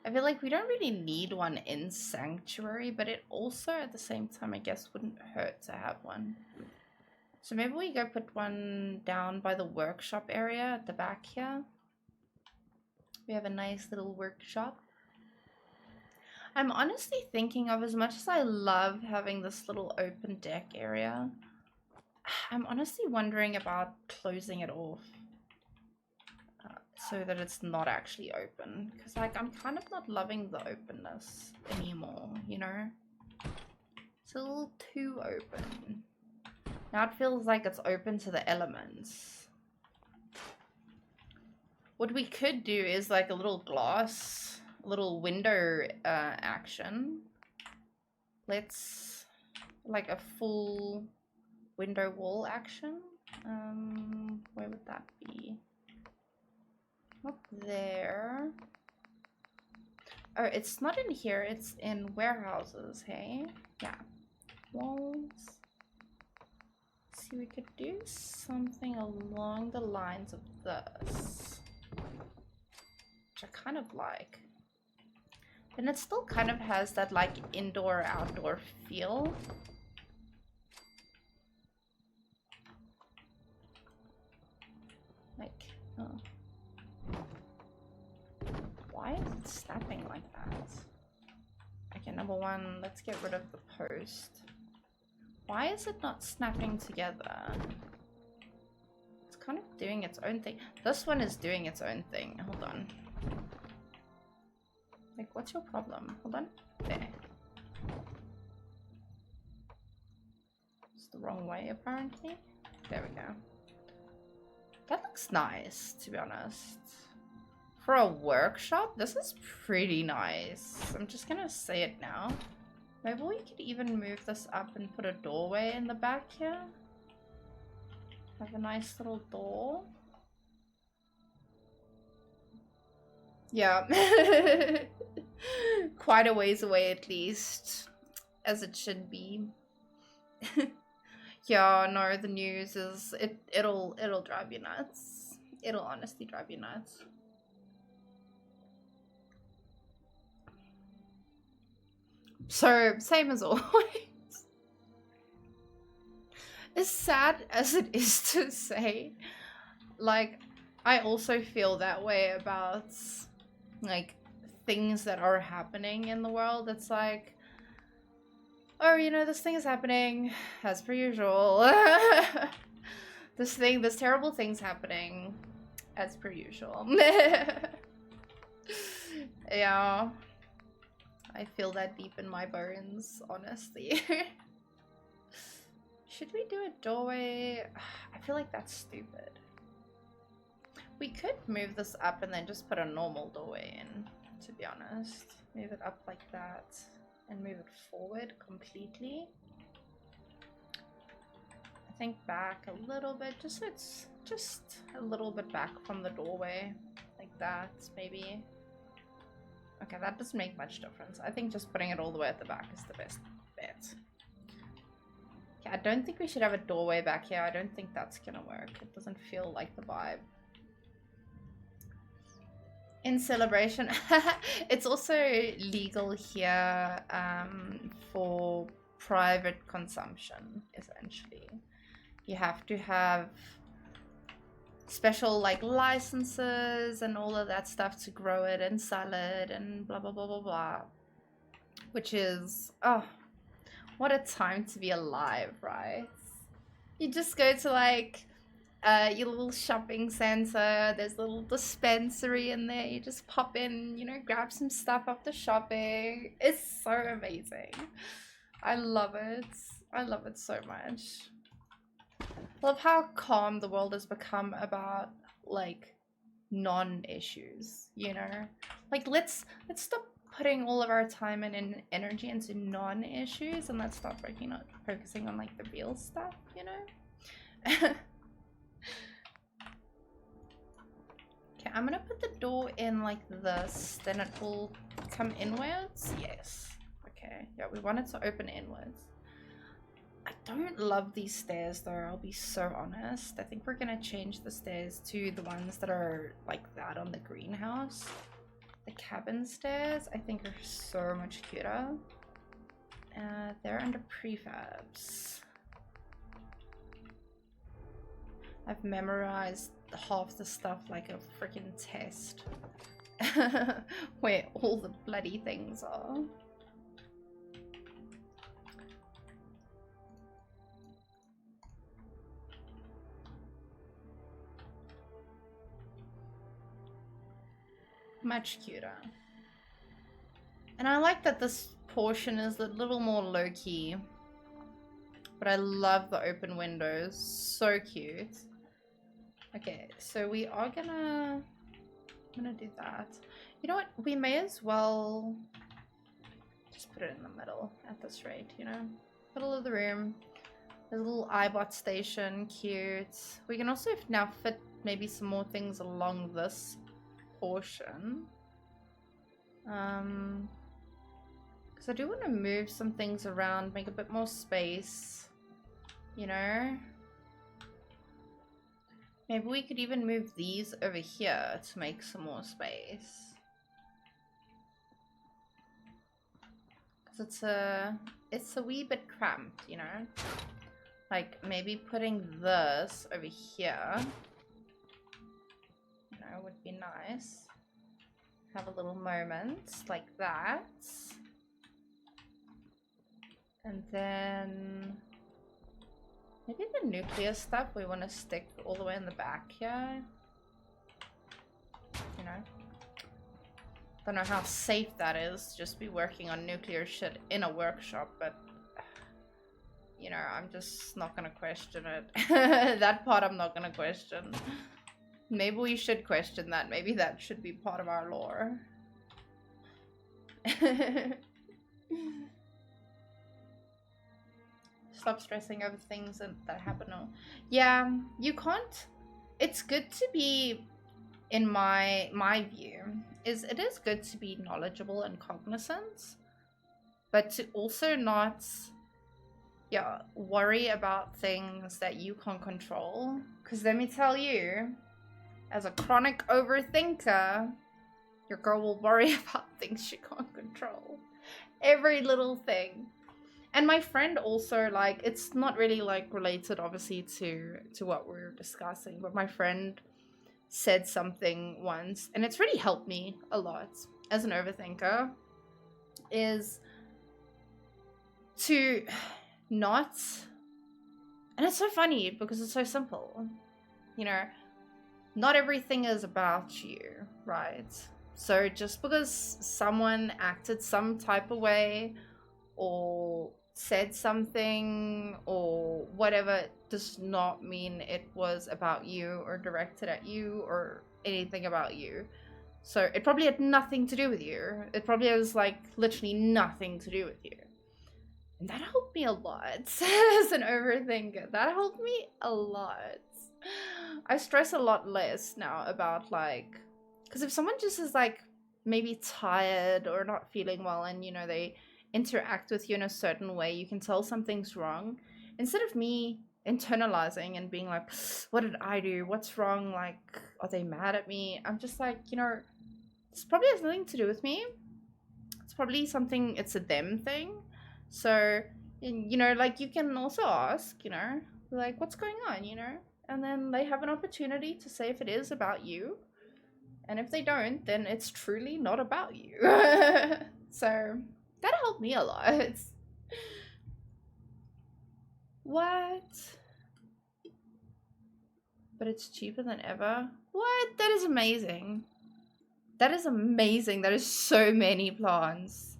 I feel like we don't really need one in Sanctuary, but it also at the same time I guess wouldn't hurt to have one. So maybe we go put one down by the workshop area at the back here. We have a nice little workshop. I'm honestly thinking of, as much as I love having this little open deck area, I'm honestly wondering about closing it off so that it's not actually open. Because, like, I'm kind of not loving the openness anymore, you know? It's a little too open. Now it feels like it's open to the elements. What we could do is, like, a little glass, a little window action. Let's, like, a full... window wall action. Where would that be? Not there. Oh, it's not in here, it's in warehouses, hey? Yeah. Walls. See, we could do something along the lines of this. Which I kind of like. And it still kind of has that, like, indoor-outdoor feel. Like, oh. Why is it snapping like that? Okay, number one, let's get rid of the post. Why is it not snapping together? It's kind of doing its own thing. This one is doing its own thing. Hold on. Like, what's your problem? Hold on. There. It's the wrong way, apparently. There we go. That looks nice, to be honest. For a workshop, this is pretty nice. I'm just gonna say it now. Maybe we could even move this up and put a doorway in the back here. Have a nice little door. Yeah. Quite a ways away at least. As it should be. Yeah, no, the news is it'll drive you nuts. It'll honestly drive you nuts. So, same as always. As sad as it is to say, like, I also feel that way about, like, things that are happening in the world. It's like, oh, you know, this thing is happening, as per usual. This terrible thing's happening, as per usual. Yeah. I feel that deep in my bones, honestly. Should we do a doorway? I feel like that's stupid. We could move this up and then just put a normal doorway in, to be honest. Move it up like that and move it forward completely. I think back a little bit, just so it's just a little bit back from the doorway, like that, maybe. Okay, that doesn't make much difference. I think just putting it all the way at the back is the best bet. Okay, I don't think we should have a doorway back here. I don't think that's gonna work. It doesn't feel like the vibe. In celebration, it's also legal here for private consumption, essentially. You have to have special like licenses and all of that stuff to grow it and sell it and blah blah blah blah blah, which is, oh, what a time to be alive, right? You just go to like your little shopping center, there's a little dispensary in there, you just pop in, you know, grab some stuff after shopping. It's so amazing. I love it. I love it so much. Love how calm the world has become about like non-issues, you know? Like let's stop putting all of our time and energy into non-issues and let's start focusing on like the real stuff, you know? Okay, I'm gonna put the door in like this, then it will come inwards. Yes. Okay, yeah, we want it to open inwards. I don't love these stairs though, I'll be so honest. I think we're gonna change the stairs to the ones that are like that on the greenhouse. The cabin stairs, I think, are so much cuter. They're under prefabs. I've memorized half the stuff like a freaking test. Where all the bloody things are. Much cuter. And I like that this portion is a little more low-key. But I love the open windows. So cute. Okay, so we are gonna... I'm gonna do that. You know what? We may as well just put it in the middle at this rate, you know? Middle of the room. There's a little iBot station. Cute. We can also now fit maybe some more things along this portion, because I do want to move some things around, make a bit more space, you know. Maybe we could even move these over here to make some more space, because it's a wee bit cramped, you know. Like maybe putting this over here, would be nice. Have a little moment like that. And then maybe the nuclear stuff we want to stick all the way in the back here. You know. Don't know how safe that is, just be working on nuclear shit in a workshop, but you know, I'm just not gonna question it. That part I'm not gonna question. Maybe we should question that. Maybe that should be part of our lore. Stop stressing over things that happen. Yeah, you can't. It's good to be, in my view, it is good to be knowledgeable and cognizant, but to also not, yeah, worry about things that you can't control. Because let me tell you, as a chronic overthinker, your girl will worry about things she can't control. Every little thing. And my friend also, like, it's not really like related obviously to what we're discussing, but my friend said something once, and it's really helped me a lot as an overthinker, is to not, and it's so funny because it's so simple, you know, not everything is about you, right? So just because someone acted some type of way or said something or whatever does not mean it was about you or directed at you or anything about you. So it probably had nothing to do with you. It probably has like literally nothing to do with you. And that helped me a lot as an overthinker. That helped me a lot. I stress a lot less now about like, because if someone just is like maybe tired or not feeling well and you know they interact with you in a certain way, you can tell something's wrong. Instead of me internalizing and being like, what did I do? What's wrong? Like, are they mad at me? I'm just like, you know, this probably has nothing to do with me. It's probably something, it's a them thing. So, you know, like you can also ask, you know, like, what's going on, you know? And then they have an opportunity to say if it is about you. And if they don't, then it's truly not about you. So that helped me a lot. What? But it's cheaper than ever? What? That is amazing. That is amazing. That is so many plants.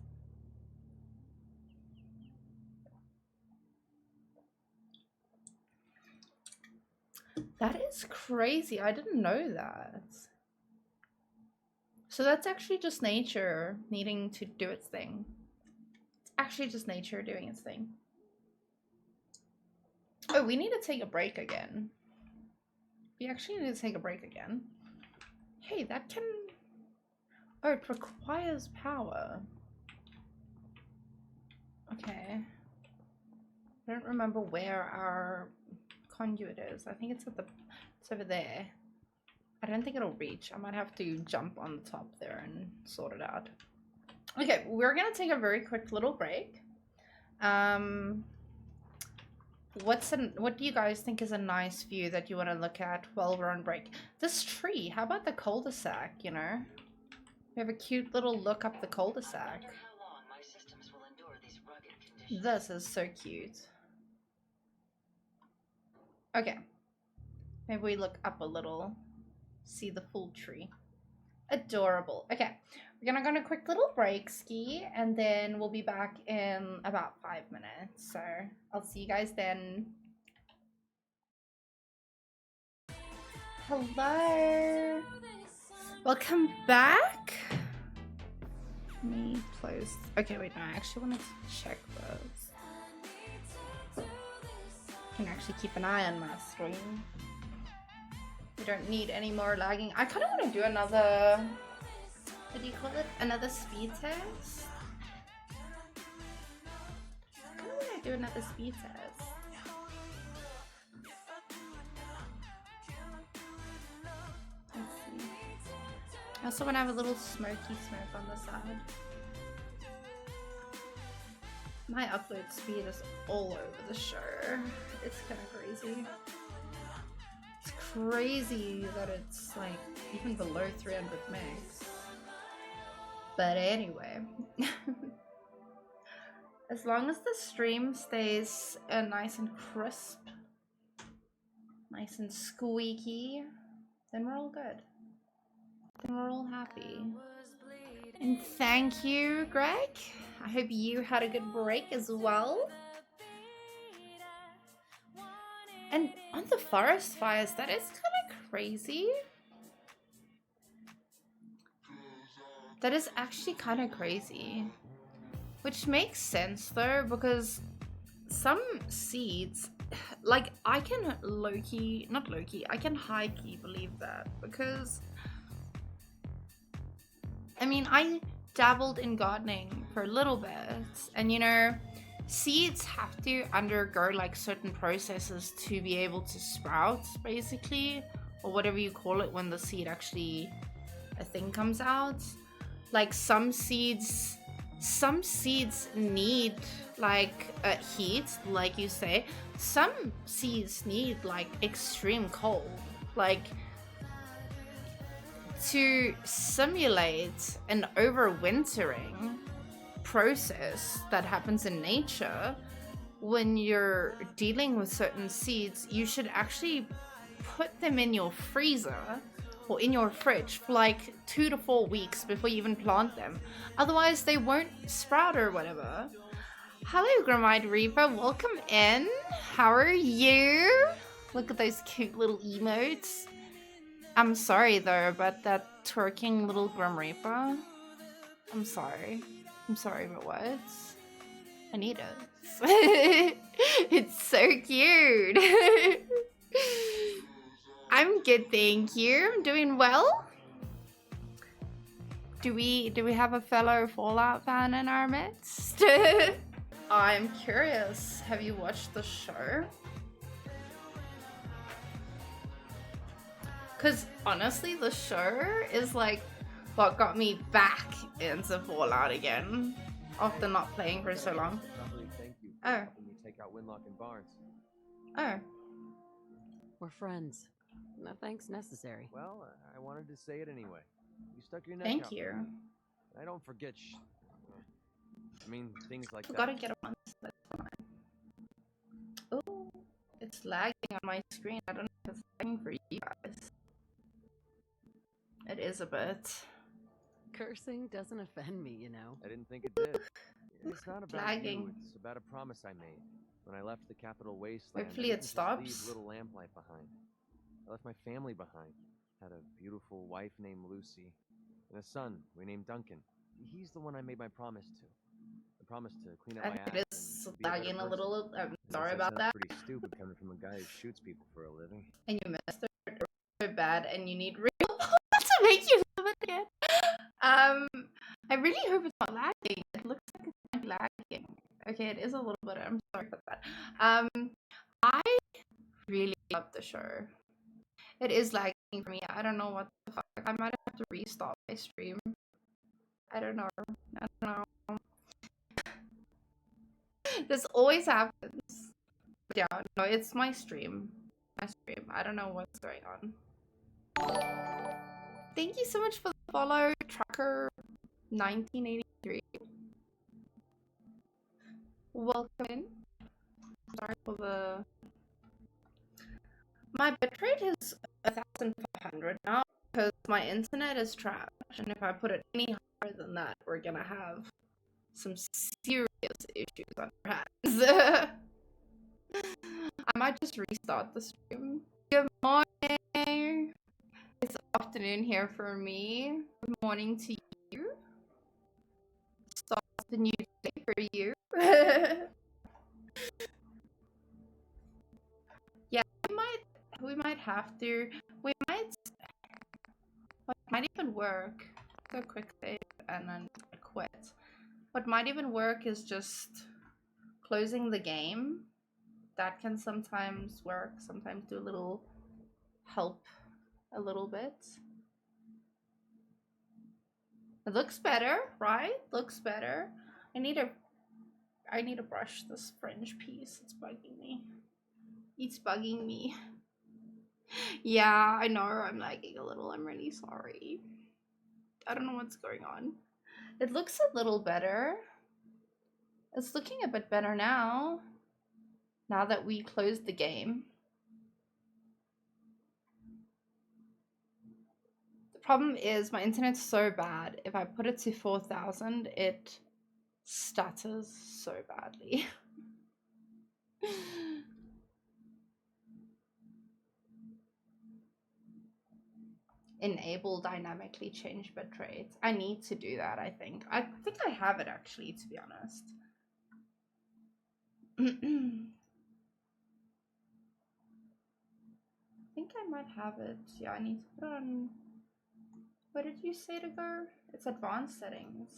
That is crazy. I didn't know that. So that's actually just nature needing to do its thing. It's actually just nature doing its thing. Oh, we need to take a break again. We actually need to take a break again. Hey, that can... Oh, it requires power. Okay. I don't remember where our conduit is. I think it's at the... It's over there. I don't think it'll reach. I might have to jump on the top there and sort it out. Okay, we're gonna take a very quick little break. What do you guys think is a nice view that you want to look at while we're on break? This tree, how about the cul-de-sac, you know? We have a cute little look up the cul-de-sac. This is so cute. Okay. Maybe we look up a little. See the full tree. Adorable. Okay. We're gonna go on a quick little break, Ski, and then we'll be back in about 5 minutes. So I'll see you guys then. Hello. Welcome back. Let me close. Okay, wait, no, I actually want to check this. I can actually keep an eye on my stream. We don't need any more lagging. I kind of want to do another, what do you call it? Another speed test? I kind of want to do another speed test. Let's see. I also want to have a little smoky smoke on the side. My upload speed is all over the show. It's kind of crazy. It's crazy that it's like even below 300 megs. But anyway, as long as the stream stays nice and crisp, nice and squeaky, then we're all good. Then we're all happy. And thank you, Greg. I hope you had a good break as well. And on the forest fires, that is kind of crazy. That is actually kind of crazy. Which makes sense though, because some seeds, like I can I can high-key believe that, because I mean, I dabbled in gardening for a little bit, and you know, seeds have to undergo like certain processes to be able to sprout, basically, or whatever you call it when the seed actually, a thing comes out. Like some seeds need like heat, like you say. Some seeds need like extreme cold, like to simulate an overwintering process that happens in nature. When you're dealing with certain seeds, you should actually put them in your freezer or in your fridge for like 2 to 4 weeks before you even plant them. Otherwise, they won't sprout or whatever. Hello, Gramide Reaper. Welcome in. How are you? Look at those cute little emotes. I'm sorry, though, about that twerking little Grim Reaper. I'm sorry. I'm sorry, but what? I need it. It's so cute. I'm good, thank you. I'm doing well. Do we have a fellow Fallout fan in our midst? I'm curious. Have you watched the show? Because honestly, the show is like what got me back into Fallout again after not playing for so long. Thank you for helping me take out Winlock and Barnes. Oh. We're friends. No thanks necessary. Well, I wanted to say it anyway. You stuck your neck Thank out. you. I don't forget I mean, things like that. Gotta get a month. That's fine. Oh, it's lagging on my screen. I don't know if it's lagging for you guys. It is a bit. Cursing doesn't offend me, you know. I didn't think it did. It's not about Lagging. you. It's about a promise I made. When I left the capital wasteland, Hopefully I it didn't stops. just leave little lamplight behind. I left my family behind. Had a beautiful wife named Lucy, and a son we named Duncan. He's the one I made my promise to. I promised to clean up I my think act it is and be a better lagging a person. little. I'm I sorry guess about that. Pretty stupid coming from a guy who shoots people for a living. And you missed it so bad, and you need real to make you love it again. I really hope it's not lagging. It looks like it's not lagging. Okay, it is a little bit. I'm sorry about that. I really love the show. It is lagging for me. I don't know what the fuck. I might have to restart my stream. I don't know. This always happens. But yeah, no, it's my stream. I don't know what's going on. Thank you so much for the follow, Trucker 1983. Welcome in. Sorry for the... My bitrate is 1,500 now because my internet is trash, and if I put it any higher than that, we're gonna have some serious issues on our hands. I might just restart the stream. Good morning. It's afternoon here for me. Good morning to you. Start the new day for you. Yeah, we might have to. What might even work. Go quick save and then quit. What might even work is just closing the game. That can sometimes work. Sometimes do a little help a little bit. It looks better, right? Looks better. I need to brush this fringe piece. It's bugging me. It's bugging me. Yeah, I know I'm lagging a little. I'm really sorry. I don't know what's going on. It looks a little better. It's looking a bit better now. Now that we closed the game. problem is my internet's so bad. If I put it to 4,000, it stutters so badly. Enable dynamically change bitrate. I need to do that, I think. I think I have it actually, to be honest. I think I might have it. Yeah, I need to put on... Where did you say to go? It's advanced settings.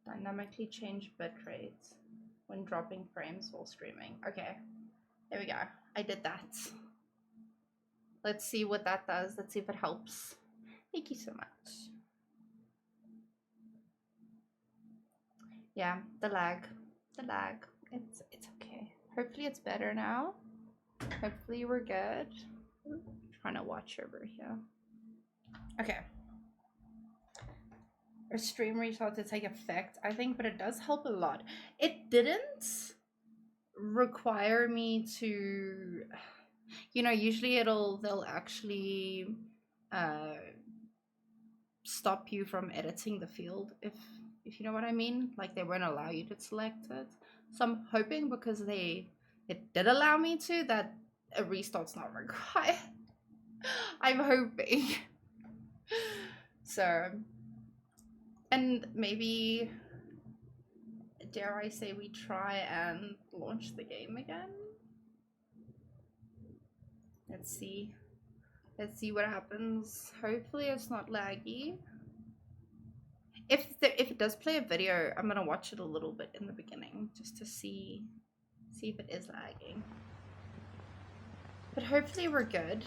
Dynamically change bitrate when dropping frames while streaming. Okay, there we go. I did that. Let's see what that does. Let's see if it helps. Thank you so much. Yeah, the lag. It's okay. Hopefully it's better now. Hopefully we're good. I'm trying to watch over here. Okay. Our stream restart to take effect, I think, but it does help a lot. It didn't require me to, you know, usually they'll actually stop you from editing the field, if you know what I mean. Like, they won't allow you to select it. So I'm hoping, because it did allow me to, that a restart's not required. I'm hoping. So, and maybe, dare I say, we try and launch the game again. Let's see what happens. Hopefully it's not laggy. If it does play a video, I'm gonna watch it a little bit in the beginning just to see if it is lagging. But hopefully we're good.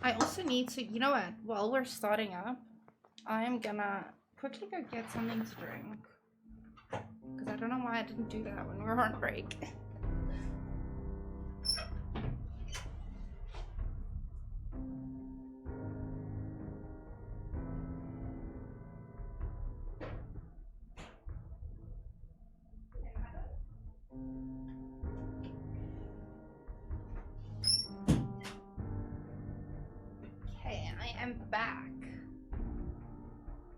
I also need to, you know what, while we're starting up, I am gonna quickly go get something to drink, because I don't know why I didn't do that when we were on break. Okay, I am back.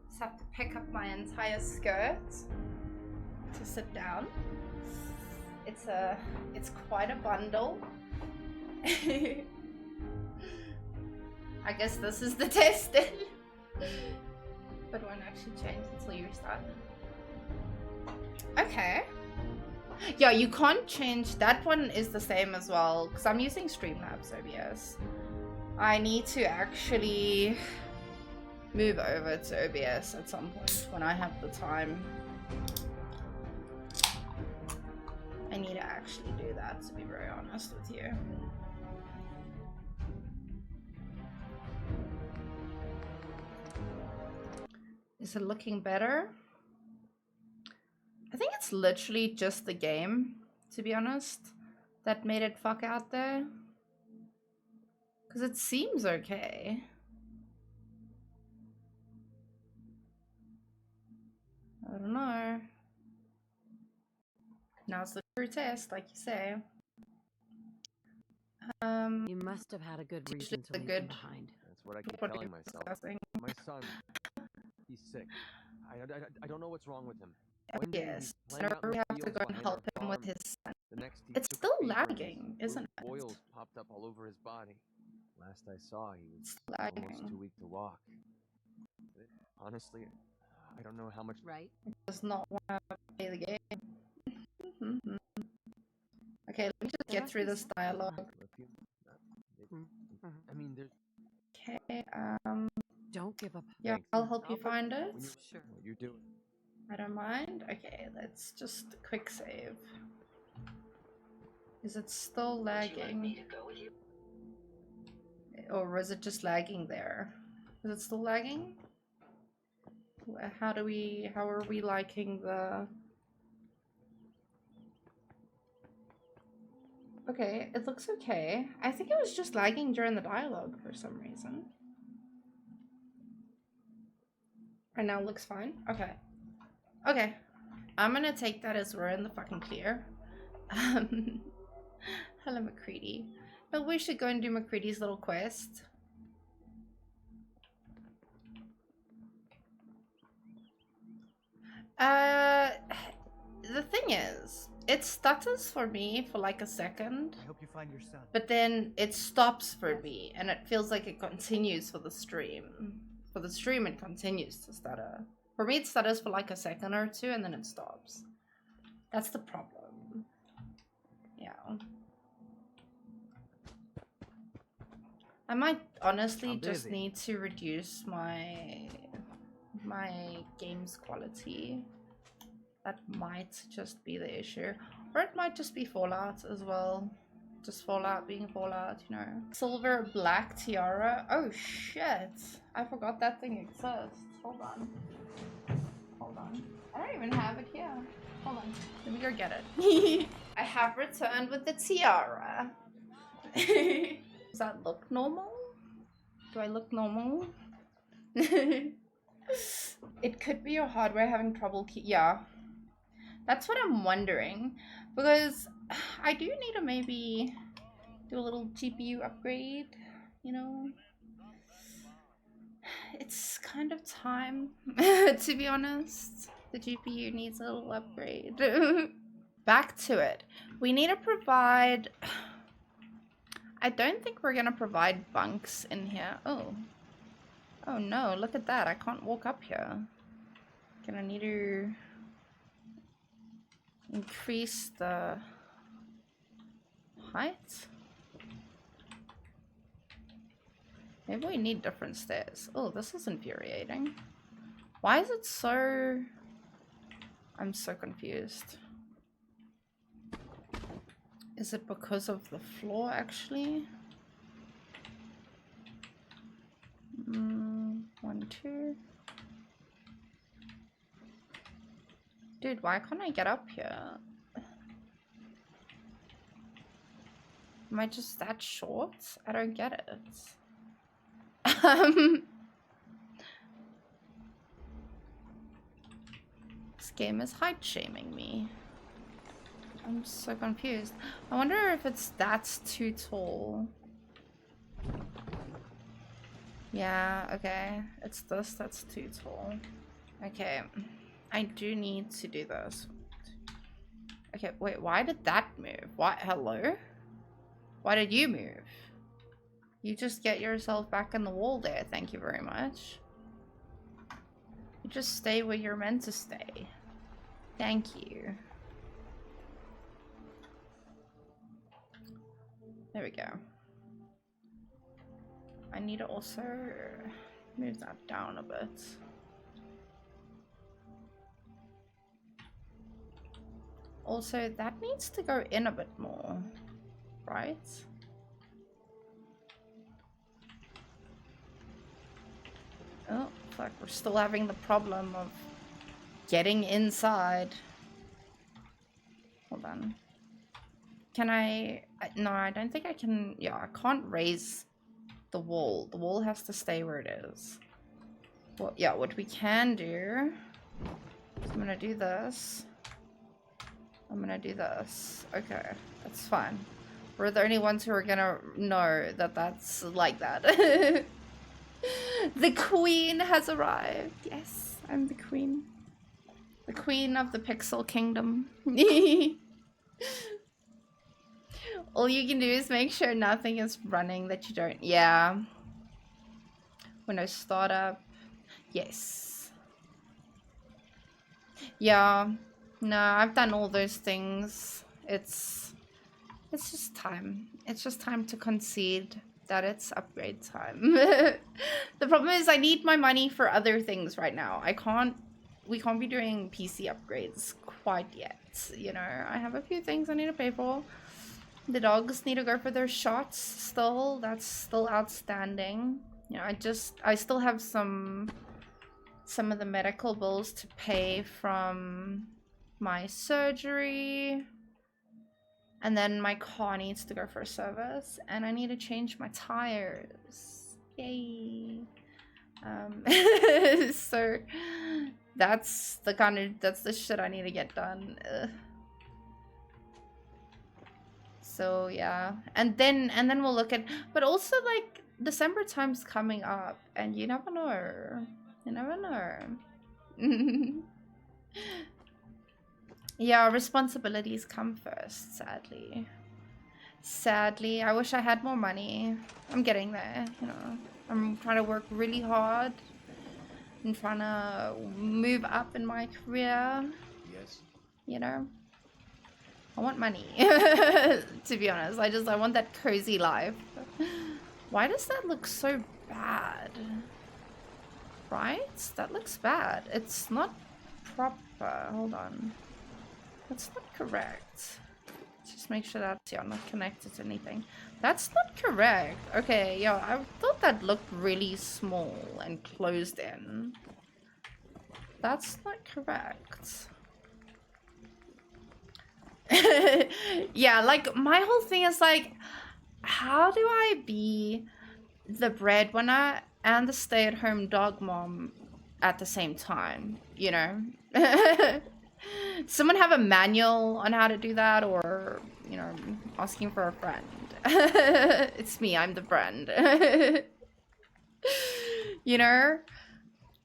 Just have to pick up my entire skirt to sit down. It's quite a bundle. I guess this is the test then. But it won't actually change until you restart. Okay. Yeah, you can't change. That one is the same as well, because I'm using Streamlabs OBS. I need to actually move over to OBS at some point when I have the time. I need to actually do that, to be very honest with you. Is it looking better? I think it's literally just the game, to be honest, that made it fuck out there. Because it seems okay. I don't know. Now it's the true test, like you say. You must have had a good reason to leave him behind. That's what I keep telling myself. My son, he's sick. I don't know what's wrong with him. One day Yes, he's playing out in we the have to fields go and behind help our him with farm. his son. The next he It's took a still fever and lagging, these isn't it? boils popped up all over his body. Last I saw, he was Lagging. almost too weak to walk. Honestly, I don't know how much. Right? He does not want to play the game. Okay, let me just get through this dialogue. I mean, there's. Okay, Don't give up. yeah, Thanks. I'll help you find it. Sure. What you're doing. I don't mind. Okay, let's just quick save. Is it still lagging? Or is it just lagging there? Is it still lagging? How are we liking the... Okay, it looks okay. I think it was just lagging during the dialogue for some reason. Right now it looks fine. Okay. Okay. I'm gonna take that as we're in the fucking clear. Hello, McCready. No, we should go and do McCready's little quest. The thing is, it stutters for me for like a second. I hope you find your son. But then it stops for me, and it feels like it continues for the stream. For the stream, it continues to stutter. For me, it stutters for like a second or two, and then it stops. That's the problem. Yeah. I might honestly just need to reduce my game's quality. That might just be the issue. Or it might just be Fallout as well. Just Fallout being Fallout, you know. Silver black tiara. Oh shit. I forgot that thing exists. Hold on. Hold on. I don't even have it here. Hold on. Let me go get it. I have returned with the tiara. Does that look normal? Do I look normal? It could be your hardware having trouble yeah. That's what I'm wondering. Because I do need to maybe do a little GPU upgrade, you know? It's kind of time, to be honest. The GPU needs a little upgrade. Back to it. We need to provide... I don't think we're gonna provide bunks in here. Oh. Oh no, look at that. I can't walk up here. Gonna need to increase the height. Maybe we need different stairs. Oh, this is infuriating. Why is it so... I'm so confused. Is it because of the floor, actually? 1, 2. Dude, why can't I get up here? Am I just that short? I don't get it. This game is height shaming me. I'm so confused. I wonder if that's too tall. Yeah, okay. It's this that's too tall. Okay. I do need to do this. Okay, wait, why did that move? Why? Hello? Why did you move? You just get yourself back in the wall there. Thank you very much. You just stay where you're meant to stay. Thank you. There we go. I need to also move that down a bit. Also, that needs to go in a bit more, right? Oh, fuck, we're still having the problem of getting inside. Hold on. Can I... No, I don't think I can... Yeah, I can't raise the wall. The wall has to stay where it is. Well, yeah, what we can do... is I'm gonna do this. I'm gonna do this. Okay, that's fine. We're the only ones who are gonna know that that's like that. The queen has arrived. Yes, I'm the queen. The queen of the Pixel Kingdom. All you can do is make sure nothing is running that you don't... Yeah. Windows startup. Yes. Yeah. No, I've done all those things. It's just time. It's just time to concede that it's upgrade time. The problem is I need my money for other things right now. We can't be doing PC upgrades quite yet. You know, I have a few things I need to pay for. The dogs need to go for their shots still. That's still outstanding. You know, I still have some of the medical bills to pay from my surgery. And then my car needs to go for a service. And I need to change my tires. Yay. So that's the shit I need to get done. So yeah, and then we'll look at, but also like December time's coming up, and you never know. You never know. Yeah, responsibilities come first, sadly. Sadly, I wish I had more money. I'm getting there, you know. I'm trying to work really hard. I'm trying to move up in my career. Yes. You know? I want money, to be honest. I want that cozy life. Why does that look so bad? Right? That looks bad. It's not proper. Hold on. That's not correct. Just make sure that's, yeah, not connected to anything. That's not correct. Okay, yeah, I thought that looked really small and closed in. That's not correct. Yeah, like, my whole thing is like, how do I be the breadwinner and the stay-at-home dog mom at the same time, you know? Someone have a manual on how to do that, or, you know, asking for a friend. It's me, I'm the friend. You know?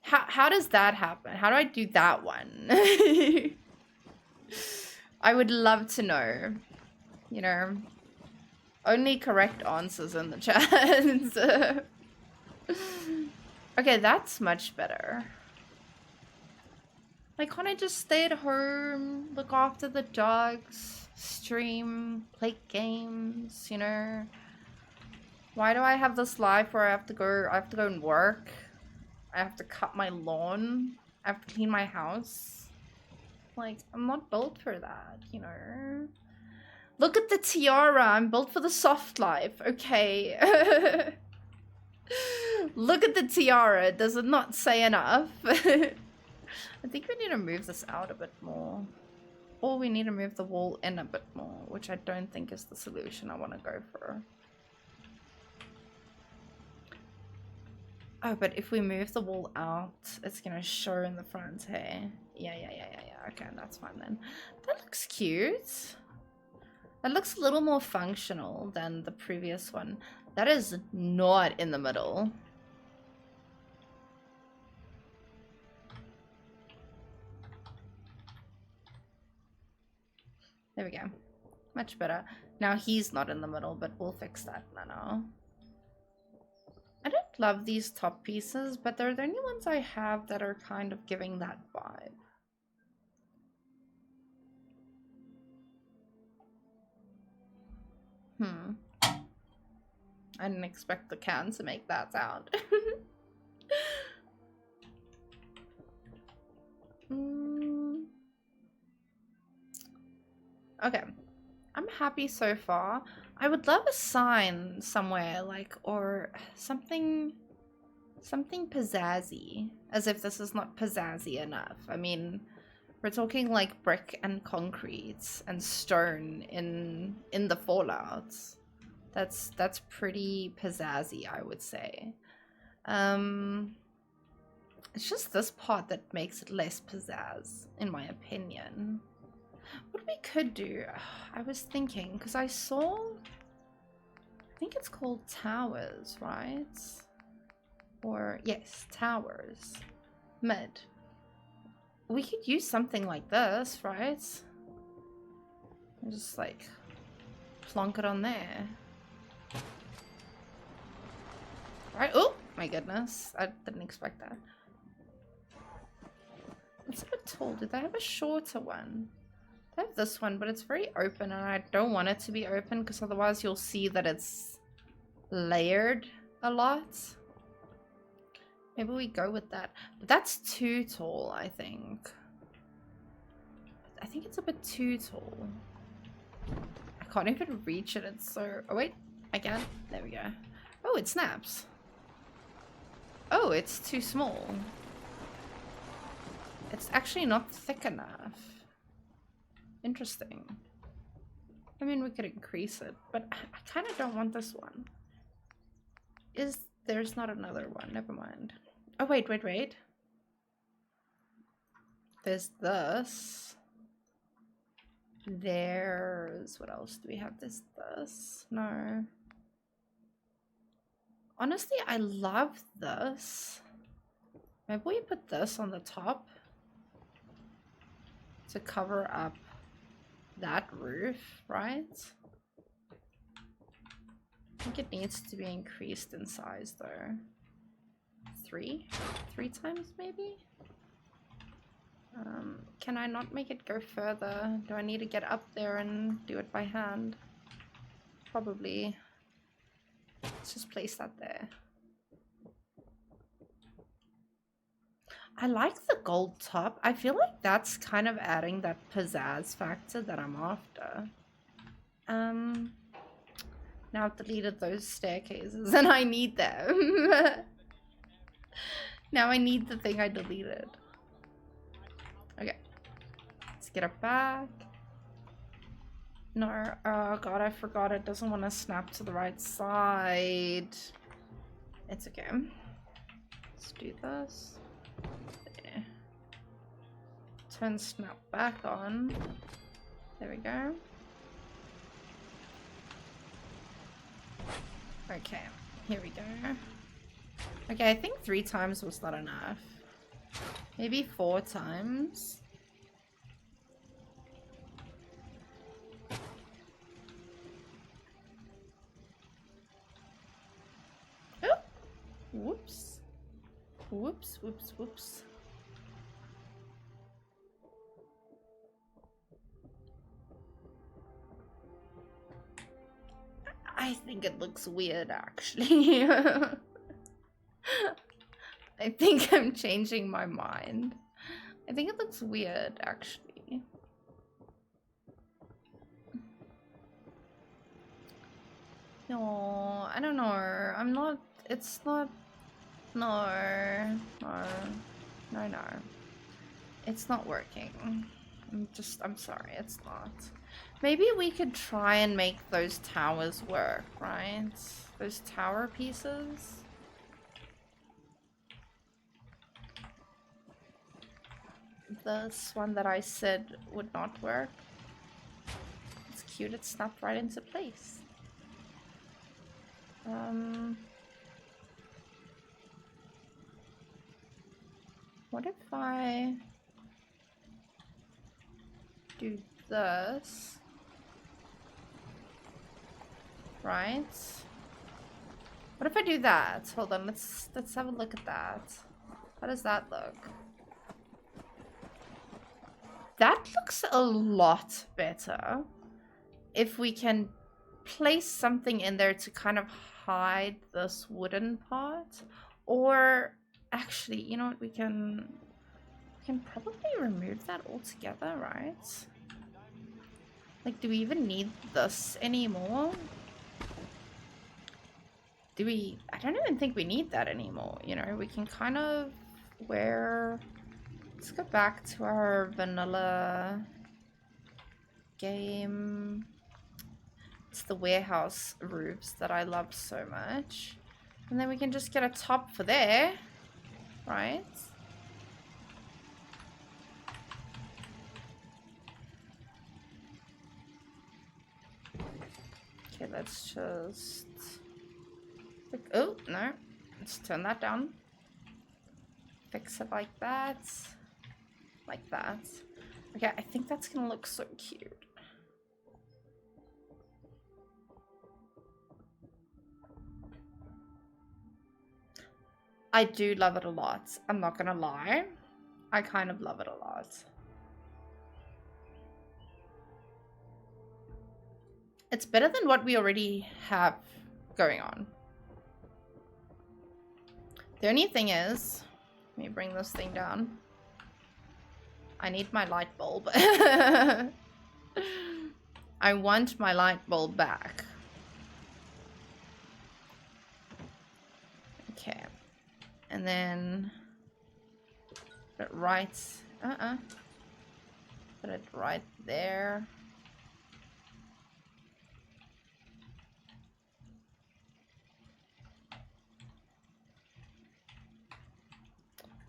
How does that happen? How do I do that one? I would love to know. You know? Only correct answers in the chat. Okay, that's much better. Like, can't I just stay at home, look after the dogs, stream, play games, you know? Why do I have this life where I have to go and work? I have to cut my lawn. I have to clean my house. Like, I'm not built for that, you know? Look at the tiara. I'm built for the soft life. Okay. Look at the tiara. Does it not say enough? I think we need to move this out a bit more. Or we need to move the wall in a bit more, which I don't think is the solution I want to go for. Oh, but if we move the wall out, it's going to show in the front, hey? Yeah. Okay, that's fine then. That looks cute. That looks a little more functional than the previous one. That is not in the middle. There we go. Much better. Now he's not in the middle, but we'll fix that now. I don't love these top pieces, but they're the only ones I have that are kind of giving that vibe. I didn't expect the can to make that sound. Okay. I'm happy so far. I would love a sign somewhere, like, or something pizzazzy, as if this is not pizzazzy enough. I mean, we're talking like brick and concrete and stone in the Fallouts. That's pretty pizzazzy, I would say. It's just this part that makes it less pizzazz, in my opinion. What we could do, I was thinking, because I saw, I think it's called towers, right? Or, yes, towers. Mid. We could use something like this, right? And just, like, plonk it on there. Right? Oh, my goodness. I didn't expect that. It's a bit tall. Do they have a shorter one? I have this one, but it's very open, and I don't want it to be open because otherwise you'll see that it's layered a lot. Maybe we go with that. But that's too tall, I think. I think it's a bit too tall. I can't even reach it. It's so... Oh, wait. I can. There we go. Oh, it snaps. Oh, it's too small. It's actually not thick enough. Interesting. I mean, we could increase it, but I kind of don't want this one. There's not another one. Never mind. Oh, wait. There's this. There's... What else do we have? This. No. Honestly, I love this. Maybe we put this on the top to cover up that roof, right? I think it needs to be increased in size though. Three times maybe? Can I not make it go further? Do I need to get up there and do it by hand? Probably. Let's just place that there. I like the gold top. I feel like that's kind of adding that pizzazz factor that I'm after. Now I've deleted those staircases and I need them. Now I need the thing I deleted. Okay. Let's get it back. No, oh god, I forgot it doesn't want to snap to the right side. It's okay. Let's do this. There. Turn snap back on. There we go. Okay, here we go. Okay, I think 3 times was not enough. Maybe 4 times. Oh! Whoops. Whoops, whoops, whoops. I think it looks weird, actually. I think I'm changing my mind. I think it looks weird, actually. No, I don't know. I'm not... It's not... No. No. No, no. It's not working. I'm sorry, it's not. Maybe we could try and make those towers work, right? Those tower pieces. This one that I said would not work. It's cute, it snapped right into place. What if I do this? Right? What if I do that? Hold on, let's have a look at that. How does that look? That looks a lot better. If we can place something in there to kind of hide this wooden part. Or actually, you know what, we can probably remove that altogether, right? Like, do we even need this anymore? Do we... I don't even think we need that anymore, you know? We can kind of wear... Let's go back to our vanilla game. It's the warehouse roofs that I love so much. And then we can just get a top for there, right? Okay, let's just... Oh, no. Let's turn that down. Fix it like that. Like that. Okay, I think that's gonna look so cute. I do love it a lot. I'm not gonna lie. I kind of love it a lot. It's better than what we already have going on. The only thing is, let me bring this thing down. I need my light bulb. I want my light bulb back. Okay. And then put it right, put it right there.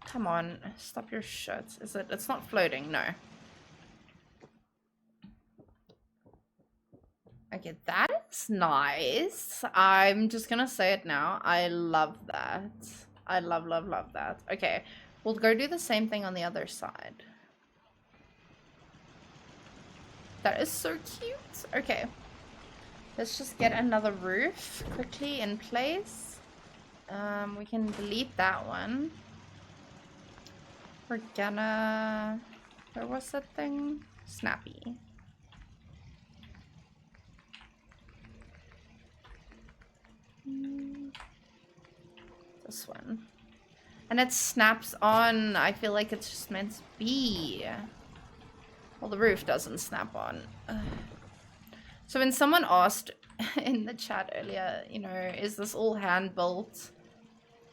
Come on, stop your shit. Is it? It's not floating, no. Okay, that is nice. I'm just gonna say it now. I love that. I love that. Okay, we'll go do the same thing on the other side. That is so cute. Okay, let's just get another roof quickly in place. We can delete that one. We're gonna... Where was that thing? Snappy. This one. And it snaps on. I feel like it's just meant to be. Well, the roof doesn't snap on. So when someone asked in the chat earlier, you know, is this all hand-built?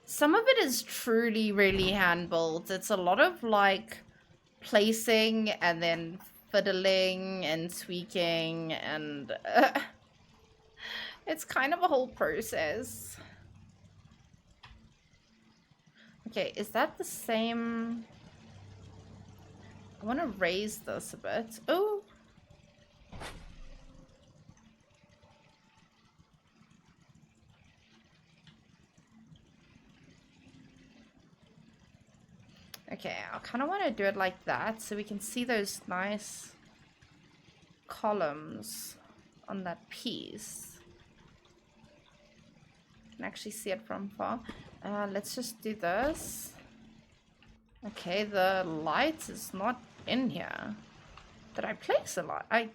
Some of it is truly really hand-built. It's a lot of like placing and then fiddling and tweaking and it's kind of a whole process. Okay, is that the same? I want to raise this a bit. Oh. Okay, I kind of want to do it like that so we can see those nice columns on that piece. You can actually see it from far. Let's just do this. Okay, the light is not in here. Did I place a light? I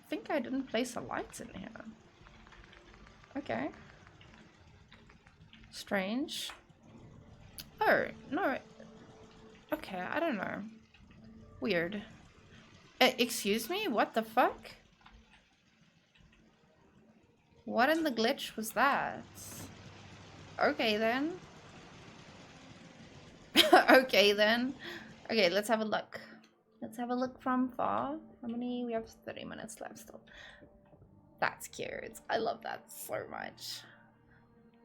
think I didn't place a light in here. Okay. Strange. Oh, no. Okay, I don't know. Weird. Excuse me? What the fuck? What in the glitch was that? Okay then. Okay then. Okay, let's have a look. Let's have a look from far. How many? We have 30 minutes left still. That's cute. I love that so much.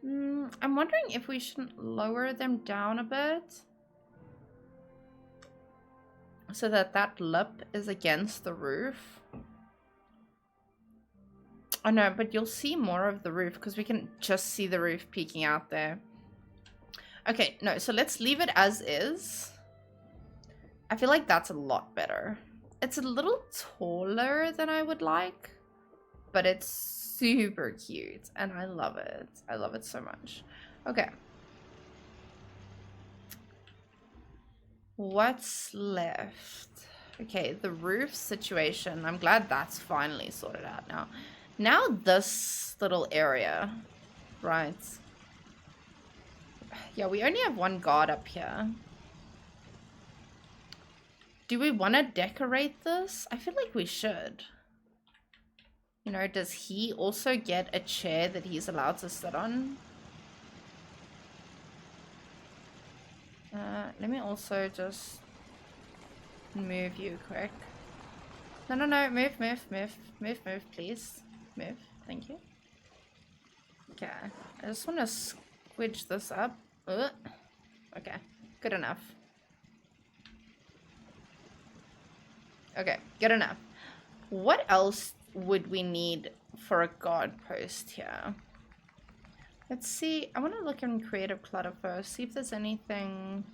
I'm wondering if we shouldn't lower them down a bit. So that that lip is against the roof. Oh no, but you'll see more of the roof because we can just see the roof peeking out there. Okay, no, so let's leave it as is. I feel like that's a lot better. It's a little taller than I would like, but it's super cute and I love it. I love it so much. Okay. What's left? Okay, the roof situation. I'm glad that's finally sorted out now. Now this little area, right? Yeah, we only have one guard up here. Do we want to decorate this? I feel like we should. You know, does he also get a chair that he's allowed to sit on? Let me also just move you quick. No, no, no, move, please. Move, thank you. Okay, I just want to squidge this up. Okay, good enough. Okay, good enough. What else would we need for a guard post here? Let's see. I want to look in creative clutter first. See if there's anything.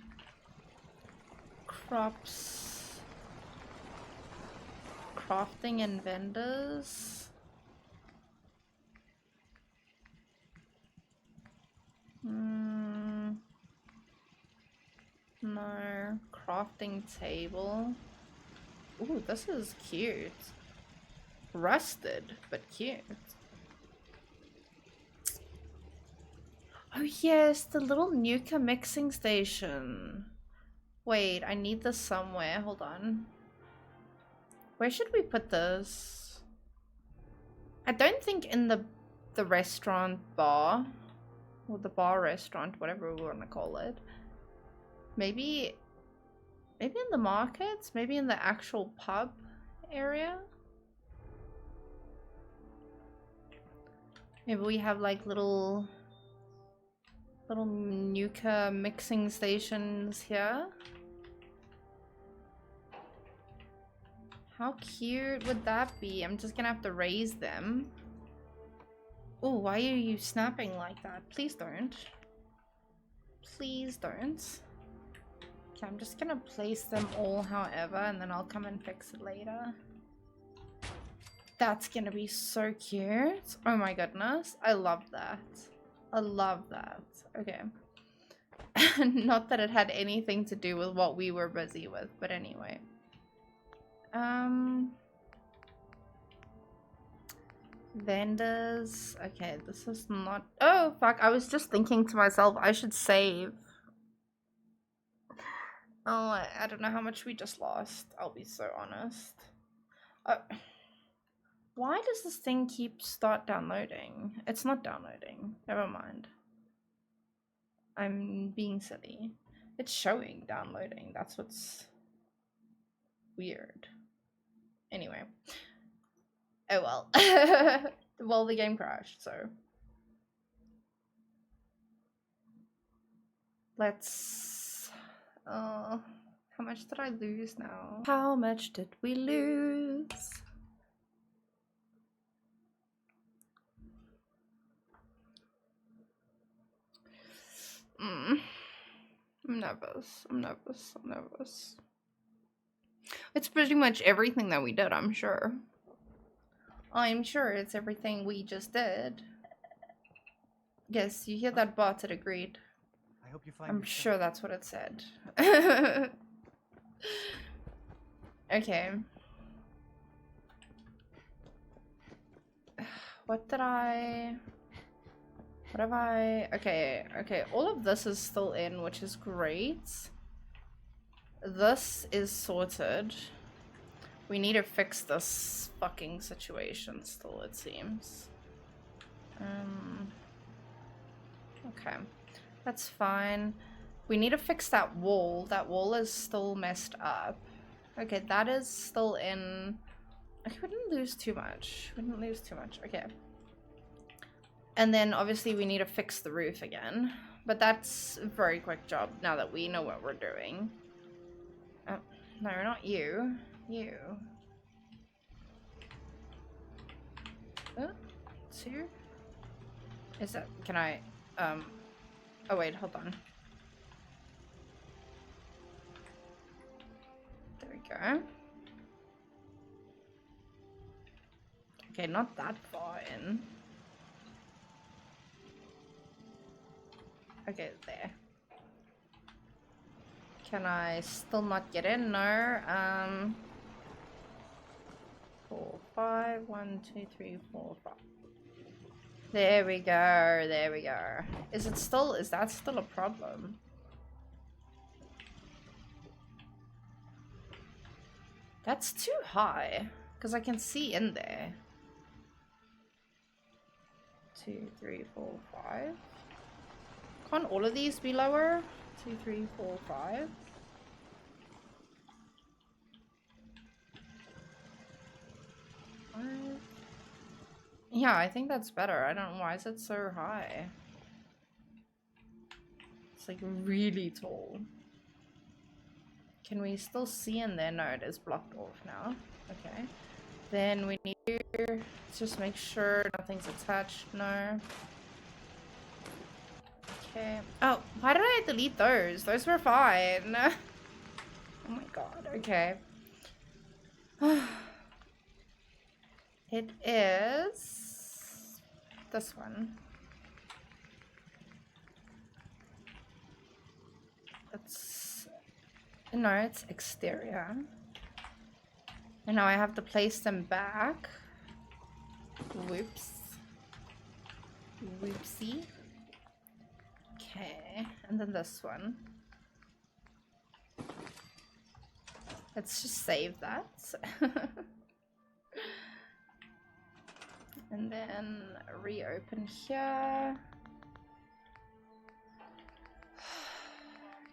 Crops. Crafting and vendors. No. Crafting table. Ooh, this is cute. Rusted, but cute. Oh yes, the little Nuka mixing station. Wait, I need this somewhere. Hold on. Where should we put this? I don't think in the restaurant bar. Or the bar restaurant, whatever we want to call it. Maybe in the markets? Maybe in the actual pub area? Maybe we have like little Nuka mixing stations here. How cute would that be? I'm just gonna have to raise them. Oh, why are you snapping like that? Please don't. Please don't. Okay, I'm just gonna place them all however, and then I'll come and fix it later. That's gonna be so cute. Oh my goodness. I love that. I love that. Okay. Not that it had anything to do with what we were busy with, but anyway. Vendors. Okay, this is not... Oh, fuck. I was just thinking to myself, I should save. Oh, I don't know how much we just lost. I'll be so honest. Why does this thing keep start downloading? It's not downloading. Never mind. I'm being silly. It's showing downloading. That's what's weird. Anyway. Oh well. Well, the game crashed, so. Let's... how much did I lose now? How much did we lose? I'm nervous. I'm nervous. I'm nervous. It's pretty much everything that we did, I'm sure. I'm sure it's everything we just did. Yes, you hear that bot, it agreed. I hope you find I'm sure that's what it said. Okay. What did I... What have I... Okay, okay. All of this is still in, which is great. This is sorted. We need to fix this fucking situation still, it seems. Okay. That's fine. We need to fix that wall. That wall is still messed up. Okay, that is still in... Okay, we didn't lose too much. We didn't lose too much. Okay. And then obviously we need to fix the roof again. But that's a very quick job now that we know what we're doing. No, not you. You. Oh, 2? Is that... Can I... Oh wait, hold on. There we go. Okay, not that far in. Okay, there. Can I still not get in? No. 4, 5, 1, 2, 3, 4, 5. There we go. There we go. Is it still? Is that still a problem? That's too high because I can see in there. 2, 3, 4, 5. Can't all of these be lower? 2, 3, 4, 5. Yeah, I think that's better. I don't know why is it so high. It's like really tall. Can we still see in there? No, it is blocked off now. Okay. Then we need to just make sure nothing's attached. No. Okay. Oh, why did I delete those? Those were fine. Oh my god. Okay. It is this one. It's no, it's exterior. And now I have to place them back. Whoops. Whoopsie. Okay, and then this one. Let's just save that. And then reopen here.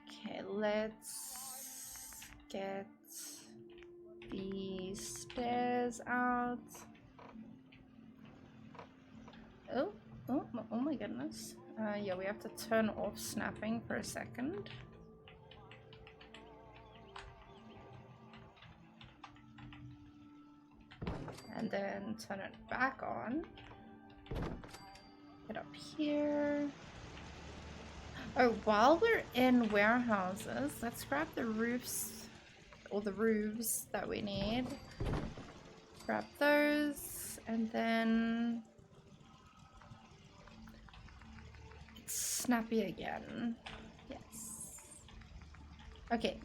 Okay, let's get these stairs out. Oh, oh my goodness. Yeah, we have to turn off snapping for a second. And then turn it back on. Get up here. Oh, while we're in warehouses, let's grab the roofs, or the roofs that we need. Grab those, and then it's snappy again. Yes. Okay.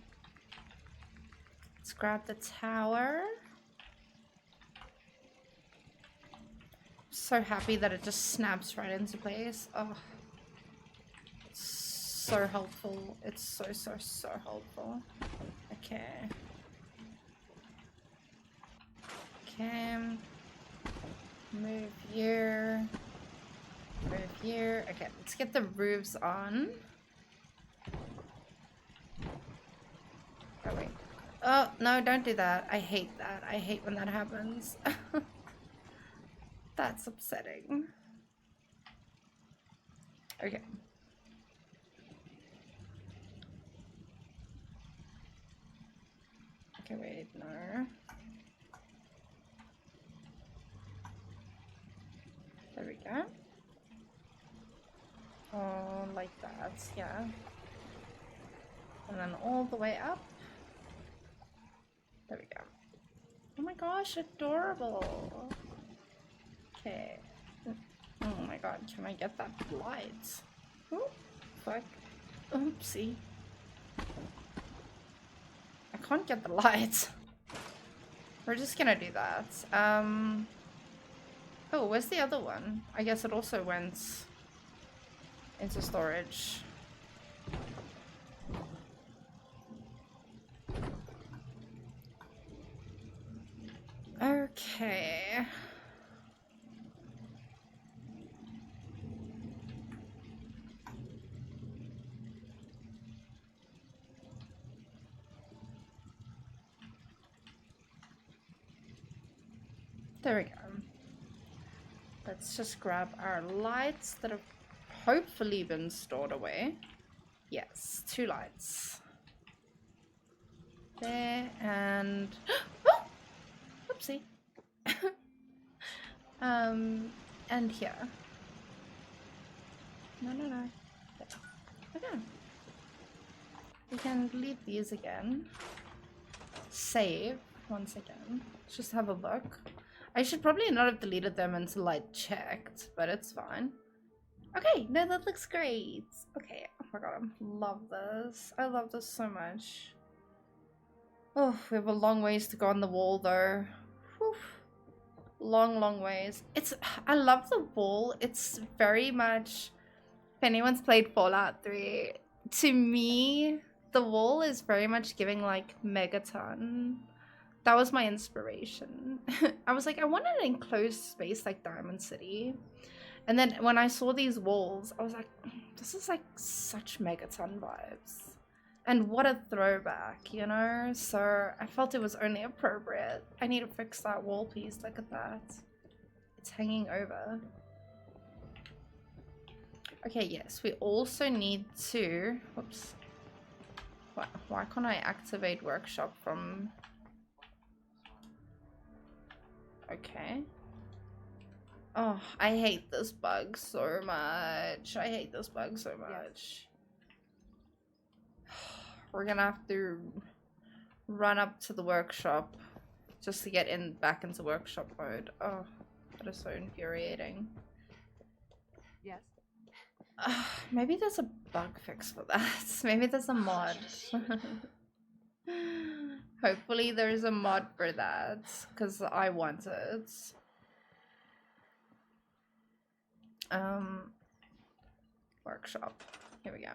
Let's grab the tower. So happy that it just snaps right into place. Oh. So helpful. It's so helpful. Okay. Okay. Move here. Move here. Okay, let's get the roofs on. Oh wait. Oh no, don't do that. I hate that. I hate when that happens. That's upsetting. Okay. Okay, wait, no. There we go. Oh, like that, yeah. And then all the way up. There we go. Oh my gosh, adorable. Okay. Oh my god, can I get that light? Oh, fuck. Oopsie. I can't get the light. We're just gonna do that. Oh, where's the other one? I guess it also went into storage. Okay. There we go. Let's just grab our lights that have hopefully been stored away. Yes, 2 lights. There and oh! Oopsie. And here. No. There. Okay. We can leave these again. Save once again. Let's just have a look. I should probably not have deleted them until I checked, but it's fine. Okay, no, that looks great. Okay, oh my god, I love this. I love this so much. Oh, we have a long ways to go on the wall though. Whew. Long ways. I love the wall. It's very much, if anyone's played Fallout 3, to me, the wall is very much giving like Megaton. That was my inspiration. I was like, I want an enclosed space like Diamond City. And then when I saw these walls, I was like, this is like such Megaton vibes. And what a throwback, you know? So I felt it was only appropriate. I need to fix that wall piece. Look at that. It's hanging over. Okay, yes. We also need to... Whoops. Why can't I activate workshop from... Okay. Oh, I hate this bug so much. I hate this bug so much. We're gonna have to run up to the workshop just to get back into workshop mode. Oh, that is so infuriating. Yes. Maybe there's a bug fix for that. Maybe there's a mod. Hopefully there's a mod for that, because I want it. Workshop. Here we go.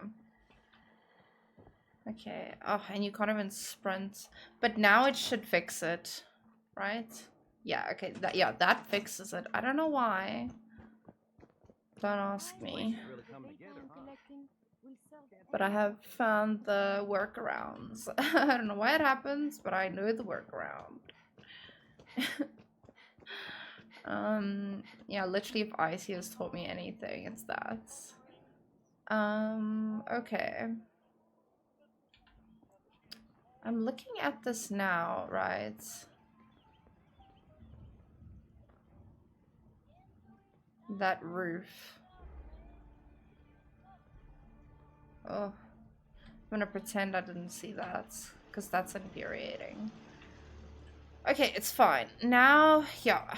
Okay. Oh, and you can't even sprint. But now it should fix it, right? Yeah, okay. That fixes it. I don't know why. Don't ask me. But I have found the workarounds. I don't know why it happens, but I know the workaround. Yeah, literally if Icy has taught me anything, it's that. Okay. I'm looking at this now, right? That roof. Oh, I'm gonna pretend I didn't see that, because that's infuriating. Okay, it's fine. Now, yeah,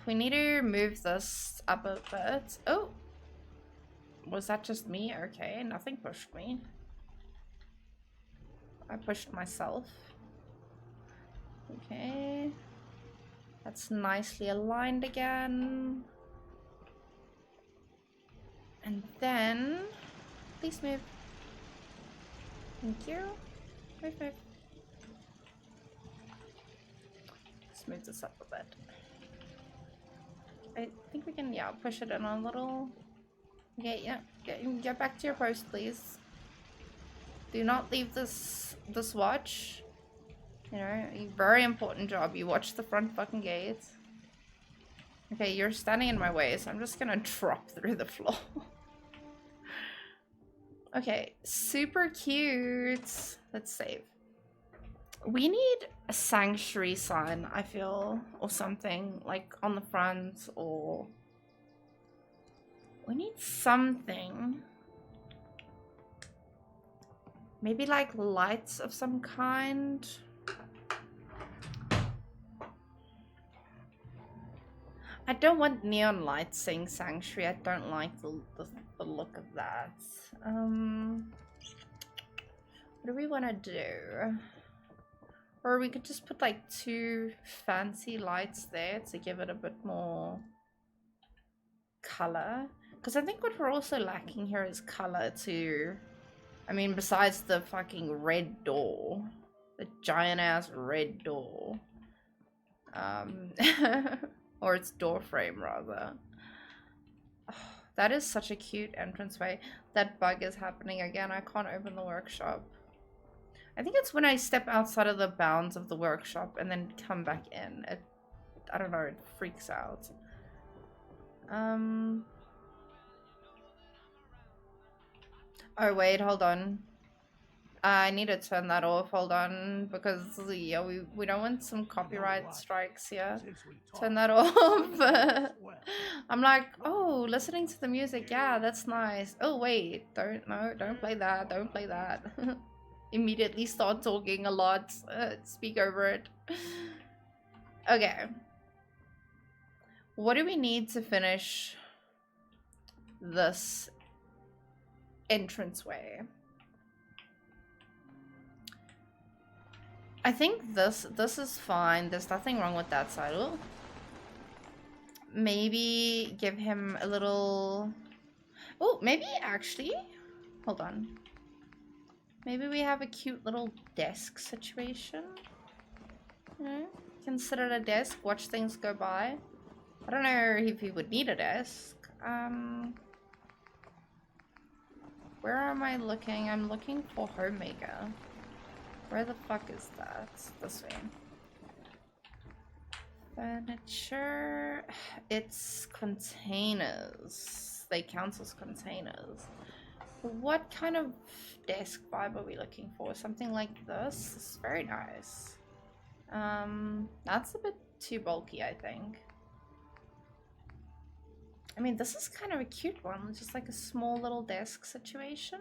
we need to move this up a bit. Oh, was that just me? Okay, nothing pushed me. I pushed myself. Okay. That's nicely aligned again. And then, please move. Thank you. Move, move. Let's move this up a bit. I think we can, yeah, push it in a little. Okay, yeah, get back to your post, please. Do not leave this watch. You know, a very important job. You watch the front fucking gate. Okay, you're standing in my way, so I'm just gonna drop through the floor. Okay, super cute. Let's save. We need a sanctuary sign, I feel, or something, like on the front, or... We need something. Maybe like lights of some kind. I don't want neon lights saying sanctuary. I don't like the look of that. What do we want to do? Or we could just put like 2 fancy lights there to give it a bit more color. Because I think what we're also lacking here is color too. I mean, besides the fucking red door. The giant ass red door. Or its door frame rather. Oh, that is such a cute entranceway. That bug is happening again. I can't open the workshop. I think it's when I step outside of the bounds of the workshop and then come back in. I don't know, it freaks out. Oh wait, hold on. I need to turn that off, hold on, because yeah, we don't want some copyright strikes here. Turn that off. I'm like, oh, listening to the music, yeah, that's nice. Oh wait, don't play that, don't play that. Immediately start talking a lot, speak over it. Okay. What do we need to finish this entranceway? I think this is fine. There's nothing wrong with that side. Ooh. Maybe give him a little... Oh, maybe actually... Hold on. Maybe we have a cute little desk situation. You know? Consider it a desk. Watch things go by. I don't know if he would need a desk. Where am I looking? I'm looking for homemaker. Where the fuck is that? This way. Furniture. It's containers. They count as containers. What kind of desk vibe are we looking for? Something like this? It's very nice. That's a bit too bulky, I think. I mean, this is kind of a cute one. Just like a small little desk situation.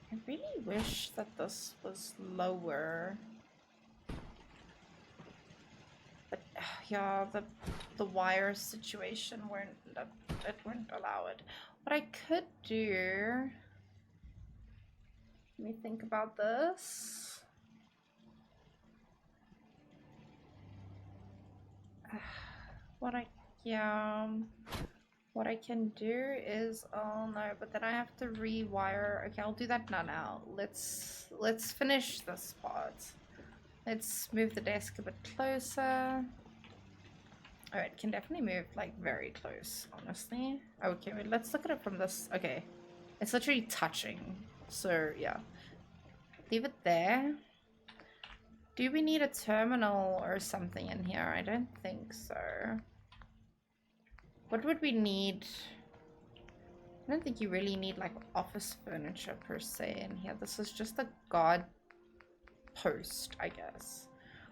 I really wish that this was lower. But yeah, the wire situation wouldn't allow it. What I could do, let me think about this. What I can do is, oh no, but then I have to rewire. Okay, I'll do that now. Let's finish this part. Let's move the desk a bit closer. Oh, it can definitely move like very close, honestly. Okay, wait, let's look at it from this. Okay, it's literally touching. So yeah, leave it there. Do we need a terminal or something in here? I don't think so. What would we need? I don't think you really need like office furniture per se in here. This is just a guard post, I guess.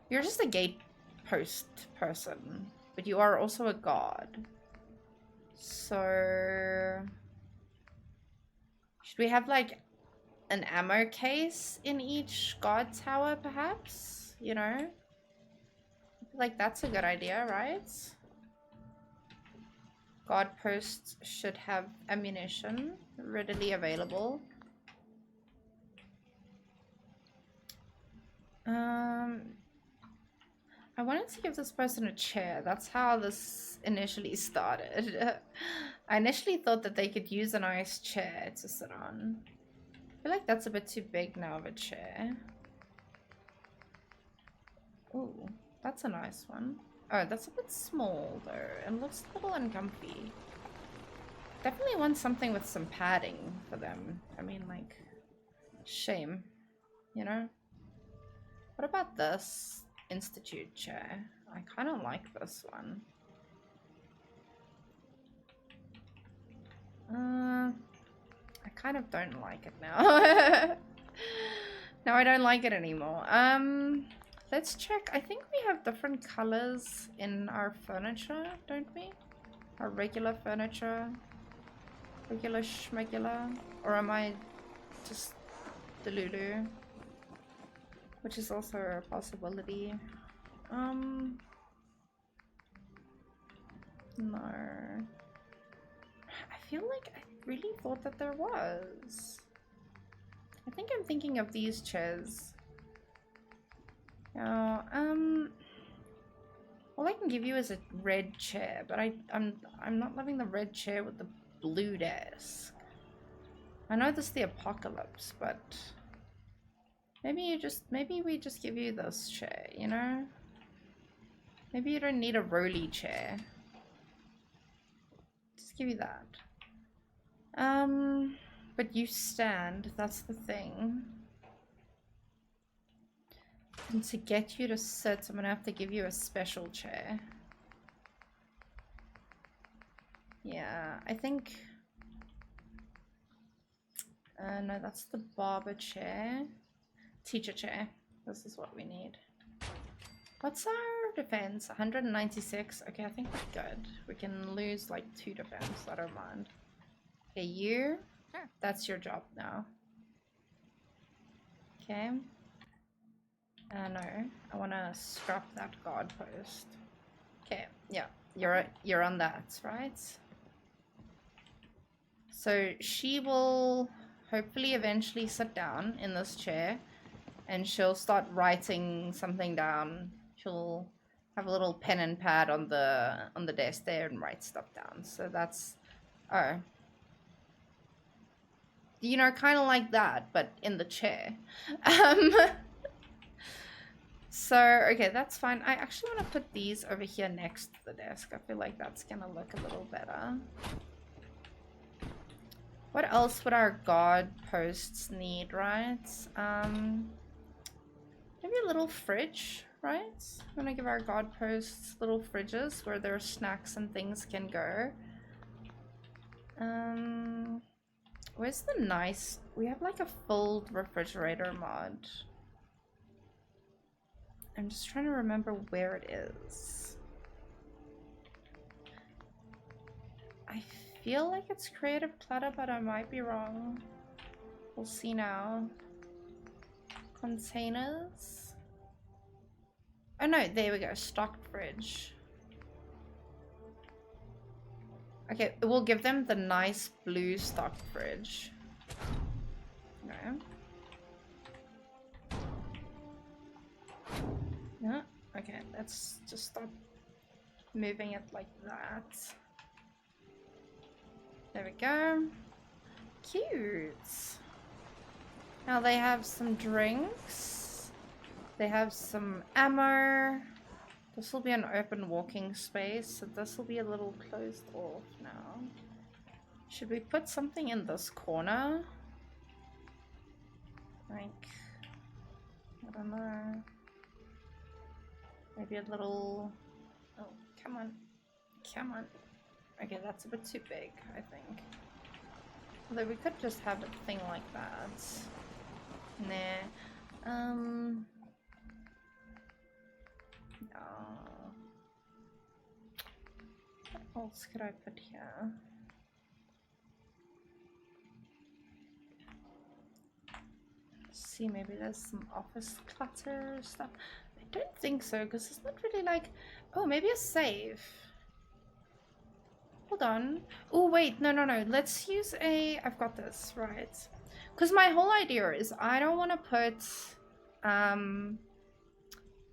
You're just a gate post person, but you are also a guard. So should we have like an ammo case in each guard tower, perhaps? You know? I feel like that's a good idea, right? Guard posts should have ammunition readily available. I wanted to give this person a chair. That's how this initially started. I initially thought that they could use a nice chair to sit on. I feel like that's a bit too big now of a chair. Ooh, that's a nice one. Oh, that's a bit small though. It looks a little uncomfy. Definitely want something with some padding for them. I mean, like, shame, you know? What about this institute chair? I kind of like this one. I kind of don't like it now. No, I don't like it anymore. Let's check. I think we have different colors in our furniture, don't we? Our regular furniture. Regular schmegular. Or am I just delulu? Which is also a possibility. No. I feel like I really thought that there was. I think I'm thinking of these chairs. Now, all I can give you is a red chair, but I'm not loving the red chair with the blue desk. I know this is the apocalypse, but maybe we just give you this chair, you know? Maybe you don't need a rolly chair. Just give you that. But you stand, that's the thing. And to get you to sit, I'm gonna have to give you a special chair. Yeah, I think... no, that's the barber chair. Teacher chair. This is what we need. What's our defense? 196. Okay, I think we're good. We can lose like 2 defense. I don't mind. Okay, you. Sure. That's your job now. Okay. No, I want to scrap that guard post. Okay, yeah, you're on that, right? So she will hopefully eventually sit down in this chair, and she'll start writing something down. She'll have a little pen and pad on the desk there and write stuff down. So that's, oh, you know, kind of like that, but in the chair. So, okay, that's fine. I actually want to put these over here next to the desk. I feel like that's gonna look a little better. What else would our guard posts need, right? Maybe a little fridge, right? I'm gonna give our guard posts little fridges where their snacks and things can go. Where's the nice... We have like a filled refrigerator mod. I'm just trying to remember where it is. I feel like it's Creative Clutter, but I might be wrong. We'll see now. Containers. Oh no, there we go. Stocked fridge. Okay, we'll give them the nice blue stocked fridge. No. Yeah, okay, let's just stop moving it like that. There we go. Cute. Now they have some drinks. They have some ammo. This will be an open walking space, so this will be a little closed off now. Should we put something in this corner? Like, I don't know. Maybe a little... Oh, come on. Come on. Okay, that's a bit too big, I think. Although we could just have a thing like that. Nah. No. What else could I put here? See, maybe there's some office clutter stuff. I don't think so, because it's not really like... Oh, maybe a safe. Hold on. Oh, wait. No. Let's use a... I've got this. Right. Because my whole idea is I don't want to put...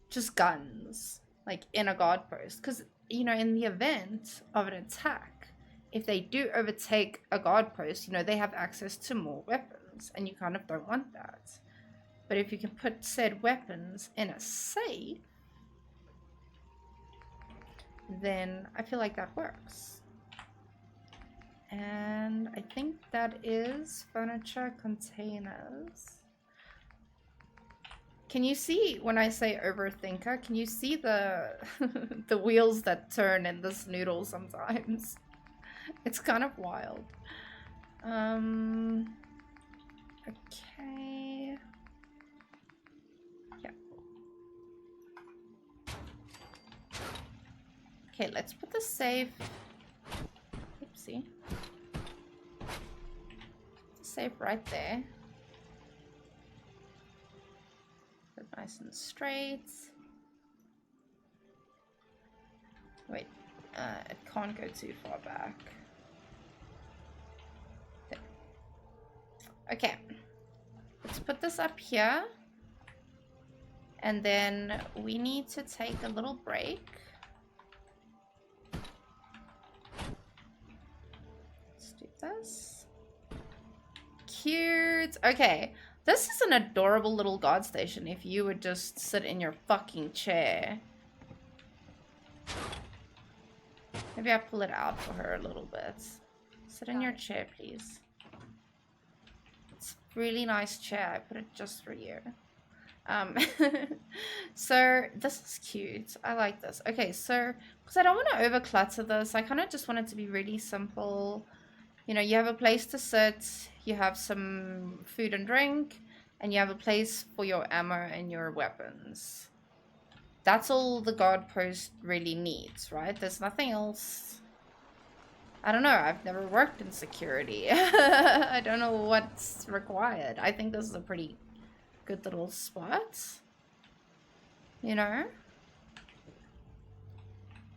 just guns. Like, in a guard post. Because, you know, in the event of an attack, if they do overtake a guard post, you know, they have access to more weapons. And you kind of don't want that. But if you can put said weapons in a safe, then I feel like that works. And I think that is furniture containers. Can you see when I say overthinker? Can you see the the wheels that turn in this noodle sometimes? It's kind of wild. Okay. Yeah. Okay, let's put the safe. Oopsie. Safe right there. Put it nice and straight. Wait, it can't go too far back. There. Okay, let's put this up here. And then we need to take a little break. Let's do this. Cute. Okay, this is an adorable little guard station if you would just sit in your fucking chair. Maybe I'll pull it out for her a little bit. Sit in your chair, please. It's a really nice chair. I put it just for you. So this is cute. I like this. Okay, so because I don't want to over clutter this, I kind of just want it to be really simple. You know, you have a place to sit, you have some food and drink, and you have a place for your ammo and your weapons. That's all the guard post really needs, right? There's nothing else. I don't know. I've never worked in security. I don't know what's required. I think this is a pretty good little spot. You know?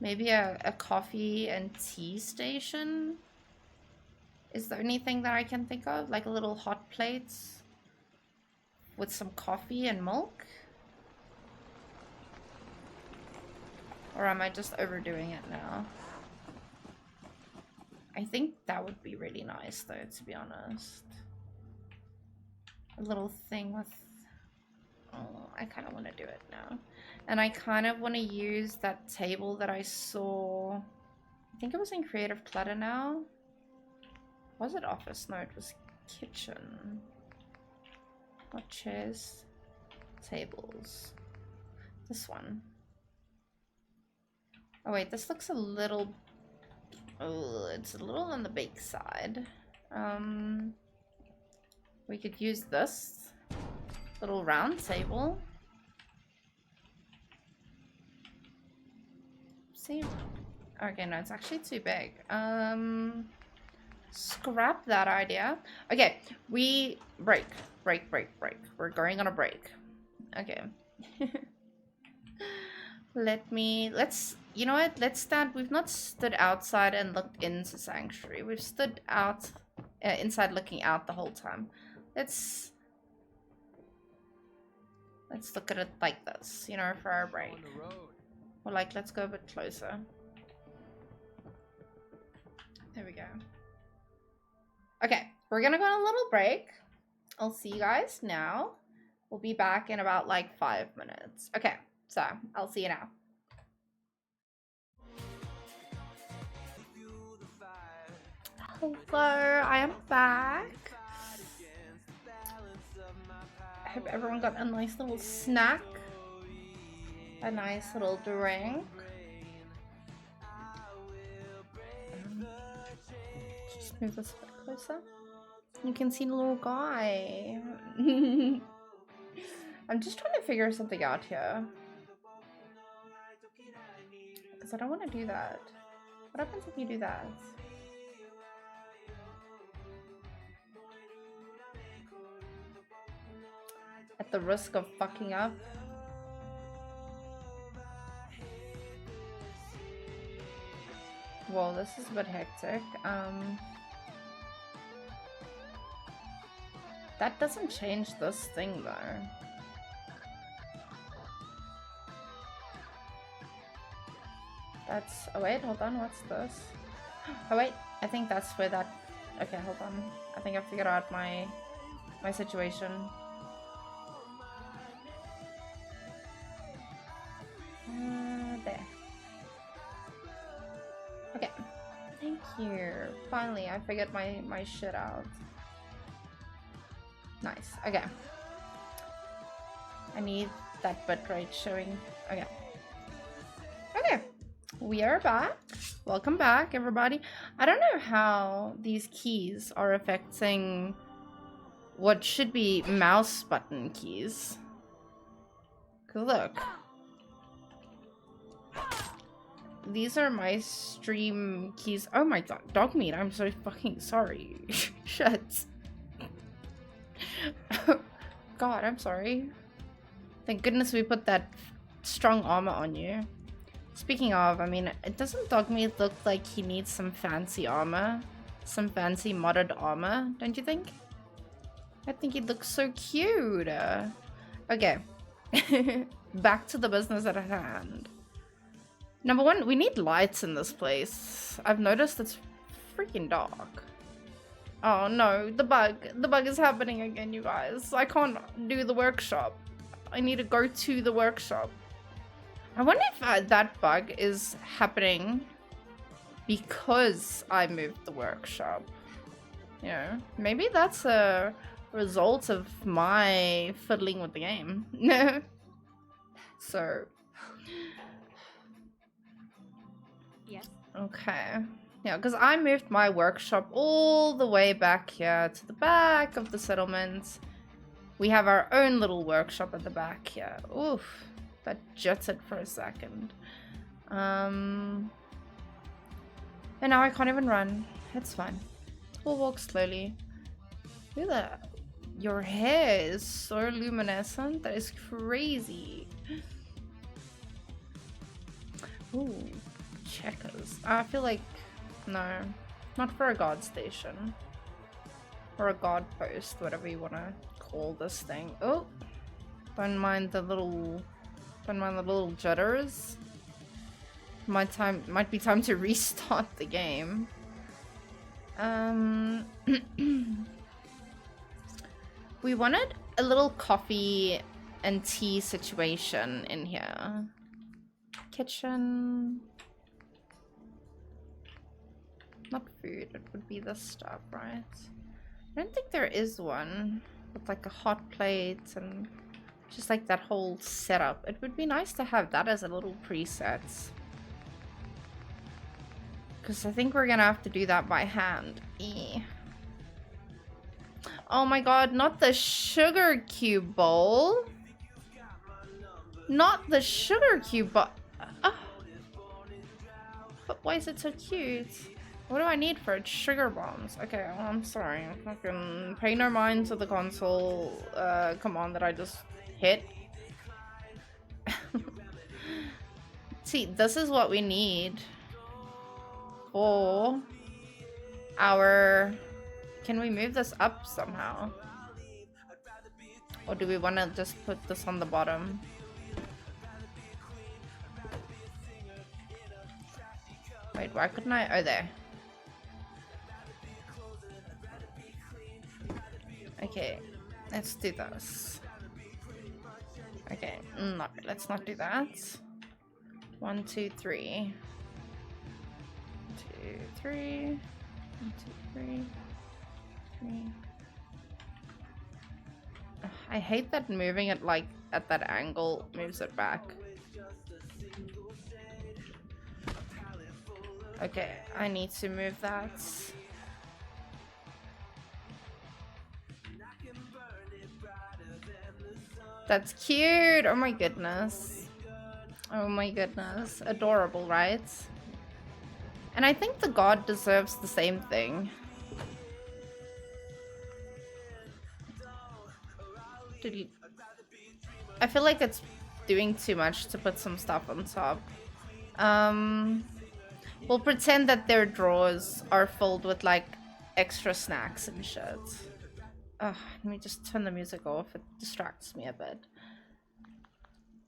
Maybe a coffee and tea station is the only thing that I can think of. Like a little hot plate with some coffee and milk. Or am I just overdoing it now? I think that would be really nice though, to be honest. A little thing with... Oh, I kind of want to do it now. And I kind of want to use that table that I saw. I think it was in Creative Clutter now. Was it office? No, it was kitchen. Not chairs. Tables. This one. Oh wait, this looks a little... Oh, it's a little on the big side. We could use this little round table. See? Okay, no, it's actually too big. Scrap that idea. Okay, we break. We're going on a break. Okay. You know what? Let's stand. We've not stood outside and looked into Sanctuary. We've stood out, inside looking out the whole time. Let's look at it like this, you know, for our break. Or like, let's go a bit closer. There we go. Okay, we're gonna go on a little break. I'll see you guys now. We'll be back in about like 5 minutes. Okay, so I'll see you now. Hello, I am back. I hope everyone got a nice little snack. A nice little drink. Just move this a bit closer. You can see the little guy. I'm just trying to figure something out here. Because I don't want to do that. What happens if you do that? At the risk of fucking up. Whoa, this is a bit hectic. That doesn't change this thing though. That's, oh wait, hold on, what's this? Oh wait, I think that's where that, okay, hold on. I think I figured out my situation. There. Okay, thank you. Finally, I figured my shit out. Nice, okay. I need that bitrate showing, okay. Okay. We are back. Welcome back, everybody. I don't know how these keys are affecting what should be mouse button keys. Cause look. These are my stream keys. Oh my god, dog meat, I'm so fucking sorry. Shit. God, I'm sorry. Thank goodness we put that strong armor on you. Speaking of, I mean, it doesn't Dogmeat look like he needs some fancy armor? Some fancy modded armor, don't you think? I think he looks so cute. Okay. Back to the business at hand. Number one, we need lights in this place. I've noticed it's freaking dark. Oh no, the bug. The bug is happening again, you guys. I can't do the workshop. I need to go to the workshop. I wonder if that bug is happening because I moved the workshop. You know, maybe that's a result of my fiddling with the game. So. Yes. Okay. Yeah, because I moved my workshop all the way back here to the back of the settlement. We have our own little workshop at the back here. Oof. That jutted for a second. And now I can't even run. It's fine. We'll walk slowly. Look at that. Your hair is so luminescent. That is crazy. Ooh, checkers. I feel like, no, not for a guard station. Or a guard post, whatever you want to call this thing. Oh, don't mind the little jitters. Might be time to restart the game. We wanted a little coffee and tea situation in here. Kitchen. Not food, it would be this stuff, right? I don't think there is one with like a hot plate and just like that whole setup. It would be nice to have that as a little preset. Because I think we're gonna have to do that by hand. Oh my god, not the sugar cube bowl. Not the sugar cube bowl. But why is it so cute? What do I need for it? Sugar bombs. Okay, well, I'm sorry. I can pay no mind to the console command that I just hit. See, this is what we need for our... Can we move this up somehow? Or do we want to just put this on the bottom? Wait, why couldn't I? Oh, there. Okay, let's do this. Okay, no, let's not do that. 1, 2, 3. 2, 3. 1, 2, 3. 3. I hate that moving it like at that angle moves it back. Okay, I need to move that. That's cute. Oh my goodness. Oh my goodness. Adorable, right? And I think the god deserves the same thing. I feel like it's doing too much to put some stuff on top. We'll pretend that their drawers are filled with like extra snacks and shit. Ugh, let me just turn the music off. It distracts me a bit.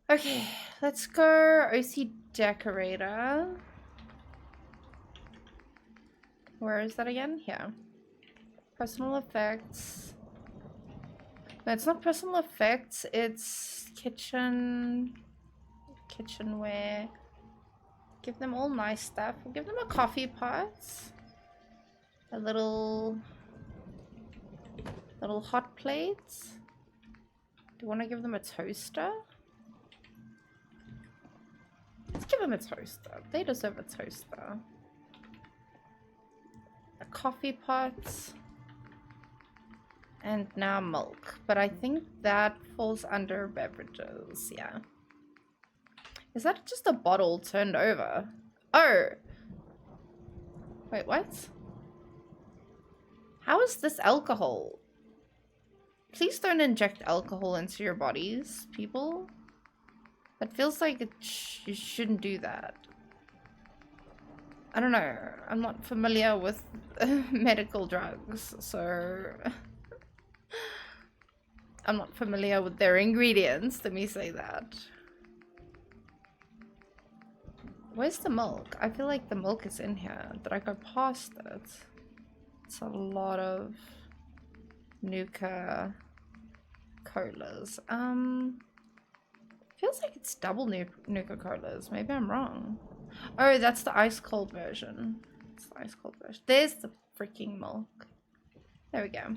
Okay, let's go OC decorator. Where is that again? Here. Personal effects. No, it's not personal effects. It's kitchenware. Give them all nice stuff. We'll give them a coffee pot. A little hot plate. Do you want to give them a toaster? Let's give them a toaster. They deserve a toaster. A coffee pot. And now milk. But I think that falls under beverages. Yeah. Is that just a bottle turned over? Oh! Wait, what? How is this alcohol? Please don't inject alcohol into your bodies, people. That feels like you shouldn't do that. I don't know. I'm not familiar with medical drugs, so... I'm not familiar with their ingredients, let me say that. Where's the milk? I feel like the milk is in here. Did I go past it? It's a lot of Nuka colas. Feels like it's double Nuka colas. Maybe I'm wrong. Oh, that's the ice cold version. It's the ice cold version. There's the freaking milk. There we go.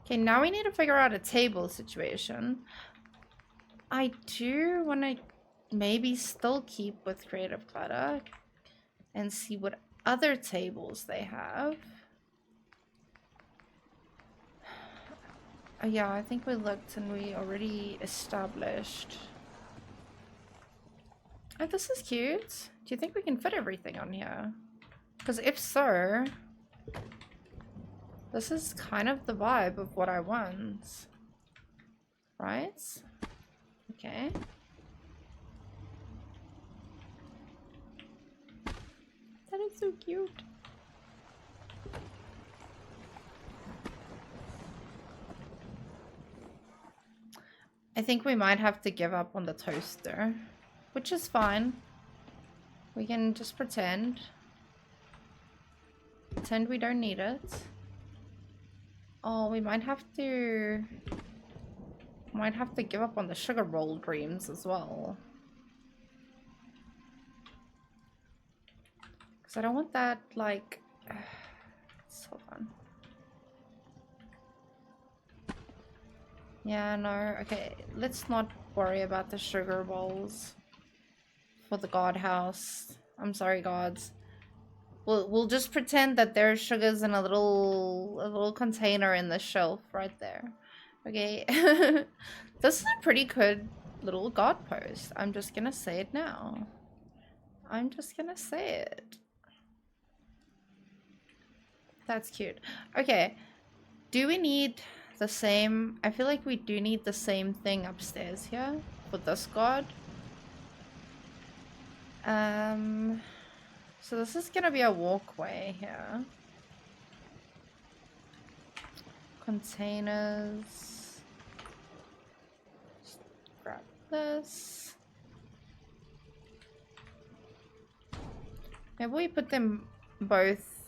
Okay, now we need to figure out a table situation. I do want to maybe still keep with creative clutter and see what other tables they have. Oh, yeah, I think we looked and we already established. Oh, this is cute. Do you think we can fit everything on here? Because if so, this is kind of the vibe of what I want. Right? Okay. That is so cute. I think we might have to give up on the toaster, which is fine. We can just pretend. Pretend we don't need it. Oh, we might have to give up on the sugar roll dreams as well. Because I don't want that, like... Hold on. Yeah, no, okay. Let's not worry about the sugar bowls for the god house. I'm sorry, gods. We'll just pretend that there's sugars in a little container in the shelf right there. Okay. This is a pretty good little god post. I'm just gonna say it now. I'm just gonna say it. That's cute. Okay. Do we need the same? I feel like we do need the same thing upstairs here for this god. So this is gonna be a walkway here. Containers. Just grab this. Maybe we put them both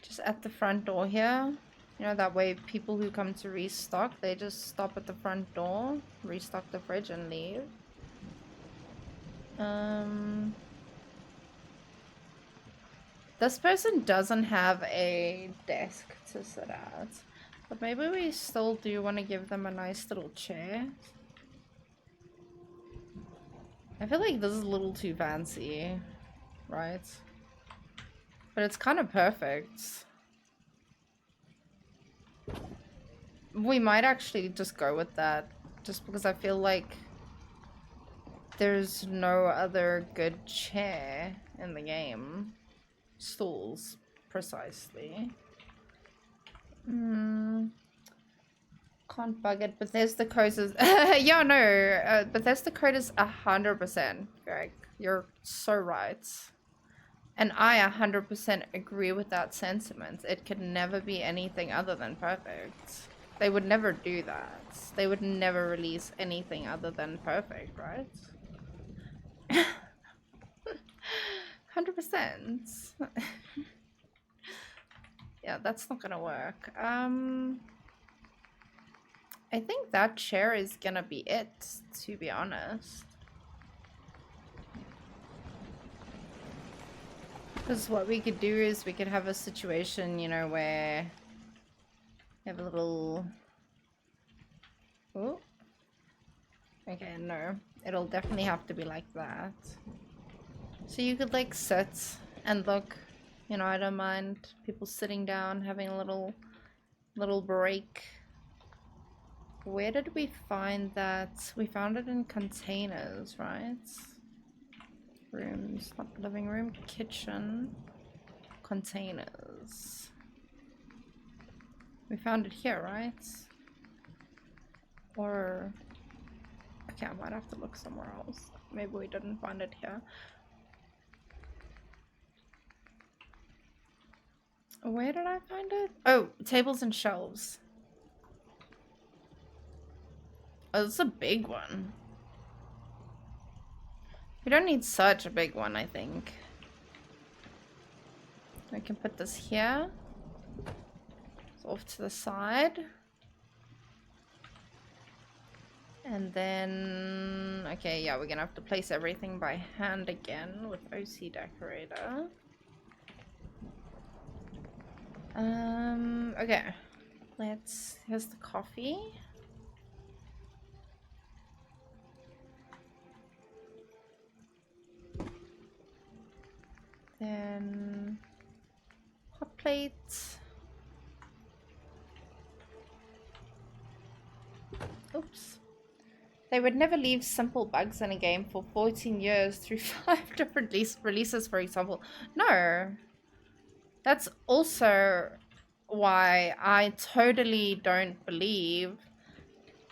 just at the front door here. You know, that way people who come to restock, they just stop at the front door, restock the fridge and leave. This person doesn't have a desk to sit at, but maybe we still do want to give them a nice little chair. I feel like this is a little too fancy, right? But it's kind of perfect. We might actually just go with that. Just because I feel like there's no other good chair in the game. Stools, precisely. Can't bug it. Bethesda code is... yeah, no. Bethesda code is 100%. Greg, you're so right. And I 100% agree with that sentiment. It could never be anything other than perfect. They would never do that. They would never release anything other than perfect, right? 100%. Yeah, that's not gonna work. I think that chair is gonna be it, to be honest. Because what we could do is we could have a situation, you know, where you have a little... Oh. Okay, no. It'll definitely have to be like that. So you could, like, sit and look. You know, I don't mind people sitting down, having a little break. Where did we find that? We found it in containers, right? Rooms, not living room, kitchen, containers. We found it here, right? Or... Okay, I might have to look somewhere else. Maybe we didn't find it here. Where did I find it? Oh, tables and shelves. Oh, it's a big one. We don't need such a big one, I think. I can put this here. It's off to the side. And then... Okay, yeah, we're gonna have to place everything by hand again with OC Decorator. Okay. Here's the coffee. Then hot plate. Oops. They would never leave simple bugs in a game for 14 years through 5 different releases, for example. No. That's also why I totally don't believe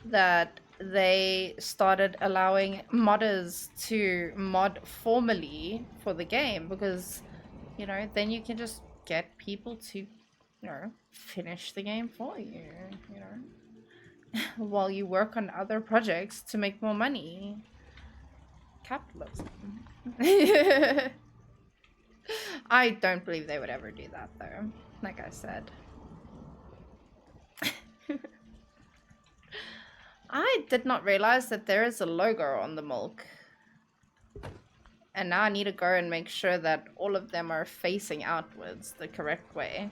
that they started allowing modders to mod formally for the game, because, you know, then you can just get people to, you know, finish the game for you, you know, while you work on other projects to make more money. Capitalism. I don't believe they would ever do that, though, like I said. I did not realize that there is a logo on the milk. And now I need to go and make sure that all of them are facing outwards the correct way.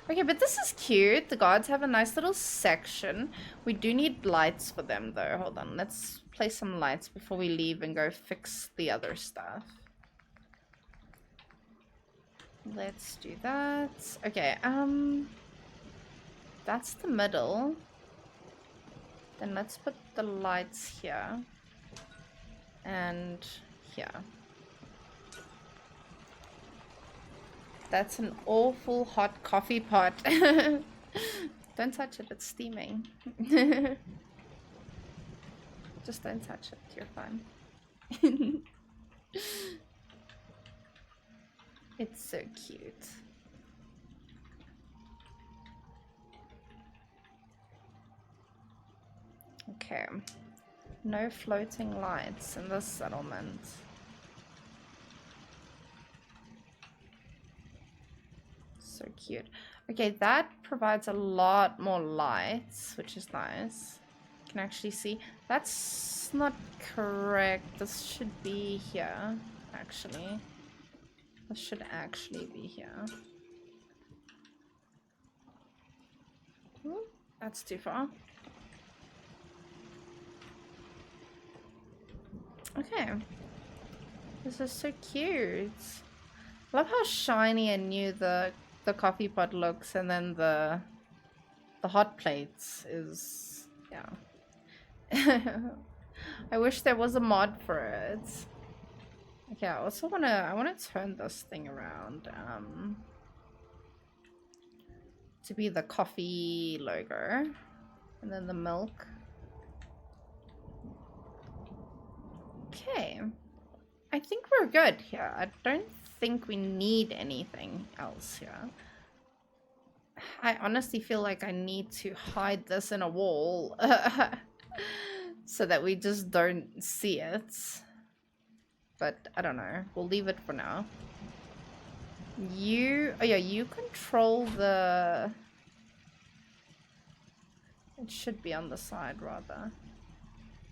Okay, but this is cute. The guards have a nice little section. We do need lights for them, though. Hold on. Let's place some lights before we leave and go fix the other stuff. Let's do that. Okay, that's the middle. Then let's put the lights here. And here. That's an awful hot coffee pot. Don't touch it, it's steaming. Just don't touch it, you're fine. It's so cute. Okay. No floating lights in this settlement. So cute. Okay, that provides a lot more lights, which is nice. You can actually see. That's not correct. This should be here, actually. This should actually be here. Ooh, that's too far. Okay. This is so cute. I love how shiny and new the coffee pot looks, and then the the hot plates is, yeah. I wish there was a mod for it. Okay, I also I wanna turn this thing around, to be the coffee logo, and then the milk. Okay, I think we're good here. I don't think we need anything else here. I honestly feel like I need to hide this in a wall so that we just don't see it. But I don't know. We'll leave it for now. Oh yeah, you control the... It should be on the side, rather.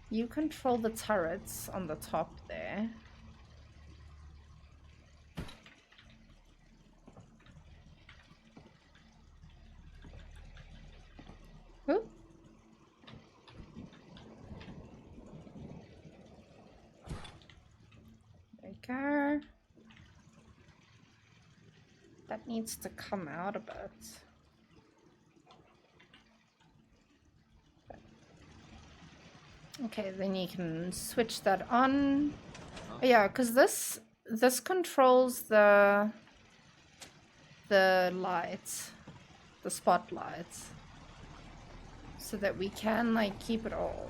You control the turrets on the top there. Ooh. There you go. That needs to come out a bit. Okay, then you can switch that on. Oh, yeah, because this controls the lights, the spotlights, so that we can like keep it off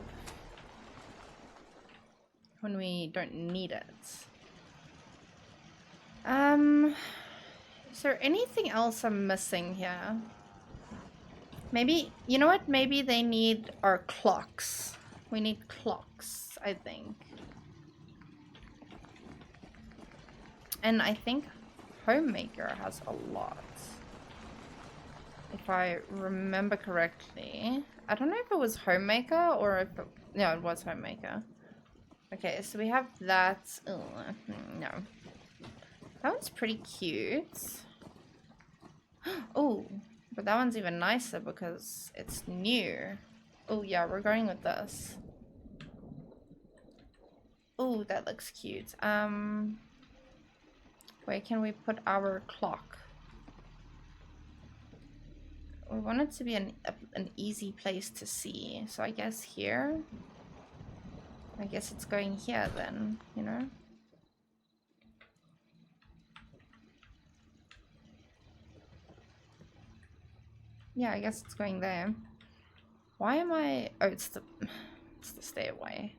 when we don't need it. Is there anything else I'm missing here? Maybe, you know what? Maybe they need our clocks. We need clocks, I think. And I think Homemaker has a lot. If I remember correctly. I don't know if it was Homemaker or if it... No, it was Homemaker. Okay, so we have that. Oh, no. That one's pretty cute. Oh, but that one's even nicer because it's new. Oh yeah, we're going with this. Oh, that looks cute. Where can we put our clock? We want it to be an easy place to see. So I guess here. I guess it's going here then, you know? Yeah, I guess it's going there. Why am I... Oh, it's the stairway.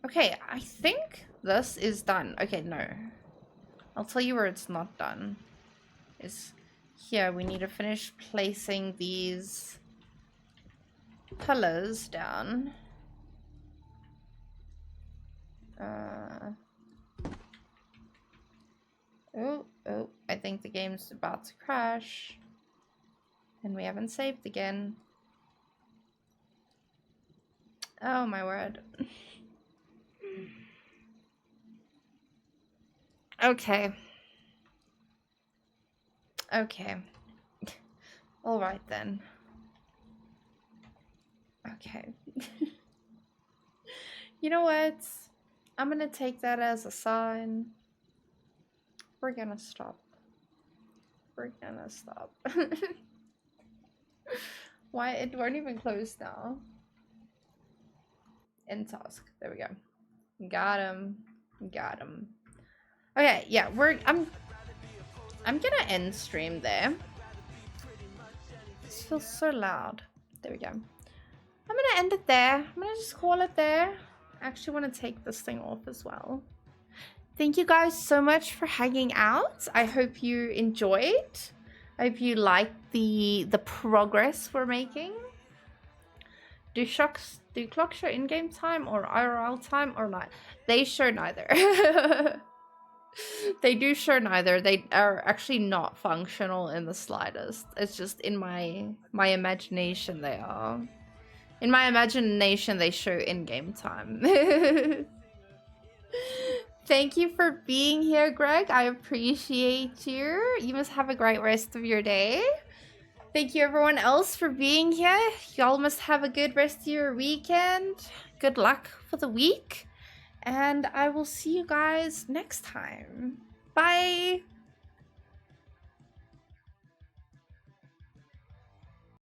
Okay, I think this is done. Okay, no. I'll tell you where it's not done. Is here. We need to finish placing these pillars down. Oh, I think the game's about to crash. And we haven't saved again. Oh my word. Okay. Okay. Alright then. Okay. You know what? I'm gonna take that as a sign. We're gonna stop. We're gonna stop. Why? It won't even close now. End task. There we go. Got him. Got him. Okay, yeah, I'm gonna end stream there. This feels so loud. There we go. I'm gonna end it there. I'm gonna just call it there. I actually want to take this thing off as well. Thank you guys so much for hanging out. I hope you enjoyed. I hope you liked the progress we're making. Do clocks show in-game time or IRL time or not? They show neither. They do show neither. They are actually not functional in the slightest. It's just in my imagination they are. In my imagination they show in-game time. Thank you for being here, Greg. I appreciate you. You must have a great rest of your day. Thank you everyone else for being here. Y'all must have a good rest of your weekend. Good luck for the week. And I will see you guys next time. Bye!